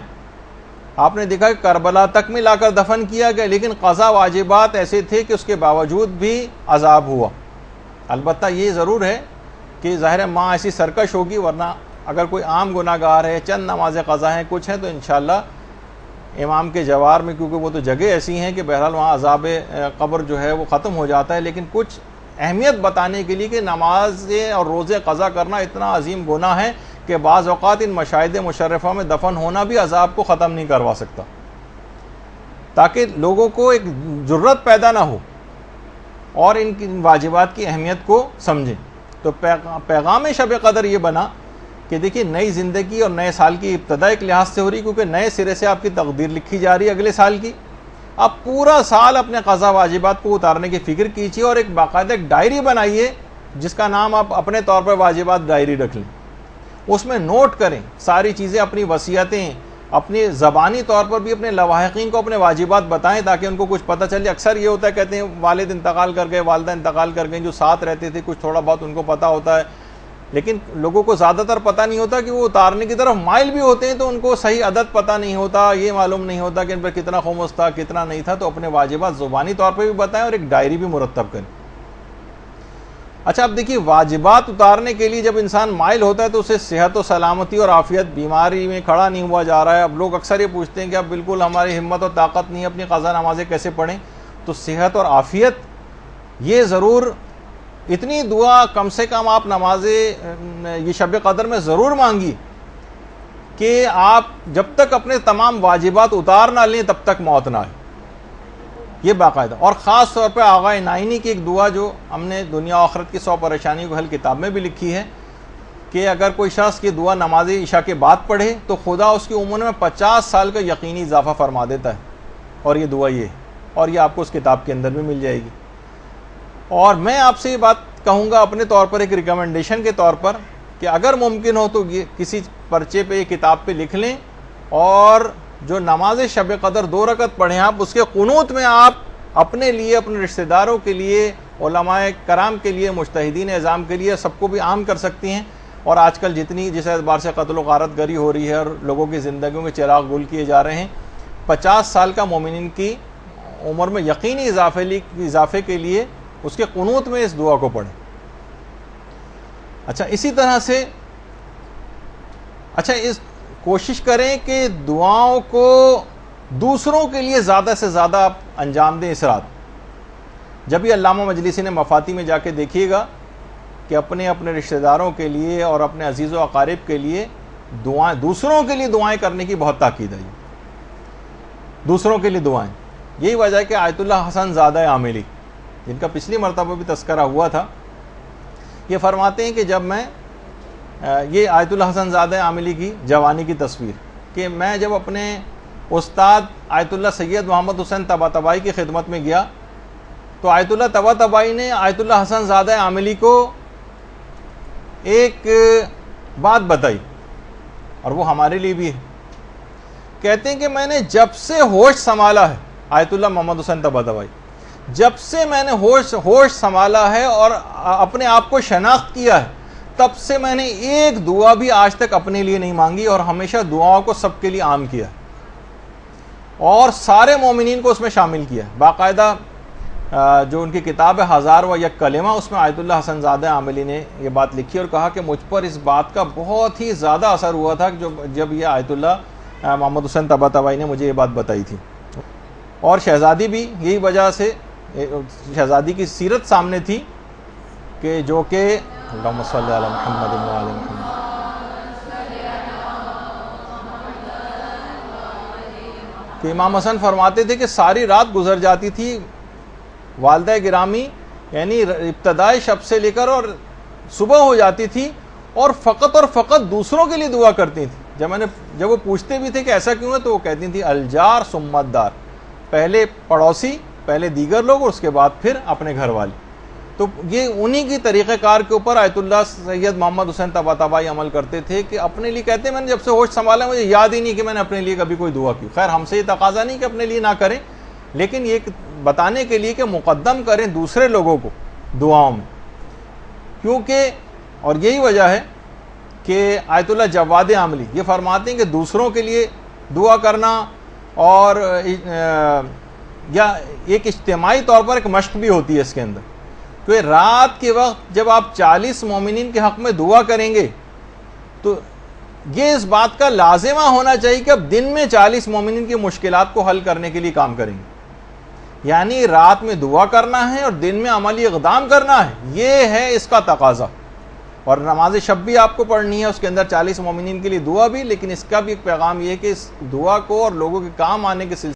آپ نے دیکھا کہ کربلا تک میں لا کر دفن کیا گیا، لیکن قضا واجبات ایسے تھے کہ اس کے باوجود بھی عذاب ہوا۔ البتہ یہ ضرور ہے کہ ظاہر ماں ایسی سرکش ہوگی، ورنہ اگر کوئی عام گناہ گار ہے، چند نماز قضا ہیں، کچھ ہیں، تو انشاءاللہ امام کے جوار میں، کیونکہ وہ تو جگہ ایسی ہیں کہ بہرحال وہاں عذاب قبر جو ہے وہ ختم ہو جاتا ہے، لیکن کچھ اہمیت بتانے کے لیے کہ نمازیں اور روزے قضا کرنا اتنا عظیم گناہ ہے کہ بعض اوقات ان مشاہد مشرفہ میں دفن ہونا بھی عذاب کو ختم نہیں کروا سکتا، تاکہ لوگوں کو ایک جرت پیدا نہ ہو اور ان کی واجبات کی اہمیت کو سمجھیں۔ تو پیغام شب قدر یہ بنا کہ دیکھیے نئی زندگی اور نئے سال کی ابتدا ایک لحاظ سے ہو رہی، کیونکہ نئے سرے سے آپ کی تقدیر لکھی جا رہی ہے اگلے سال کی۔ آپ پورا سال اپنے قضا واجبات کو اتارنے کی فکر کیجیے اور ایک باقاعدہ ایک ڈائری بنائیے جس کا نام آپ اپنے طور پر واجبات ڈائری رکھ لیں، اس میں نوٹ کریں ساری چیزیں، اپنی وصیتیں، اپنی زبانی طور پر بھی اپنے لواحقین کو اپنے واجبات بتائیں تاکہ ان کو کچھ پتہ چلے۔ اکثر یہ ہوتا ہے کہتے ہیں والد انتقال کر گئے، والدہ انتقال کر گئیں، جو ساتھ رہتے تھے کچھ تھوڑا بہت ان کو پتہ ہوتا ہے، لیکن لوگوں کو زیادہ تر پتہ نہیں ہوتا کہ وہ اتارنے کی طرف مائل بھی ہوتے ہیں تو ان کو صحیح عدد پتہ نہیں ہوتا، یہ معلوم نہیں ہوتا کہ ان پر کتنا خمس تھا کتنا نہیں تھا۔ تو اپنے واجبات زبانی طور پہ بھی بتائیں اور ایک ڈائری بھی مرتب کریں۔ اچھا اب دیکھیے واجبات اتارنے کے لیے جب انسان مائل ہوتا ہے تو اسے صحت و سلامتی اور عافیت، بیماری میں کھڑا نہیں ہوا جا رہا ہے۔ اب لوگ اکثر یہ پوچھتے ہیں کہ اب بالکل ہماری ہمت اور طاقت نہیں ہے، اپنی قضا نمازیں کیسے پڑھیں؟ تو صحت اور عافیت یہ ضرور اتنی دعا کم سے کم آپ یہ شب قدر میں ضرور مانگی کہ آپ جب تک اپنے تمام واجبات اتار نہ لیں تب تک موت نہ آئے، یہ باقاعدہ۔ اور خاص طور پہ آغا نائینی کی ایک دعا جو ہم نے دنیا و آخرت کی 100 پریشانیوں کو حل کتاب میں بھی لکھی ہے کہ اگر کوئی شخص کی دعا نماز عشاء کے بعد پڑھے تو خدا اس کی عمر میں 50 سال کا یقینی اضافہ فرما دیتا ہے، اور یہ دعا یہ ہے، اور یہ آپ کو اس کتاب کے اندر بھی مل جائے گی۔ اور میں آپ سے یہ بات کہوں گا اپنے طور پر ایک ریکمنڈیشن کے طور پر کہ اگر ممکن ہو تو یہ کسی پرچے پہ، یہ کتاب پہ لکھ لیں، اور جو نماز شب قدر 2 رکعت پڑھیں آپ، اس کے قنوت میں آپ اپنے لیے، اپنے رشتہ داروں کے لیے، علماء کرام کے لیے، مجتہدین اعظام کے لیے، سب کو بھی عام کر سکتی ہیں۔ اور آج کل جتنی جس اعتبار سے قتل و غارت گری ہو رہی ہے اور لوگوں کی زندگیوں کے چراغ گل کیے جا رہے ہیں، 50 سال کا مومنین کی عمر میں یقینی اضافے کے لیے اس کے قنوت میں اس دعا کو پڑھیں۔ اچھا اسی طرح سے اس کوشش کریں کہ دعاؤں کو دوسروں کے لیے زیادہ سے زیادہ آپ انجام دیں اس رات۔ جب یہ علامہ مجلسی نے مفاتی میں جا کے دیکھیے گا کہ اپنے رشتہ داروں کے لیے اور اپنے عزیز و اقارب کے لیے دوسروں کے لیے دعائیں کرنے کی بہت تاکید ہے، دوسروں کے لیے دعائیں۔ یہی وجہ ہے کہ آیت اللہ حسن زادہ عاملی، جن کا پچھلی مرتبہ بھی تذکرہ ہوا تھا، یہ فرماتے ہیں کہ جب میں یہ آیت اللہ حسن زادہ عاملی کی جوانی کی تصویر، کہ میں جب اپنے استاد آیت اللہ سید محمد حسین طباطبائی کی خدمت میں گیا تو آیت اللہ طباطبائی نے آیت اللہ حسن زادہ عاملی کو ایک بات بتائی، اور وہ ہمارے لیے بھی ہے۔ کہتے ہیں کہ میں نے جب سے ہوش سنبھالا ہے، آیت اللہ محمد حسین طباطبائی، جب سے میں نے ہوش سنبھالا ہے اور اپنے آپ کو شناخت کیا ہے، تب سے میں نے ایک دعا بھی آج تک اپنے لیے نہیں مانگی، اور ہمیشہ دعاؤں کو سب کے لیے عام کیا ہے اور سارے مومنین کو اس میں شامل کیا ہے۔ باقاعدہ جو ان کی کتاب ہے 1001 کلمہ، اس میں آیت اللہ حسن زادہ عاملی نے یہ بات لکھی اور کہا کہ مجھ پر اس بات کا بہت ہی زیادہ اثر ہوا تھا جب یہ آیت اللہ محمد حسین طباطبائی نے مجھے یہ بات بتائی تھی۔ اور شہزادی بھی یہی وجہ سے، شہزادی کی سیرت سامنے تھی کہ جو کہ اللہم صلی علی محمد و علی محمد، کہ امام حسن فرماتے تھے کہ ساری رات گزر جاتی تھی، والدہ گرامی یعنی ابتدائی شب سے لے کر اور صبح ہو جاتی تھی، اور فقط دوسروں کے لیے دعا کرتی تھی۔ جب وہ پوچھتے بھی تھے کہ ایسا کیوں ہے تو وہ کہتی تھی الجار ثم الدار، پہلے پڑوسی، پہلے دیگر لوگ اور اس کے بعد پھر اپنے گھر والے۔ تو یہ انہی کی طریقہ کار کے اوپر آیت اللہ سید محمد حسین طباطبائی عمل کرتے تھے کہ اپنے لیے کہتے ہیں میں نے جب سے ہوش سنبھالا مجھے یاد ہی نہیں کہ میں نے اپنے لیے کبھی کوئی دعا کی. خیر ہم سے یہ تقاضا نہیں کہ اپنے لیے نہ کریں, لیکن یہ بتانے کے لیے کہ مقدم کریں دوسرے لوگوں کو دعاؤں میں, کیونکہ اور یہی وجہ ہے کہ آیت اللہ جواد عاملی یہ فرماتے ہیں کہ دوسروں کے لیے دعا کرنا اور یا ایک اجتماعی طور پر ایک مشق بھی ہوتی ہے اس کے اندر, کہ رات کے وقت جب آپ 40 مومنین کے حق میں دعا کریں گے تو یہ اس بات کا لازمہ ہونا چاہیے کہ اب دن میں 40 مومنین کی مشکلات کو حل کرنے کے لیے کام کریں گے. یعنی رات میں دعا کرنا ہے اور دن میں عملی اقدام کرنا ہے, یہ ہے اس کا تقاضا. اور نماز شب بھی آپ کو پڑھنی ہے, اس کے اندر 40 مومنین کے لیے دعا بھی, لیکن اس کا بھی ایک پیغام یہ ہے کہ اس دعا کو اور لوگوں کے کام آنے کے سلسلے.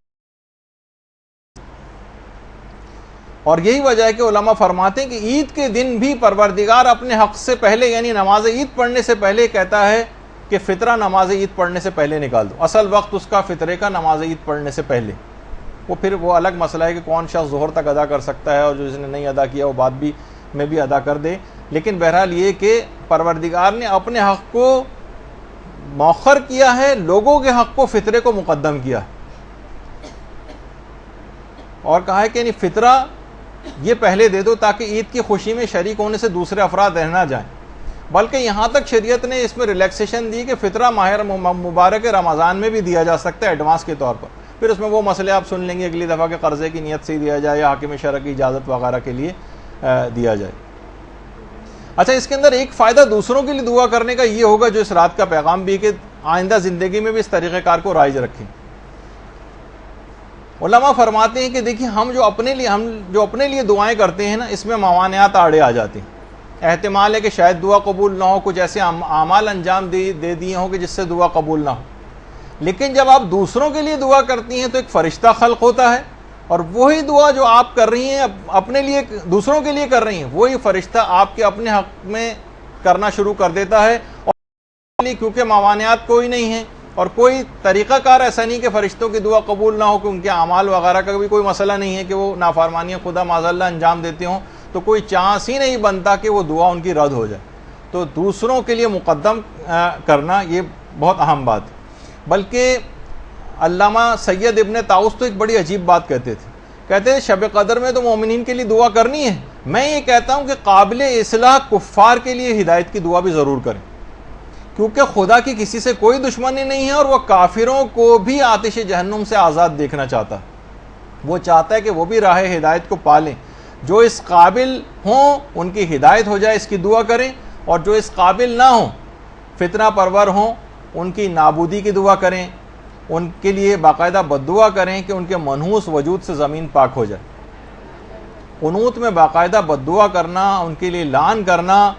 اور یہی وجہ ہے کہ علماء فرماتے ہیں کہ عید کے دن بھی پروردگار اپنے حق سے پہلے یعنی نماز عید پڑھنے سے پہلے کہتا ہے کہ فطرہ نماز عید پڑھنے سے پہلے نکال دو. اصل وقت اس کا فطرے کا نماز عید پڑھنے سے پہلے. وہ پھر وہ الگ مسئلہ ہے کہ کون شخص ظہر تک ادا کر سکتا ہے اور جو جس نے نہیں ادا کیا وہ بعد بھی میں بھی ادا کر دے. لیکن بہرحال یہ کہ پروردگار نے اپنے حق کو مؤخر کیا ہے, لوگوں کے حق کو فطرے کو مقدم کیا ہے, اور کہا ہے کہ یعنی فطرہ یہ پہلے دے دو تاکہ عید کی خوشی میں شریک ہونے سے دوسرے افراد رہ نہ جائیں. بلکہ یہاں تک شریعت نے اس میں ریلیکسیشن دی کہ فطرہ ماہ مبارک رمضان میں بھی دیا جا سکتا ہے ایڈوانس کے طور پر. پھر اس میں وہ مسئلے آپ سن لیں گے اگلی دفعہ کہ قرضے کی نیت سے دیا جائے یا حاکم شرع کی اجازت وغیرہ کے لیے دیا جائے. اچھا, اس کے اندر ایک فائدہ دوسروں کے لیے دعا کرنے کا یہ ہوگا جو اس رات کا پیغام بھی کہ آئندہ زندگی میں بھی اس طریقہ کار کو رائج رکھیں. علماء فرماتے ہیں کہ دیکھیں ہم جو اپنے لیے دعائیں کرتے ہیں نا, اس میں موانعات آڑے آ جاتے ہیں. احتمال ہے کہ شاید دعا قبول نہ ہو, کچھ ایسے اعمال انجام دے دیے ہوں کہ جس سے دعا قبول نہ ہو. لیکن جب آپ دوسروں کے لیے دعا کرتی ہیں تو ایک فرشتہ خلق ہوتا ہے, اور وہی دعا جو آپ کر رہی ہیں اپنے لیے دوسروں کے لیے کر رہی ہیں, وہی فرشتہ آپ کے اپنے حق میں کرنا شروع کر دیتا ہے. اور کیونکہ موانعات کوئی نہیں ہے اور کوئی طریقہ کار ایسا نہیں کہ فرشتوں کی دعا قبول نہ ہو, کہ ان کے اعمال وغیرہ کا بھی کوئی مسئلہ نہیں ہے کہ وہ نافرمانیاں خدا معاذ اللہ انجام دیتے ہوں, تو کوئی چانس ہی نہیں بنتا کہ وہ دعا ان کی رد ہو جائے. تو دوسروں کے لیے مقدم کرنا یہ بہت اہم بات ہے. بلکہ علامہ سید ابن طاؤس تو ایک بڑی عجیب بات کہتے تھے شب قدر میں تو مومنین کے لیے دعا کرنی ہے, میں یہ کہتا ہوں کہ قابل اصلاح کفار کے لیے ہدایت کی دعا بھی ضرور کریں, کیونکہ خدا کی کسی سے کوئی دشمنی نہیں ہے اور وہ کافروں کو بھی آتش جہنم سے آزاد دیکھنا چاہتا ہے. وہ چاہتا ہے کہ وہ بھی راہ ہدایت کو پالیں. جو اس قابل ہوں ان کی ہدایت ہو جائے اس کی دعا کریں, اور جو اس قابل نہ ہوں فتنہ پرور ہوں ان کی نابودی کی دعا کریں, ان کے لیے باقاعدہ بد دعا کریں کہ ان کے منحوس وجود سے زمین پاک ہو جائے. قنوت میں باقاعدہ بد دعا کرنا, ان کے لیے لعن کرنا,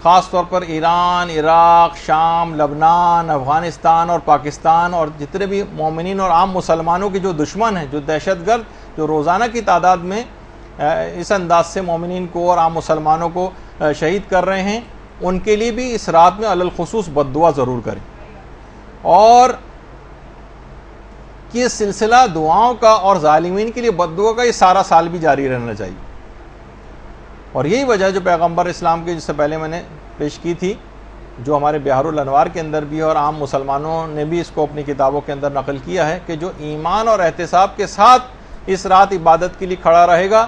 خاص طور پر ایران, عراق, شام, لبنان, افغانستان اور پاکستان اور جتنے بھی مومنین اور عام مسلمانوں کے جو دشمن ہیں, جو دہشت گرد جو روزانہ کی تعداد میں اس انداز سے مومنین کو اور عام مسلمانوں کو شہید کر رہے ہیں, ان کے لیے بھی اس رات میں علی الخصوص بد دعا ضرور کریں. اور یہ سلسلہ دعاؤں کا اور ظالمین کے لیے بد دعا کا یہ سارا سال بھی جاری رہنا چاہیے. اور یہی وجہ جو پیغمبر اسلام کے جس سے پہلے میں نے پیش کی تھی, جو ہمارے بہار الانوار کے اندر بھی اور عام مسلمانوں نے بھی اس کو اپنی کتابوں کے اندر نقل کیا ہے, کہ جو ایمان اور احتساب کے ساتھ اس رات عبادت کے لیے کھڑا رہے گا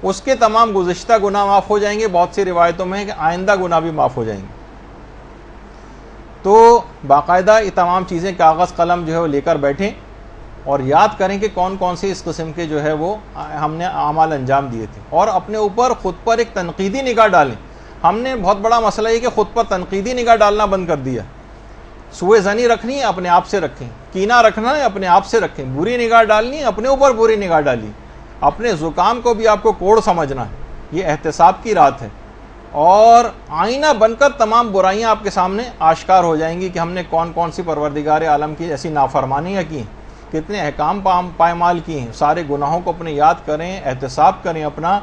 اس کے تمام گزشتہ گناہ معاف ہو جائیں گے. بہت سی روایتوں میں ہے کہ آئندہ گناہ بھی معاف ہو جائیں گے. تو باقاعدہ یہ تمام چیزیں کاغذ قلم جو ہے وہ لے کر بیٹھیں اور یاد کریں کہ کون کون سی اس قسم کے جو ہے وہ ہم نے اعمال انجام دیے تھے, اور اپنے اوپر خود پر ایک تنقیدی نگاہ ڈالیں. ہم نے بہت بڑا مسئلہ یہ کہ خود پر تنقیدی نگاہ ڈالنا بند کر دیا. سوء ظنی رکھنی ہے اپنے آپ سے رکھیں, کینہ رکھنا ہے اپنے آپ سے رکھیں, بری نگاہ ڈالنی ہے اپنے اوپر بری نگاہ ڈالیے, اپنے زکام کو بھی آپ کو کوڑ سمجھنا ہے. یہ احتساب کی رات ہے, اور آئینہ بن کر تمام برائیاں آپ کے سامنے آشکار ہو جائیں گی کہ ہم نے کون کون سی پروردگار عالم کی ایسی نافرمانیاں کی ہیں, کتنے احکام پائمال کی ہیں. سارے گناہوں کو اپنے یاد کریں, احتساب کریں اپنا,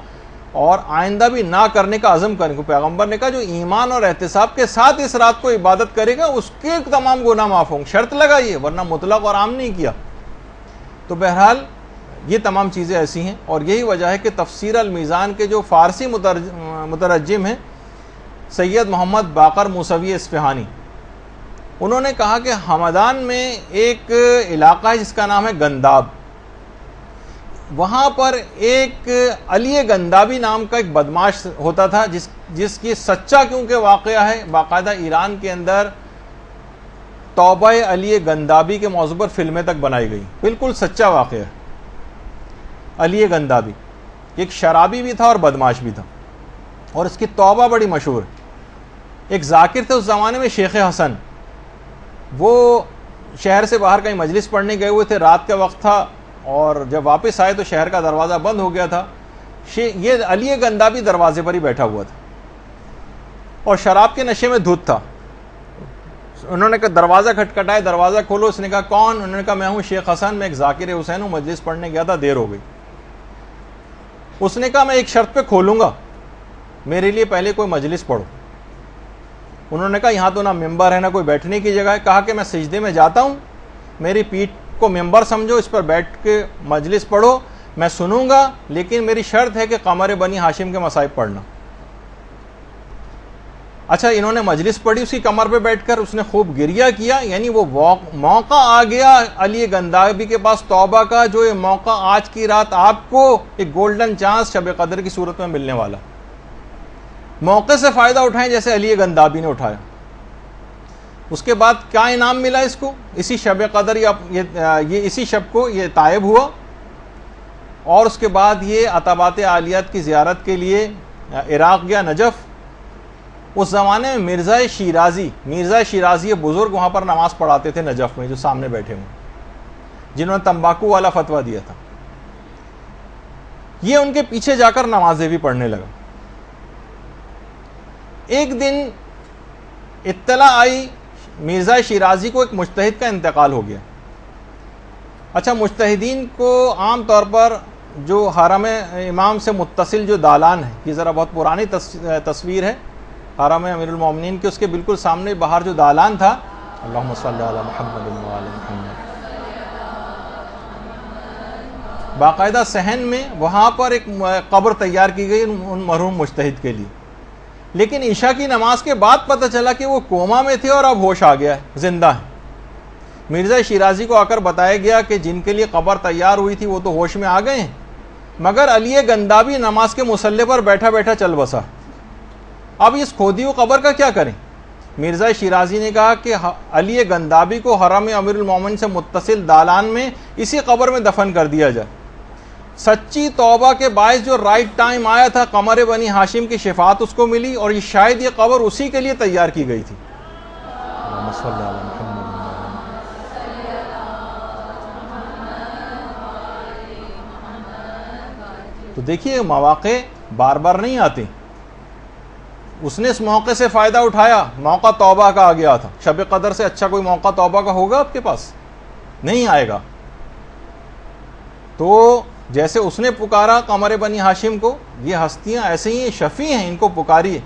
اور آئندہ بھی نہ کرنے کا عزم کریں. کہ پیغمبر نے کہا جو ایمان اور احتساب کے ساتھ اس رات کو عبادت کرے گا اس کے تمام گناہ معاف ہوں گے. شرط لگائیے, ورنہ مطلق اور عام نہیں کیا. تو بہرحال یہ تمام چیزیں ایسی ہیں، اور یہی وجہ ہے کہ تفسیر المیزان کے جو فارسی مترجم ہیں سید محمد باقر موسوی اصفہانی، انہوں نے کہا کہ ہمدان میں ایک علاقہ ہے جس کا نام ہے گنداب، وہاں پر ایک علی گندابی نام کا ایک بدماش ہوتا تھا جس کی سچا کیونکہ واقعہ ہے، باقاعدہ ایران کے اندر توبہ علی گندابی کے موضوع پر فلمیں تک بنائی گئی، بالکل سچا واقعہ ہے۔ علی گندابی ایک شرابی بھی تھا اور بدماش بھی تھا، اور اس کی توبہ بڑی مشہور ہے۔ ایک ذاکر تھے اس زمانے میں، شیخ حسن، وہ شہر سے باہر کہیں مجلس پڑھنے گئے ہوئے تھے، رات کا وقت تھا، اور جب واپس آئے تو شہر کا دروازہ بند ہو گیا تھا۔ یہ علی گندابی دروازے پر ہی بیٹھا ہوا تھا اور شراب کے نشے میں دھت تھا۔ انہوں نے کہا دروازہ کھٹکھٹائے، دروازہ کھولو۔ اس نے کہا کون؟ انہوں نے کہا میں ہوں شیخ حسن، میں ایک ذاکر حسین ہوں، مجلس پڑھنے گیا تھا، دیر ہو گئی۔ اس نے کہا میں ایک شرط پہ کھولوں گا، میرے لیے پہلے کوئی مجلس پڑھو۔ انہوں نے کہا یہاں تو نہ ممبر ہے نہ کوئی بیٹھنے کی جگہ ہے۔ کہا کہ میں سجدے میں جاتا ہوں، میری پیٹھ کو ممبر سمجھو، اس پر بیٹھ کے مجلس پڑھو، میں سنوں گا، لیکن میری شرط ہے کہ قمر بنی ہاشم کے مصائب پڑھنا۔ اچھا، انہوں نے مجلس پڑھی اسی کمر پہ بیٹھ کر، اس نے خوب گریہ کیا، یعنی وہ موقع آ گیا علی گندابی کے پاس توبہ کا، جو یہ موقع آج کی رات آپ کو ایک گولڈن چانس شب قدر کی صورت میں ملنے والا۔ موقع سے فائدہ اٹھائیں جیسے علی گندابی نے اٹھایا۔ اس کے بعد کیا انعام ملا اس کو؟ اسی شب قدر یہ اسی شب کو یہ تائب ہوا، اور اس کے بعد یہ عتبات عالیات کی زیارت کے لیے عراق گیا، نجف۔ اس زمانے میں مرزا شیرازی بزرگ وہاں پر نماز پڑھاتے تھے نجف میں، جو سامنے بیٹھے ہوئے، جنہوں نے تمباکو والا فتویٰ دیا تھا۔ یہ ان کے پیچھے جا کر نمازیں بھی پڑھنے لگا۔ ایک دن اطلاع آئی مرزا شیرازی کو ایک مجتہد کا انتقال ہو گیا۔ اچھا، مجتہدین کو عام طور پر جو حرم امام سے متصل جو دالان ہے، یہ ذرا بہت پرانی تصویر ہے حرم امیر المومنین کے، اس کے بالکل سامنے باہر جو دالان تھا، اللہم صلی علی محمد و علی محمد، باقاعدہ صحن میں وہاں پر ایک قبر تیار کی گئی ان مرحوم مجتہد کے لیے۔ لیکن عشاء کی نماز کے بعد پتہ چلا کہ وہ کوما میں تھے اور اب ہوش آ گیا ہے، زندہ ہے۔ مرزا شیرازی کو آ کر بتایا گیا کہ جن کے لیے قبر تیار ہوئی تھی وہ تو ہوش میں آ گئے ہیں، مگر علی گندابی نماز کے مصلی پر بیٹھا بیٹھا چل بسا۔ اب اس کھودی ہوئی قبر کا کیا کریں؟ مرزا شیرازی نے کہا کہ علی گندابی کو حرم امیر المومنین سے متصل دالان میں اسی قبر میں دفن کر دیا جائے۔ سچی توبہ کے باعث جو رائٹ ٹائم آیا تھا، قمر بنی ہاشم کی شفاعت اس کو ملی، اور یہ شاید یہ قبر اسی کے لیے تیار کی گئی تھی۔ تو دیکھیے مواقع بار بار نہیں آتے، اس نے اس موقع سے فائدہ اٹھایا، موقع توبہ کا آ گیا تھا۔ شب قدر سے اچھا کوئی موقع توبہ کا ہوگا آپ کے پاس؟ نہیں آئے گا۔ تو جیسے اس نے پکارا قمر بنی ہاشم کو، یہ ہستیاں ایسے ہی شفیع ہیں، ان کو پکاریے۔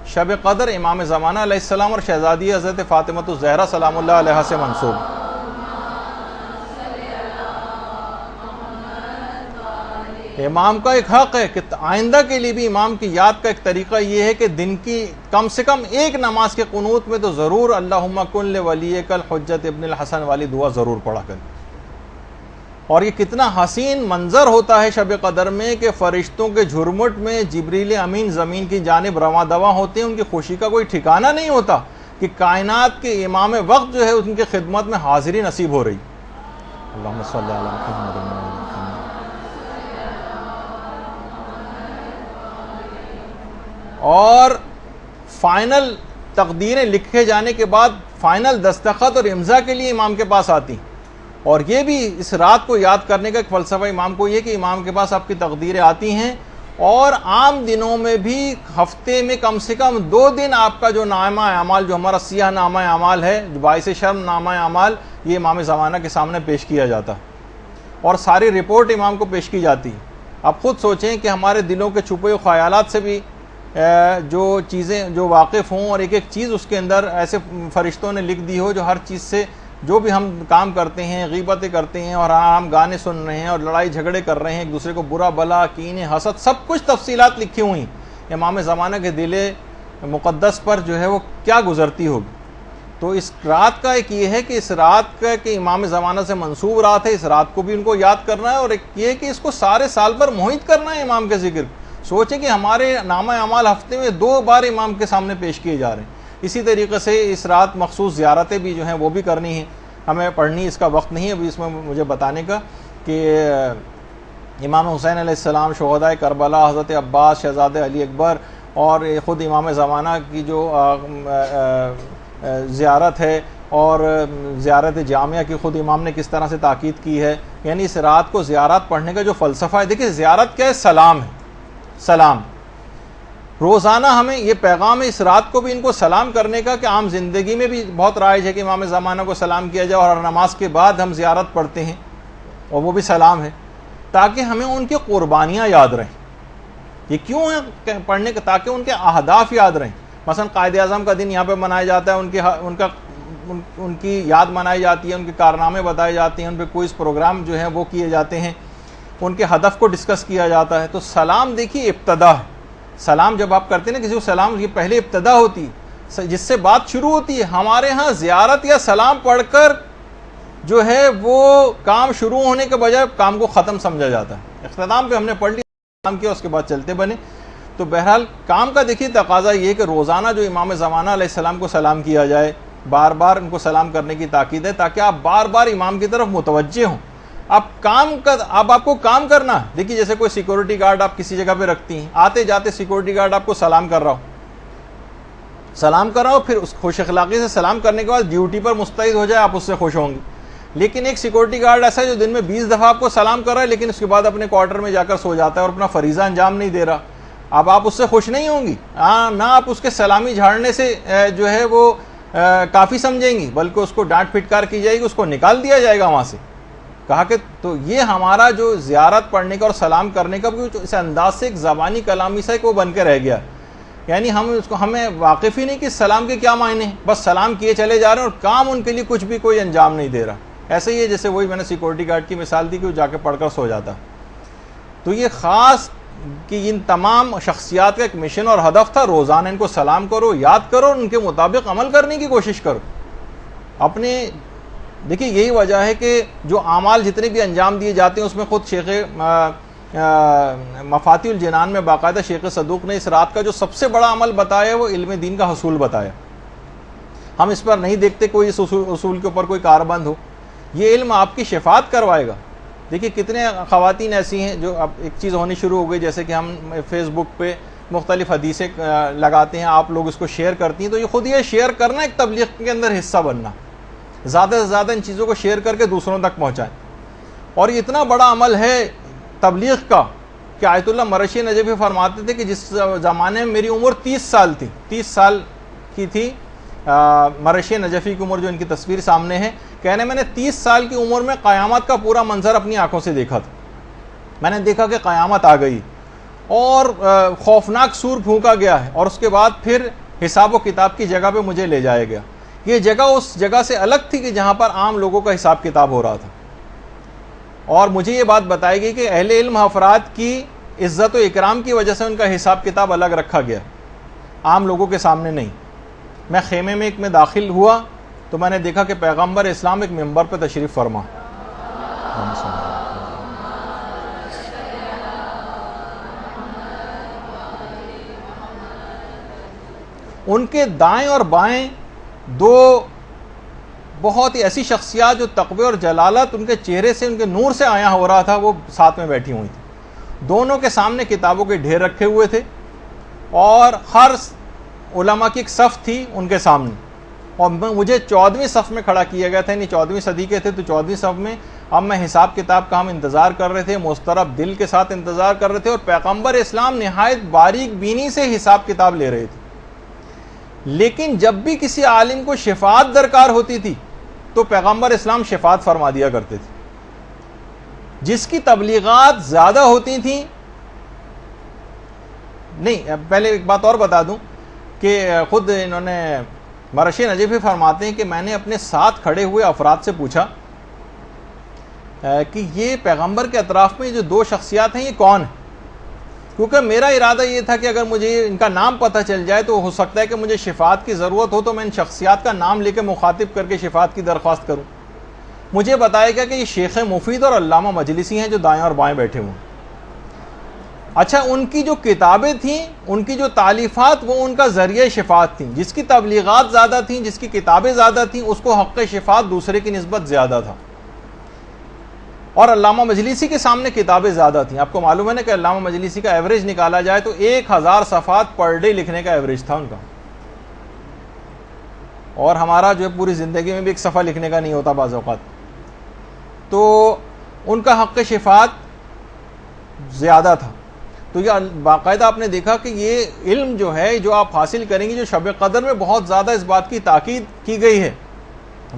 شب قدر امام زمانہ علیہ السلام اور شہزادی حضرت فاطمہ الزہرا سلام اللہ علیہ سے منسوب۔ امام کا ایک حق ہے کہ آئندہ کے لیے بھی امام کی یاد کا ایک طریقہ یہ ہے کہ دن کی کم سے کم ایک نماز کے قنوت میں تو ضرور اللہم کن لولیک الحجت ابن الحسن والی دعا ضرور پڑھا کریں۔ اور یہ کتنا حسین منظر ہوتا ہے شب قدر میں کہ فرشتوں کے جھرمٹ میں جبریل امین زمین کی جانب رواں دواں ہوتے ہیں، ان کی خوشی کا کوئی ٹھکانہ نہیں ہوتا کہ کائنات کے امام وقت جو ہے ان کی خدمت میں حاضری نصیب ہو رہی۔ اللہم صلی علی محمد و علی محمد۔ اور فائنل تقدیریں لکھے جانے کے بعد فائنل دستخط اور امضا کے لیے امام کے پاس آتی، اور یہ بھی اس رات کو یاد کرنے کا ایک فلسفہ امام کو یہ کہ امام کے پاس آپ کی تقدیریں آتی ہیں، اور عام دنوں میں بھی ہفتے میں کم سے کم 2 دن آپ کا جو نامہ اعمال، جو ہمارا سیاہ نامہ اعمال ہے، جو باعث شرم نامہ اعمال، یہ امام زمانہ کے سامنے پیش کیا جاتا اور ساری رپورٹ امام کو پیش کی جاتی۔ آپ خود سوچیں کہ ہمارے دلوں کے چھپے ہوئے خیالات سے بھی جو چیزیں جو واقف ہوں، اور ایک ایک چیز اس کے اندر ایسے فرشتوں نے لکھ دی ہو جو ہر چیز سے جو بھی ہم کام کرتے ہیں، غیبتیں کرتے ہیں اور ہم گانے سن رہے ہیں اور لڑائی جھگڑے کر رہے ہیں ایک دوسرے کو، برا بلا، کینے، حسد، سب کچھ تفصیلات لکھی ہوئی ہیں امام زمانہ کے دل مقدس پر جو ہے وہ کیا گزرتی ہوگی۔ تو اس رات کا ایک یہ ہے کہ اس رات کا کہ امام زمانہ سے منسوب رات ہے، اس رات کو بھی ان کو یاد کرنا ہے، اور ایک یہ کہ اس کو سارے سال پر محیط کرنا ہے امام کے ذکر۔ سوچیں کہ ہمارے نامہ اعمال ہفتے میں 2 بار امام کے سامنے پیش کیے جا رہے ہیں۔ اسی طریقے سے اس رات مخصوص زیارتیں بھی جو ہیں وہ بھی کرنی ہیں، ہمیں پڑھنی، اس کا وقت نہیں ہے ابھی اس میں مجھے بتانے کا، کہ امام حسین علیہ السلام، شہدائے کربلا، حضرت عباس، شہزادے علی اکبر، اور خود امام زمانہ کی جو زیارت ہے، اور زیارت جامعہ کی خود امام نے کس طرح سے تاکید کی ہے، یعنی اس رات کو زیارت پڑھنے کا جو فلسفہ ہے۔ دیکھیں زیارت کیا ہے؟ سلام ہے، سلام۔ روزانہ ہمیں یہ پیغام ہے اس رات کو بھی ان کو سلام کرنے کا، کہ عام زندگی میں بھی بہت رائج ہے کہ امام زمانہ کو سلام کیا جائے، اور نماز کے بعد ہم زیارت پڑھتے ہیں اور وہ بھی سلام ہے، تاکہ ہمیں ان کی قربانیاں یاد رہیں۔ یہ کیوں ہے پڑھنے کا؟ تاکہ ان کے اہداف یاد رہیں۔ مثلا قائد اعظم کا دن یہاں پہ منایا جاتا ہے، ان کی یاد منائی جاتی ہے، ان کے کارنامے بتائے جاتے ہیں، ان پہ کوئز پروگرام جو ہیں وہ کیے جاتے ہیں، ان کے ہدف کو ڈسکس کیا جاتا ہے۔ تو سلام دیکھیے ابتدا ہے۔ سلام جب آپ کرتے ہیں نا کسی کو سلام، یہ پہلے ابتدا ہوتی ہے جس سے بات شروع ہوتی ہے۔ ہمارے ہاں زیارت یا سلام پڑھ کر جو ہے وہ کام شروع ہونے کے بجائے کام کو ختم سمجھا جاتا ہے۔ اختتام پہ ہم نے پڑھ لیا، سلام کیا، اس کے بعد چلتے بنے۔ تو بہرحال کام کا دیکھیے تقاضا یہ ہے کہ روزانہ جو امام زمانہ علیہ السلام کو سلام کیا جائے، بار بار ان کو سلام کرنے کی تاکید ہے، تاکہ آپ بار بار امام کی طرف متوجہ ہوں۔ اب آپ کو کام کرنا ہے۔ دیکھیے جیسے کوئی سیکورٹی گارڈ آپ کسی جگہ پہ رکھتی ہیں، آتے جاتے سیکورٹی گارڈ آپ کو سلام کر رہا ہو، پھر اس خوش اخلاقی سے سلام کرنے کے بعد ڈیوٹی پر مستعد ہو جائے، آپ اس سے خوش ہوں گے۔ لیکن ایک سیکورٹی گارڈ ایسا ہے جو دن میں 20 دفعہ آپ کو سلام کر رہا ہے، لیکن اس کے بعد اپنے کوارٹر میں جا کر سو جاتا ہے اور اپنا فریضہ انجام نہیں دے رہا، اب آپ اس سے خوش نہیں ہوں گی، نہ آپ اس کے سلامی جھاڑنے سے جو ہے وہ کافی سمجھیں گی، بلکہ اس کو ڈانٹ پھٹکار کی جائے گی، اس کو نکال دیا جائے گا وہاں سے۔ کہا کہ تو یہ ہمارا جو زیارت پڑھنے کا اور سلام کرنے کا اس انداز سے ایک زبانی کلامی سے وہ بن کے رہ گیا، یعنی ہمیں واقف ہی نہیں کہ سلام کے کیا معنی ہیں، بس سلام کیے چلے جا رہے ہیں اور کام ان کے لیے کچھ بھی کوئی انجام نہیں دے رہا۔ ایسے ہی ہے جیسے وہی میں نے سیکورٹی گارڈ کی مثال دی کہ وہ جا کے پڑھ کر سو جاتا۔ تو یہ خاص کہ ان تمام شخصیات کا ایک مشن اور ہدف تھا، روزانہ ان کو سلام کرو، یاد کرو، ان کے مطابق عمل کرنے کی کوشش کرو۔ دیکھیے یہی وجہ ہے کہ جو اعمال جتنے بھی انجام دیے جاتے ہیں اس میں خود شیخ مفاتیح الجنان میں باقاعدہ شیخ صدوق نے اس رات کا جو سب سے بڑا عمل بتایا وہ علم دین کا حصول بتایا۔ ہم اس پر نہیں دیکھتے کوئی اس اصول کے اوپر کوئی کاربند ہو، یہ علم آپ کی شفاعت کروائے گا۔ دیکھیے کتنے خواتین ایسی ہیں جو اب ایک چیز ہونی شروع ہو گئی، جیسے کہ ہم فیس بک پہ مختلف حدیثیں لگاتے ہیں، آپ لوگ اس کو شیئر کرتی ہیں، تو یہ خود یہ شیئر کرنا ایک تبلیغ کے اندر حصہ بننا، زیادہ سے زیادہ ان چیزوں کو شیئر کر کے دوسروں تک پہنچائیں۔ اور یہ اتنا بڑا عمل ہے تبلیغ کا کہ آیت اللہ مرشی نجفی فرماتے تھے کہ جس زمانے میں میری عمر 30 سال تھی، 30 سال کی تھی، مرشی نجفی کی عمر جو ان کی تصویر سامنے ہے، کہنے میں نے 30 سال کی عمر میں قیامت کا پورا منظر اپنی آنکھوں سے دیکھا تھا۔ میں نے دیکھا کہ قیامت آ گئی اور خوفناک سور پھونکا گیا ہے، اور اس کے بعد پھر حساب و کتاب کی جگہ پہ مجھے لے جایا گیا۔ یہ جگہ اس جگہ سے الگ تھی کہ جہاں پر عام لوگوں کا حساب کتاب ہو رہا تھا، اور مجھے یہ بات بتائی گئی کہ اہل علم افراد کی عزت و اکرام کی وجہ سے ان کا حساب کتاب الگ رکھا گیا، عام لوگوں کے سامنے نہیں۔ میں خیمے میں ایک میں داخل ہوا تو میں نے دیکھا کہ پیغمبر اسلام ایک منبر پہ تشریف فرما، ان کے دائیں اور بائیں دو بہت ہی ایسی شخصیات جو تقوی اور جلالت ان کے چہرے سے، ان کے نور سے آیا ہو رہا تھا، وہ ساتھ میں بیٹھی ہوئی تھی۔ دونوں کے سامنے کتابوں کے ڈھیر رکھے ہوئے تھے، اور ہر علماء کی ایک صف تھی ان کے سامنے، اور مجھے 14ویں صف میں کھڑا کیا گیا تھا، یعنی 14ویں صدی کے تھے تو 14ویں صف میں۔ اب میں حساب کتاب کا ہم انتظار کر رہے تھے، مضطرب دل کے ساتھ انتظار کر رہے تھے، اور پیغمبر اسلام نہایت باریک بینی سے حساب کتاب لے رہے تھے۔ لیکن جب بھی کسی عالم کو شفاعت درکار ہوتی تھی تو پیغمبر اسلام شفاعت فرما دیا کرتے تھے۔ جس کی تبلیغات زیادہ ہوتی تھیں، نہیں پہلے ایک بات اور بتا دوں کہ خود انہوں نے مرشی نجفی فرماتے ہیں کہ میں نے اپنے ساتھ کھڑے ہوئے افراد سے پوچھا کہ یہ پیغمبر کے اطراف میں جو دو شخصیات ہیں یہ کون ہیں، کیونکہ میرا ارادہ یہ تھا کہ اگر مجھے ان کا نام پتہ چل جائے تو ہو سکتا ہے کہ مجھے شفاعت کی ضرورت ہو تو میں ان شخصیات کا نام لے کے مخاطب کر کے شفاعت کی درخواست کروں۔ مجھے بتایا گیا کہ یہ شیخ مفید اور علامہ مجلسی ہیں جو دائیں اور بائیں بیٹھے ہوئے ہیں۔ اچھا، ان کی جو کتابیں تھیں، ان کی جو تالیفات، وہ ان کا ذریعہ شفاعت تھیں۔ جس کی تبلیغات زیادہ تھیں، جس کی کتابیں زیادہ تھیں، اس کو حق شفاعت دوسرے کی نسبت زیادہ تھا۔ اور علامہ مجلسی کے سامنے کتابیں زیادہ تھیں۔ آپ کو معلوم ہے نا کہ علامہ مجلسی کا ایوریج نکالا جائے تو 1000 صفحات پر ڈے لکھنے کا ایوریج تھا ان کا، اور ہمارا جو ہے پوری زندگی میں بھی ایک صفحہ لکھنے کا نہیں ہوتا بعض اوقات۔ تو ان کا حق شفاعت زیادہ تھا۔ تو یہ باقاعدہ آپ نے دیکھا کہ یہ علم جو ہے جو آپ حاصل کریں گے، جو شب قدر میں بہت زیادہ اس بات کی تاکید کی گئی ہے۔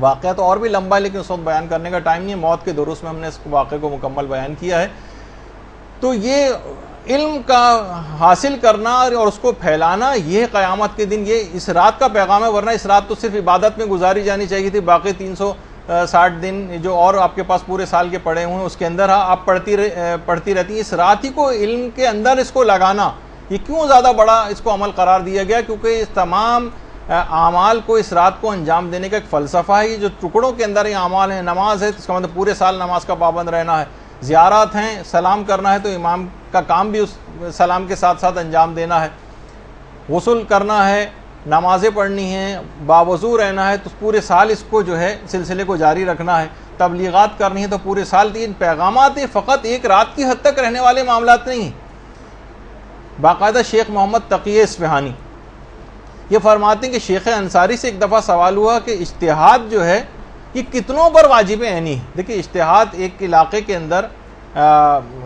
واقعہ تو اور بھی لمبا ہے لیکن اس وقت بیان کرنے کا ٹائم نہیں ہے، موت کے دروس میں ہم نے اس واقعے کو مکمل بیان کیا ہے۔ تو یہ علم کا حاصل کرنا اور اس کو پھیلانا، یہ قیامت کے دن یہ اس رات کا پیغام ہے، ورنہ اس رات تو صرف عبادت میں گزاری جانی چاہیے تھی، باقی 360 دن جو اور آپ کے پاس پورے سال کے پڑے ہوئے ہیں اس کے اندر آپ پڑھتی رہتی ہیں۔ اس رات ہی کو علم کے اندر اس کو لگانا، یہ کیوں زیادہ بڑا اس کو عمل قرار دیا گیا؟ کیونکہ اس تمام اعمال کو اس رات کو انجام دینے کا ایک فلسفہ ہے۔ یہ جو ٹکڑوں کے اندر یہ اعمال ہیں، نماز ہے اس کا مطلب پورے سال نماز کا پابند رہنا ہے، زیارات ہیں، سلام کرنا ہے تو امام کا کام بھی اس سلام کے ساتھ ساتھ انجام دینا ہے، غسل کرنا ہے، نمازیں پڑھنی ہیں، باوضو رہنا ہے، تو پورے سال اس کو جو ہے سلسلے کو جاری رکھنا ہے، تبلیغات کرنی ہے تو پورے سال تین پیغامات ہیں، فقط ایک رات کی حد تک رہنے والے معاملات نہیں ہیں۔ باقاعدہ شیخ محمد تقی اصفہانی یہ فرماتے ہیں کہ شیخ انصاری سے ایک دفعہ سوال ہوا کہ اجتہاد جو ہے یہ کتنوں پر واجب عینی ہے؟ دیکھیں اجتہاد ایک علاقے کے اندر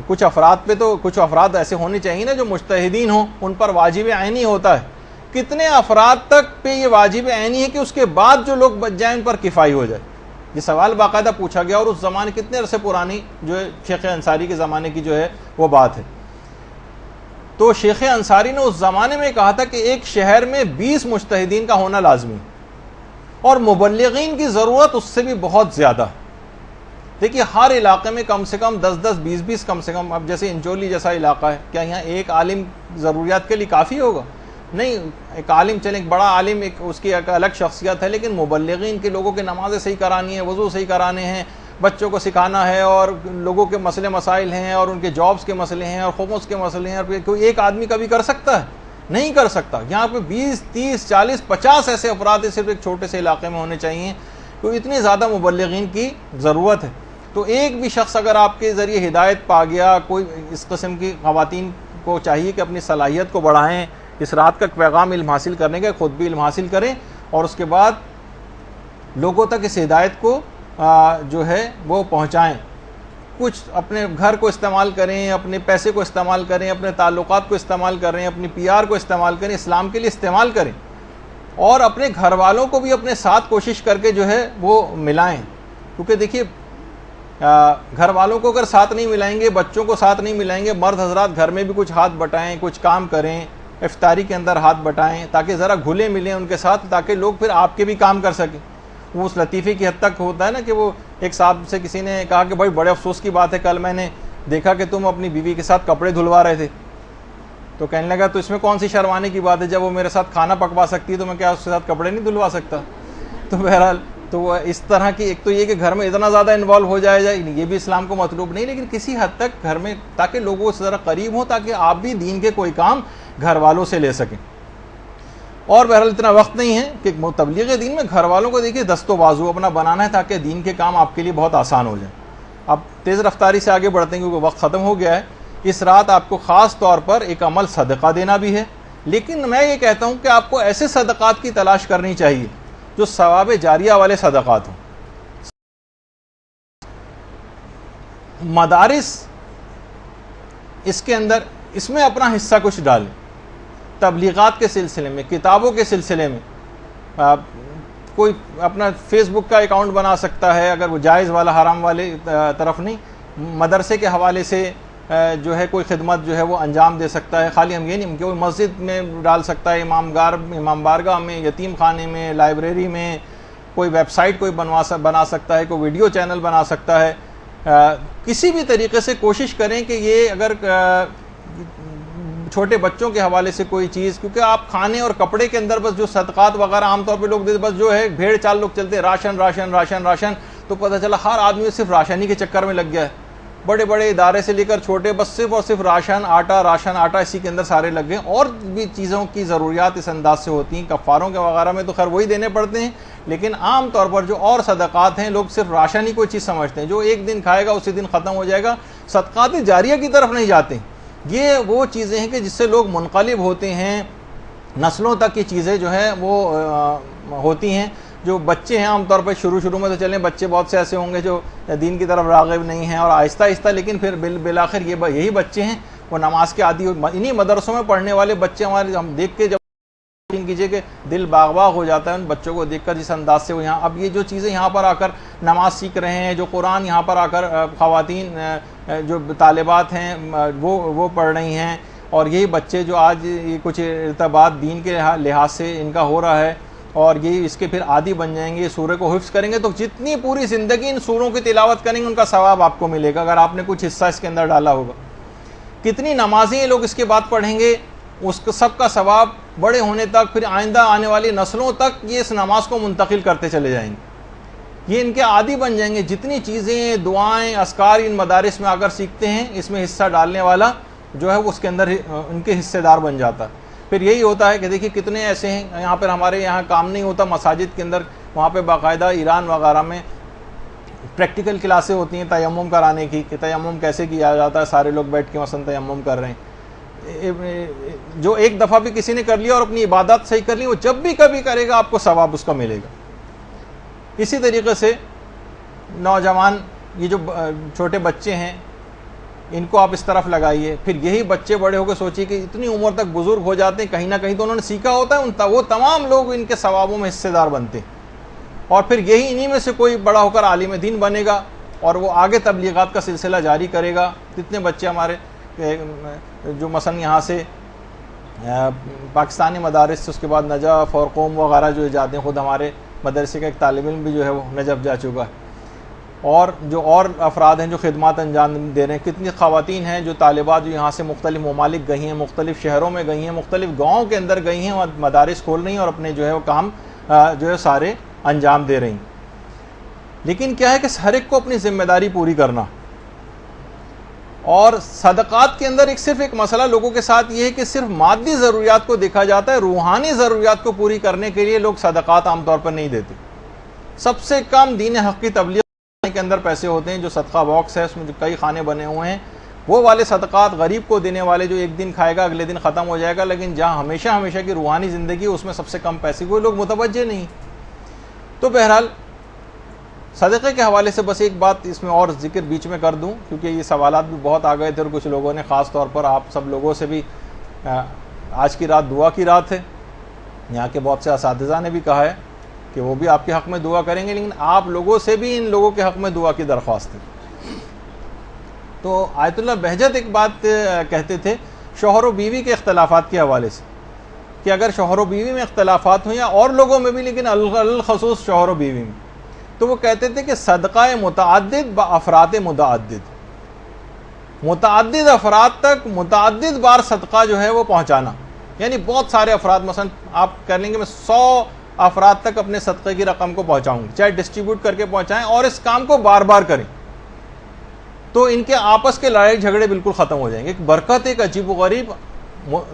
کچھ افراد پہ تو کچھ افراد ایسے ہونے چاہیے نا جو مجتہدین ہوں، ان پر واجب عینی ہوتا ہے، کتنے افراد تک پہ یہ واجب عینی ہے کہ اس کے بعد جو لوگ بچ جائیں ان پر کفایہ ہو جائے؟ یہ سوال باقاعدہ پوچھا گیا، اور اس زمانے کتنے عرصے پرانی جو ہے شیخ انصاری کے زمانے کی جو ہے وہ بات ہے۔ تو شیخ انصاری نے اس زمانے میں کہا تھا کہ ایک شہر میں 20 مجتہدین کا ہونا لازمی، اور مبلغین کی ضرورت اس سے بھی بہت زیادہ ہے۔ دیکھیے ہر علاقے میں کم سے کم 10 20 کم سے کم، اب جیسے انچولی جیسا علاقہ ہے، کیا یہاں ایک عالم ضروریات کے لیے کافی ہوگا؟ نہیں، ایک عالم چلیں، ایک بڑا عالم، ایک اس کی ایک الگ شخصیت ہے، لیکن مبلغین کے لوگوں کے نمازیں صحیح کرانی ہیں، وضو صحیح کرانے ہیں، بچوں کو سکھانا ہے، اور لوگوں کے مسئلے مسائل ہیں، اور ان کے جابز کے مسئلے ہیں، اور خمس کے مسئلے ہیں، اور کوئی ایک آدمی کبھی کر سکتا ہے؟ نہیں کر سکتا۔ یہاں پہ 20 30 40 50 ایسے افراد صرف ایک چھوٹے سے علاقے میں ہونے چاہیے، تو اتنی زیادہ مبلغین کی ضرورت ہے۔ تو ایک بھی شخص اگر آپ کے ذریعے ہدایت پا گیا، کوئی اس قسم کی خواتین کو چاہیے کہ اپنی صلاحیت کو بڑھائیں، اس رات کا پیغام علم حاصل کرنے کا، خود بھی علم حاصل کریں، اور اس کے بعد لوگوں تک اس ہدایت کو جو ہے وہ پہنچائیں۔ کچھ اپنے گھر کو استعمال کریں، اپنے پیسے کو استعمال کریں، اپنے تعلقات کو استعمال کریں، اپنی PR کو استعمال کریں، اسلام کے لیے استعمال کریں، اور اپنے گھر والوں کو بھی اپنے ساتھ کوشش کر کے جو ہے وہ ملائیں۔ کیونکہ دیکھیے گھر والوں کو اگر ساتھ نہیں ملائیں گے، بچوں کو ساتھ نہیں ملائیں گے، مرد حضرات گھر میں بھی کچھ ہاتھ بٹائیں، کچھ کام کریں، افطاری کے اندر ہاتھ بٹائیں، تاکہ ذرا گھلے ملیں ان کے ساتھ، تاکہ لوگ پھر آپ کے بھی کام کر سکیں۔ وہ اس لطیفے کی حد تک ہوتا ہے نا کہ وہ ایک صاحب سے کسی نے کہا کہ بھائی بڑے افسوس کی بات ہے، کل میں نے دیکھا کہ تم اپنی بیوی کے ساتھ کپڑے دھلوا رہے تھے۔ تو کہنے لگا تو اس میں کون سی شرمانے کی بات ہے، جب وہ میرے ساتھ کھانا پکوا سکتی ہے تو میں کیا اس کے ساتھ کپڑے نہیں دھلوا سکتا؟ تو بہرحال تو وہ اس طرح کی، ایک تو یہ کہ گھر میں اتنا زیادہ انوالو ہو جائے یہ بھی اسلام کو مطلوب نہیں، لیکن کسی حد تک گھر میں تاکہ لوگوں سے ذرا قریب ہوں، تاکہ آپ بھی دین کے کوئی کام گھر والوں سے لے سکیں۔ اور بہرحال اتنا وقت نہیں ہے کہ تبلیغ دین میں گھر والوں کو دیکھیے دست و بازو اپنا بنانا ہے، تاکہ دین کے کام آپ کے لیے بہت آسان ہو جائیں۔ اب تیز رفتاری سے آگے بڑھتے ہیں کیونکہ وقت ختم ہو گیا ہے۔ اس رات آپ کو خاص طور پر ایک عمل صدقہ دینا بھی ہے، لیکن میں یہ کہتا ہوں کہ آپ کو ایسے صدقات کی تلاش کرنی چاہیے جو ثواب جاریہ والے صدقات ہوں۔ مدارس اس کے اندر اس میں اپنا حصہ کچھ ڈالیں، تبلیغات کے سلسلے میں، کتابوں کے سلسلے میں۔ کوئی اپنا فیس بک کا اکاؤنٹ بنا سکتا ہے، اگر وہ جائز والا حرام والے طرف نہیں، مدرسے کے حوالے سے جو ہے کوئی خدمت جو ہے وہ انجام دے سکتا ہے. خالی ہم یہ نہیں کہ وہ مسجد میں ڈال سکتا ہے، امام بارگاہ میں، یتیم خانے میں، لائبریری میں، کوئی ویب سائٹ کوئی بنا سکتا ہے، کوئی ویڈیو چینل بنا سکتا ہے. کسی بھی طریقے سے کوشش کریں کہ یہ اگر چھوٹے بچوں کے حوالے سے کوئی چیز، کیونکہ آپ کھانے اور کپڑے کے اندر بس جو صدقات وغیرہ عام طور پہ لوگ دیتے، بس جو ہے بھیڑ چال لوگ چلتے راشن راشن راشن راشن، تو پتہ چلا ہر آدمی صرف راشن ہی کے چکر میں لگ گیا ہے. بڑے بڑے ادارے سے لے کر چھوٹے بس صرف اور صرف راشن آٹا اسی کے اندر سارے لگ گئے. اور بھی چیزوں کی ضروریات اس انداز سے ہوتی ہیں، کفاروں کے وغیرہ میں تو خیر وہی دینے پڑتے ہیں، لیکن عام طور پر جو اور صدقات ہیں لوگ صرف راشن ہی کوئی چیز سمجھتے ہیں، جو ایک دن کھائے گا اسی دن ختم ہو جائے گا. صدقات جاریہ کی طرف نہیں جاتے. یہ وہ چیزیں ہیں کہ جس سے لوگ منقلب ہوتے ہیں، نسلوں تک کی چیزیں جو ہیں وہ ہوتی ہیں. جو بچے ہیں عام طور پر شروع میں تو چلیں بچے بہت سے ایسے ہوں گے جو دین کی طرف راغب نہیں ہیں، اور آہستہ آہستہ لیکن پھر بالآخر یہی بچے ہیں وہ نماز کے عادی. انہی مدرسوں میں پڑھنے والے بچے ہمارے، ہم دیکھ کے جب کیجئے کہ دل باغ ہو جاتا ہے ان بچوں کو دیکھ کر جس انداز سے وہ یہاں اب یہ جو چیزیں یہاں پر آ کر نماز سیکھ رہے ہیں، جو قرآن یہاں پر آ کر خواتین جو طالبات ہیں وہ پڑھ رہی ہیں، اور یہی بچے جو آج یہ کچھ ارتباط دین کے لحاظ سے ان کا ہو رہا ہے، اور یہ اس کے پھر عادی بن جائیں گے، سورہ کو حفظ کریں گے، تو جتنی پوری زندگی ان سوروں کی تلاوت کریں گے ان کا ثواب آپ کو ملے گا اگر آپ نے کچھ حصہ اس کے اندر ڈالا ہوگا. کتنی نمازیں یہ لوگ اس کے بعد پڑھیں گے، اس کا سب کا ثواب بڑے ہونے تک، پھر آئندہ آنے والی نسلوں تک یہ اس نماز کو منتقل کرتے چلے جائیں گے. یہ ان کے عادی بن جائیں گے. جتنی چیزیں، دعائیں، اذکار ان مدارس میں آ کر سیکھتے ہیں، اس میں حصہ ڈالنے والا جو ہے وہ اس کے اندر ان کے حصے دار بن جاتا ہے. پھر یہی ہوتا ہے کہ دیکھیے کتنے ایسے ہیں یہاں پر، ہمارے یہاں کام نہیں ہوتا مساجد کے اندر، وہاں پہ باقاعدہ ایران وغیرہ میں پریکٹیکل کلاسیں ہوتی ہیں تیمم کرانے کی، کہ تیمم کیسے کیا جاتا ہے. سارے لوگ بیٹھ کے مثلا تیمم کر رہے ہیں. جو ایک دفعہ بھی کسی نے کر لیا اور اپنی عبادت صحیح کر لی، وہ جب بھی کبھی کرے گا آپ کو ثواب اس کا ملے گا. اسی طریقے سے نوجوان، یہ جو چھوٹے بچے ہیں ان کو آپ اس طرف لگائیے. پھر یہی بچے بڑے ہو کے سوچیے کہ اتنی عمر تک بزرگ ہو جاتے ہیں، کہیں نہ کہیں تو انہوں نے سیکھا ہوتا ہے، وہ تمام لوگ ان کے ثوابوں میں حصے دار بنتے ہیں. اور پھر یہی انہی میں سے کوئی بڑا ہو کر عالم دین بنے گا اور وہ آگے تبلیغات کا سلسلہ جاری کرے گا. کتنے بچے ہمارے جو مثلا یہاں سے پاکستانی مدارس سے اس کے بعد نجف اور قوم وغیرہ جو جاتے ہیں، خود ہمارے مدرسے کا ایک طالب علم بھی جو ہے وہ نجف جا چکا ہے. اور جو اور افراد ہیں جو خدمات انجام دے رہے ہیں، کتنی خواتین ہیں جو طالبات جو یہاں سے مختلف ممالک گئی ہیں، مختلف شہروں میں گئی ہیں، مختلف گاؤں کے اندر گئی ہیں، اور مدارس کھول رہی ہیں اور اپنے جو ہے وہ کام جو ہے سارے انجام دے رہی ہیں. لیکن کیا ہے کہ ہر ایک کو اپنی ذمہ داری پوری کرنا. اور صدقات کے اندر صرف ایک مسئلہ لوگوں کے ساتھ یہ ہے کہ صرف مادی ضروریات کو دیکھا جاتا ہے، روحانی ضروریات کو پوری کرنے کے لیے لوگ صدقات عام طور پر نہیں دیتے. سب سے کم دین حق کی تبلیغ کے اندر پیسے ہوتے ہیں. جو صدقہ باکس ہے اس میں جو کئی خانے بنے ہوئے ہیں، وہ والے صدقات غریب کو دینے والے، جو ایک دن کھائے گا اگلے دن ختم ہو جائے گا. لیکن جہاں ہمیشہ کی روحانی زندگی، اس میں سب سے کم پیسے کوئی لوگ متوجہ نہیں. تو بہرحال صدقے کے حوالے سے بس ایک بات اس میں اور ذکر بیچ میں کر دوں، کیونکہ یہ سوالات بھی بہت آ گئے تھے، اور کچھ لوگوں نے خاص طور پر آپ سب لوگوں سے بھی آج کی رات دعا کی رات ہے. یہاں کے بہت سے اساتذہ نے بھی کہا ہے کہ وہ بھی آپ کے حق میں دعا کریں گے، لیکن آپ لوگوں سے بھی ان لوگوں کے حق میں دعا کی درخواست ہے. تو آیت اللہ بہجت ایک بات کہتے تھے شوہر و بیوی کے اختلافات کے حوالے سے، کہ اگر شوہر و بیوی میں اختلافات ہوں یا اور لوگوں میں بھی، لیکن الخصوص شوہر و بیوی میں، تو وہ کہتے تھے کہ صدقہ متعدد بافراد متعدد افراد تک متعدد بار صدقہ جو ہے وہ پہنچانا. یعنی بہت سارے افراد، مثلا آپ کہہ لیں گے میں 100 افراد تک اپنے صدقے کی رقم کو پہنچاؤں گی، چاہے ڈسٹریبیوٹ کر کے پہنچائیں، اور اس کام کو بار بار کریں، تو ان کے آپس کے لڑائی جھگڑے بالکل ختم ہو جائیں گے. ایک برکت، ایک عجیب و غریب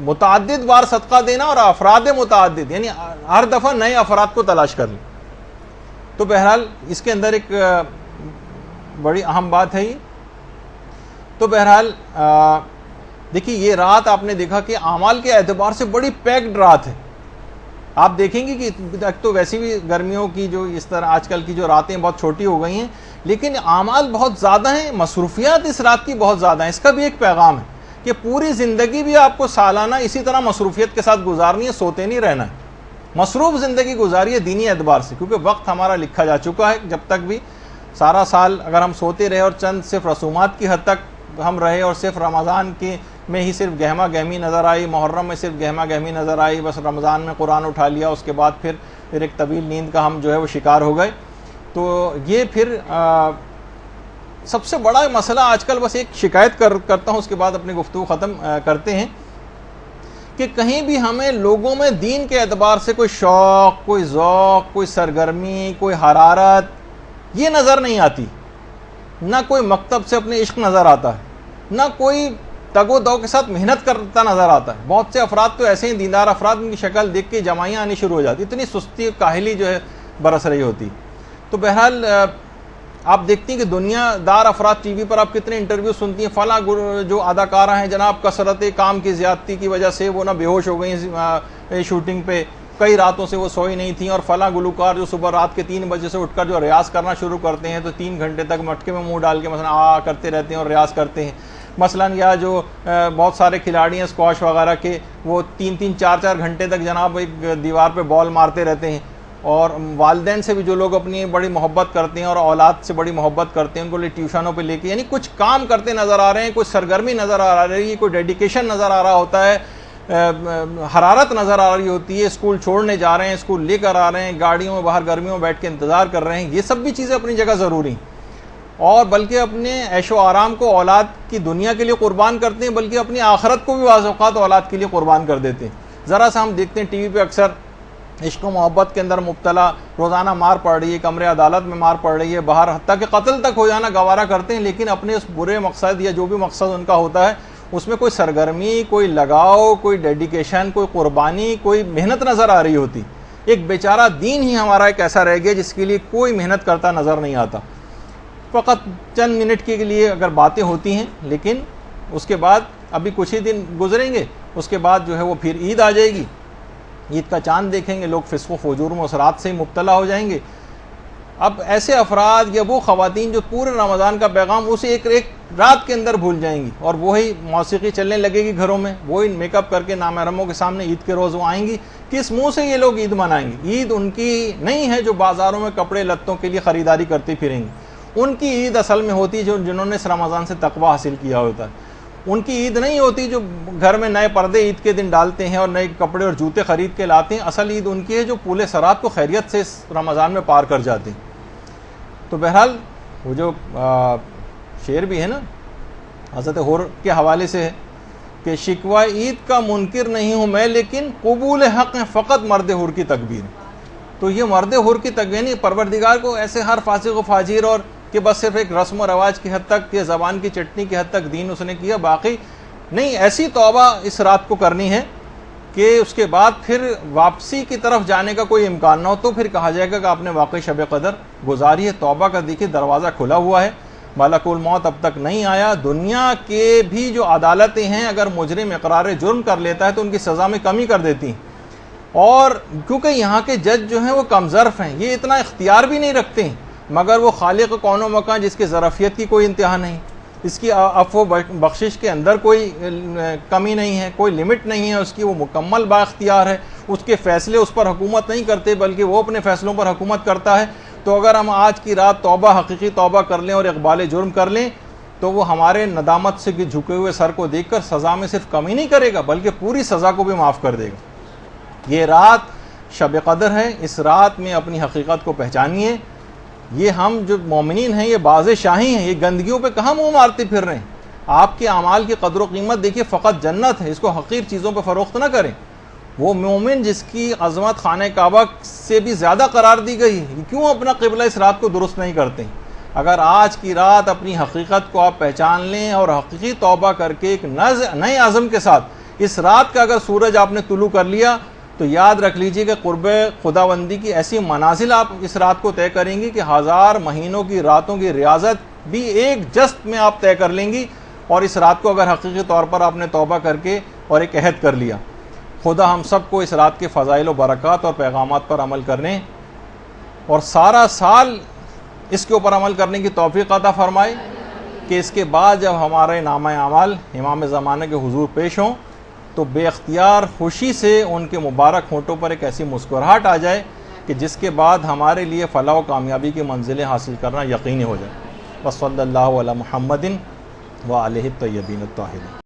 متعدد بار صدقہ دینا، اور افراد متعدد، یعنی ہر دفعہ نئے افراد کو تلاش کر لیں. تو بہرحال اس کے اندر ایک بڑی اہم بات ہے یہ. تو بہرحال دیکھیے یہ رات آپ نے دیکھا کہ اعمال کے اعتبار سے بڑی پیکڈ رات ہے. آپ دیکھیں گے کہ تو ویسی بھی گرمیوں کی جو اس طرح آج کل کی جو راتیں بہت چھوٹی ہو گئی ہیں، لیکن اعمال بہت زیادہ ہیں، مصروفیات اس رات کی بہت زیادہ ہیں. اس کا بھی ایک پیغام ہے کہ پوری زندگی بھی آپ کو سالانہ اسی طرح مصروفیت کے ساتھ گزارنی ہے، سوتے نہیں رہنا ہے، مصروف زندگی گزاری ہے دینی اعتبار سے، کیونکہ وقت ہمارا لکھا جا چکا ہے. جب تک بھی سارا سال اگر ہم سوتے رہے اور چند صرف رسومات کی حد تک ہم رہے اور صرف رمضان کے میں ہی صرف گہما گہمی نظر آئی، محرم میں صرف گہما گہمی نظر آئی، بس رمضان میں قرآن اٹھا لیا، اس کے بعد پھر ایک طویل نیند کا ہم جو ہے وہ شکار ہو گئے. تو یہ پھر سب سے بڑا مسئلہ آج کل، بس ایک شکایت کرتا ہوں، اس کے بعد اپنی گفتگو ختم کرتے ہیں، کہ کہیں بھی ہمیں لوگوں میں دین کے اعتبار سے کوئی شوق، کوئی ذوق، کوئی سرگرمی، کوئی حرارت یہ نظر نہیں آتی. نہ کوئی مکتب سے اپنے عشق نظر آتا ہے، نہ کوئی تگ و دو کے ساتھ محنت کرتا نظر آتا ہے. بہت سے افراد تو ایسے ہی دیندار افراد، ان کی شکل دیکھ کے جمائیاں آنی شروع ہو جاتی، اتنی سستی کاہلی جو ہے برس رہی ہوتی. تو بہرحال آپ دیکھتی ہیں کہ دنیا دار افراد ٹی وی پر آپ کتنے انٹرویو سنتی ہیں، فلاں جو اداکارہ ہیں جناب کثرت کام کی زیادتی کی وجہ سے وہ نہ بے ہوش ہو گئی شوٹنگ پہ، کئی راتوں سے وہ سوئی نہیں تھیں، اور فلاں گلوکار جو صبح رات کے 3 بجے سے اٹھ کر جو ریاض کرنا شروع کرتے ہیں تو 3 گھنٹے تک مٹکے میں منہ ڈال کے مثلا کرتے رہتے ہیں اور ریاض کرتے ہیں. مثلا یا جو بہت سارے کھلاڑی ہیں اسکواش وغیرہ کے، وہ 3-3 4-4 گھنٹے تک جناب ایک دیوار پہ بال مارتے رہتے ہیں. اور والدین سے بھی جو لوگ اپنی بڑی محبت کرتے ہیں اور اولاد سے بڑی محبت کرتے ہیں، ان کو ٹیوشنوں پہ لے کے، یعنی کچھ کام کرتے نظر آ رہے ہیں، کوئی سرگرمی نظر آ رہی ہے، کوئی ڈیڈیکیشن نظر آ رہا ہوتا ہے، حرارت نظر آ رہی ہوتی ہے. اسکول چھوڑنے جا رہے ہیں، اسکول لے کر آ رہے ہیں، گاڑیوں میں باہر گرمیوں میں بیٹھ کے انتظار کر رہے ہیں. یہ سب بھی چیزیں اپنی جگہ ضروری ہیں، اور بلکہ اپنے عیش و آرام کو اولاد کی دنیا کے لیے قربان کرتے ہیں، بلکہ اپنی آخرت کو بھی بعض اوقات اولاد کے لیے قربان کر دیتے ہیں. ذرا سا ہم دیکھتے ہیں ٹی وی پہ اکثر عشق و محبت کے اندر مبتلا روزانہ مار پڑ رہی ہے، کمرے عدالت میں مار پڑ رہی ہے، باہر حتیٰ کہ قتل تک ہو جانا گوارا کرتے ہیں، لیکن اپنے اس برے مقصد یا جو بھی مقصد ان کا ہوتا ہے اس میں کوئی سرگرمی، کوئی لگاؤ، کوئی ڈیڈیکیشن، کوئی قربانی، کوئی محنت نظر آ رہی ہوتی. ایک بیچارہ دین ہی ہمارا ایک ایسا رہ گیا جس کے لیے کوئی محنت کرتا نظر نہیں آتا. فقط چند منٹ کے لیے اگر باتیں ہوتی ہیں، لیکن اس کے بعد ابھی کچھ ہی دن گزریں گے، اس کے بعد جو ہے وہ پھر عید آ جائے گی، عید کا چاند دیکھیں گے، لوگ فسق و فجور میں اس رات سے ہی مبتلا ہو جائیں گے. اب ایسے افراد یا وہ خواتین جو پورے رمضان کا پیغام اسے ایک رات کے اندر بھول جائیں گی، اور وہی موسیقی چلنے لگے گی گھروں میں، وہی میک اپ کر کے نامحرموں کے سامنے عید کے روز وہ آئیں گی. کس منہ سے یہ لوگ عید منائیں گے؟ عید ان کی نہیں ہے جو بازاروں میں کپڑے لتوں کے لیے خریداری کرتی پھریں گی. ان کی عید اصل میں ہوتی ہے جنہوں نے اس رمضان سے تقوی حاصل کیا ہوتا ہے. ان کی عید نہیں ہوتی جو گھر میں نئے پردے عید کے دن ڈالتے ہیں اور نئے کپڑے اور جوتے خرید کے لاتے ہیں. اصل عید ان کی ہے جو پورے سرات کو خیریت سے اس رمضان میں پار کر جاتے ہیں. تو بہرحال وہ جو شعر بھی ہے نا حضرت حور کے حوالے سے ہے کہ شکوہ عید کا منکر نہیں ہوں میں، لیکن قبول حق ہے فقط مرد حور کی تکبیر. تو یہ مرد حور کی تکبیر نہیں، پروردگار کو ایسے ہر فاسق و فاجر اور کہ بس صرف ایک رسم و رواج کی حد تک یا زبان کی چٹنی کی حد تک دین اس نے کیا، باقی نہیں. ایسی توبہ اس رات کو کرنی ہے کہ اس کے بعد پھر واپسی کی طرف جانے کا کوئی امکان نہ ہو. تو پھر کہا جائے گا کہ آپ نے واقعی شب قدر گزاری ہے. توبہ کا دیکھیے دروازہ کھلا ہوا ہے، ملک الموت اب تک نہیں آیا. دنیا کے بھی جو عدالتیں ہیں اگر مجرم اقرار جرم کر لیتا ہے تو ان کی سزا میں کمی کر دیتی ہیں، اور کیونکہ یہاں کے جج جو ہیں وہ کم ظرف ہیں، یہ اتنا اختیار بھی نہیں رکھتے ہیں، مگر وہ خالق کون و مکان جس کے ظرفیت کی کوئی انتہا نہیں، اس کی عفو بخشش کے اندر کوئی کمی نہیں ہے، کوئی لمٹ نہیں ہے اس کی، وہ مکمل با اختیار ہے. اس کے فیصلے اس پر حکومت نہیں کرتے بلکہ وہ اپنے فیصلوں پر حکومت کرتا ہے. تو اگر ہم آج کی رات توبہ، حقیقی توبہ کر لیں اور اقبال جرم کر لیں تو وہ ہمارے ندامت سے جھکے ہوئے سر کو دیکھ کر سزا میں صرف کمی نہیں کرے گا بلکہ پوری سزا کو بھی معاف کر دے گا. یہ رات شب قدر ہے، اس رات میں اپنی حقیقت کو پہچانیے. یہ ہم جو مومنین ہیں یہ باز شاہی ہیں، یہ گندگیوں پہ کہاں منہ مارتے پھر رہے ہیں. آپ کے اعمال کی قدر و قیمت دیکھیے، فقط جنت ہے، اس کو حقیر چیزوں پہ فروخت نہ کریں. وہ مومن جس کی عظمت خانہ کعبہ سے بھی زیادہ قرار دی گئی ہے، کیوں اپنا قبلہ اس رات کو درست نہیں کرتے؟ اگر آج کی رات اپنی حقیقت کو آپ پہچان لیں اور حقیقی توبہ کر کے ایک نئے عزم کے ساتھ اس رات کا اگر سورج آپ نے طلوع کر لیا تو یاد رکھ لیجئے کہ قرب خداوندی کی ایسی منازل آپ اس رات کو طے کریں گی کہ 1000 مہینوں کی راتوں کی ریاضت بھی ایک جست میں آپ طے کر لیں گی. اور اس رات کو اگر حقیقی طور پر آپ نے توبہ کر کے اور ایک عہد کر لیا. خدا ہم سب کو اس رات کے فضائل و برکات اور پیغامات پر عمل کرنے اور سارا سال اس کے اوپر عمل کرنے کی توفیق عطا فرمائے کہ اس کے بعد جب ہمارے نامہ اعمال امام زمانہ کے حضور پیش ہوں تو بے اختیار خوشی سے ان کے مبارک ہونٹوں پر ایک ایسی مسکراہٹ آ جائے کہ جس کے بعد ہمارے لیے فلاح و کامیابی کی منزلیں حاصل کرنا یقینی ہو جائے. وصلی اللہ علی محمد وآلہ الطیبین الطاہرین۔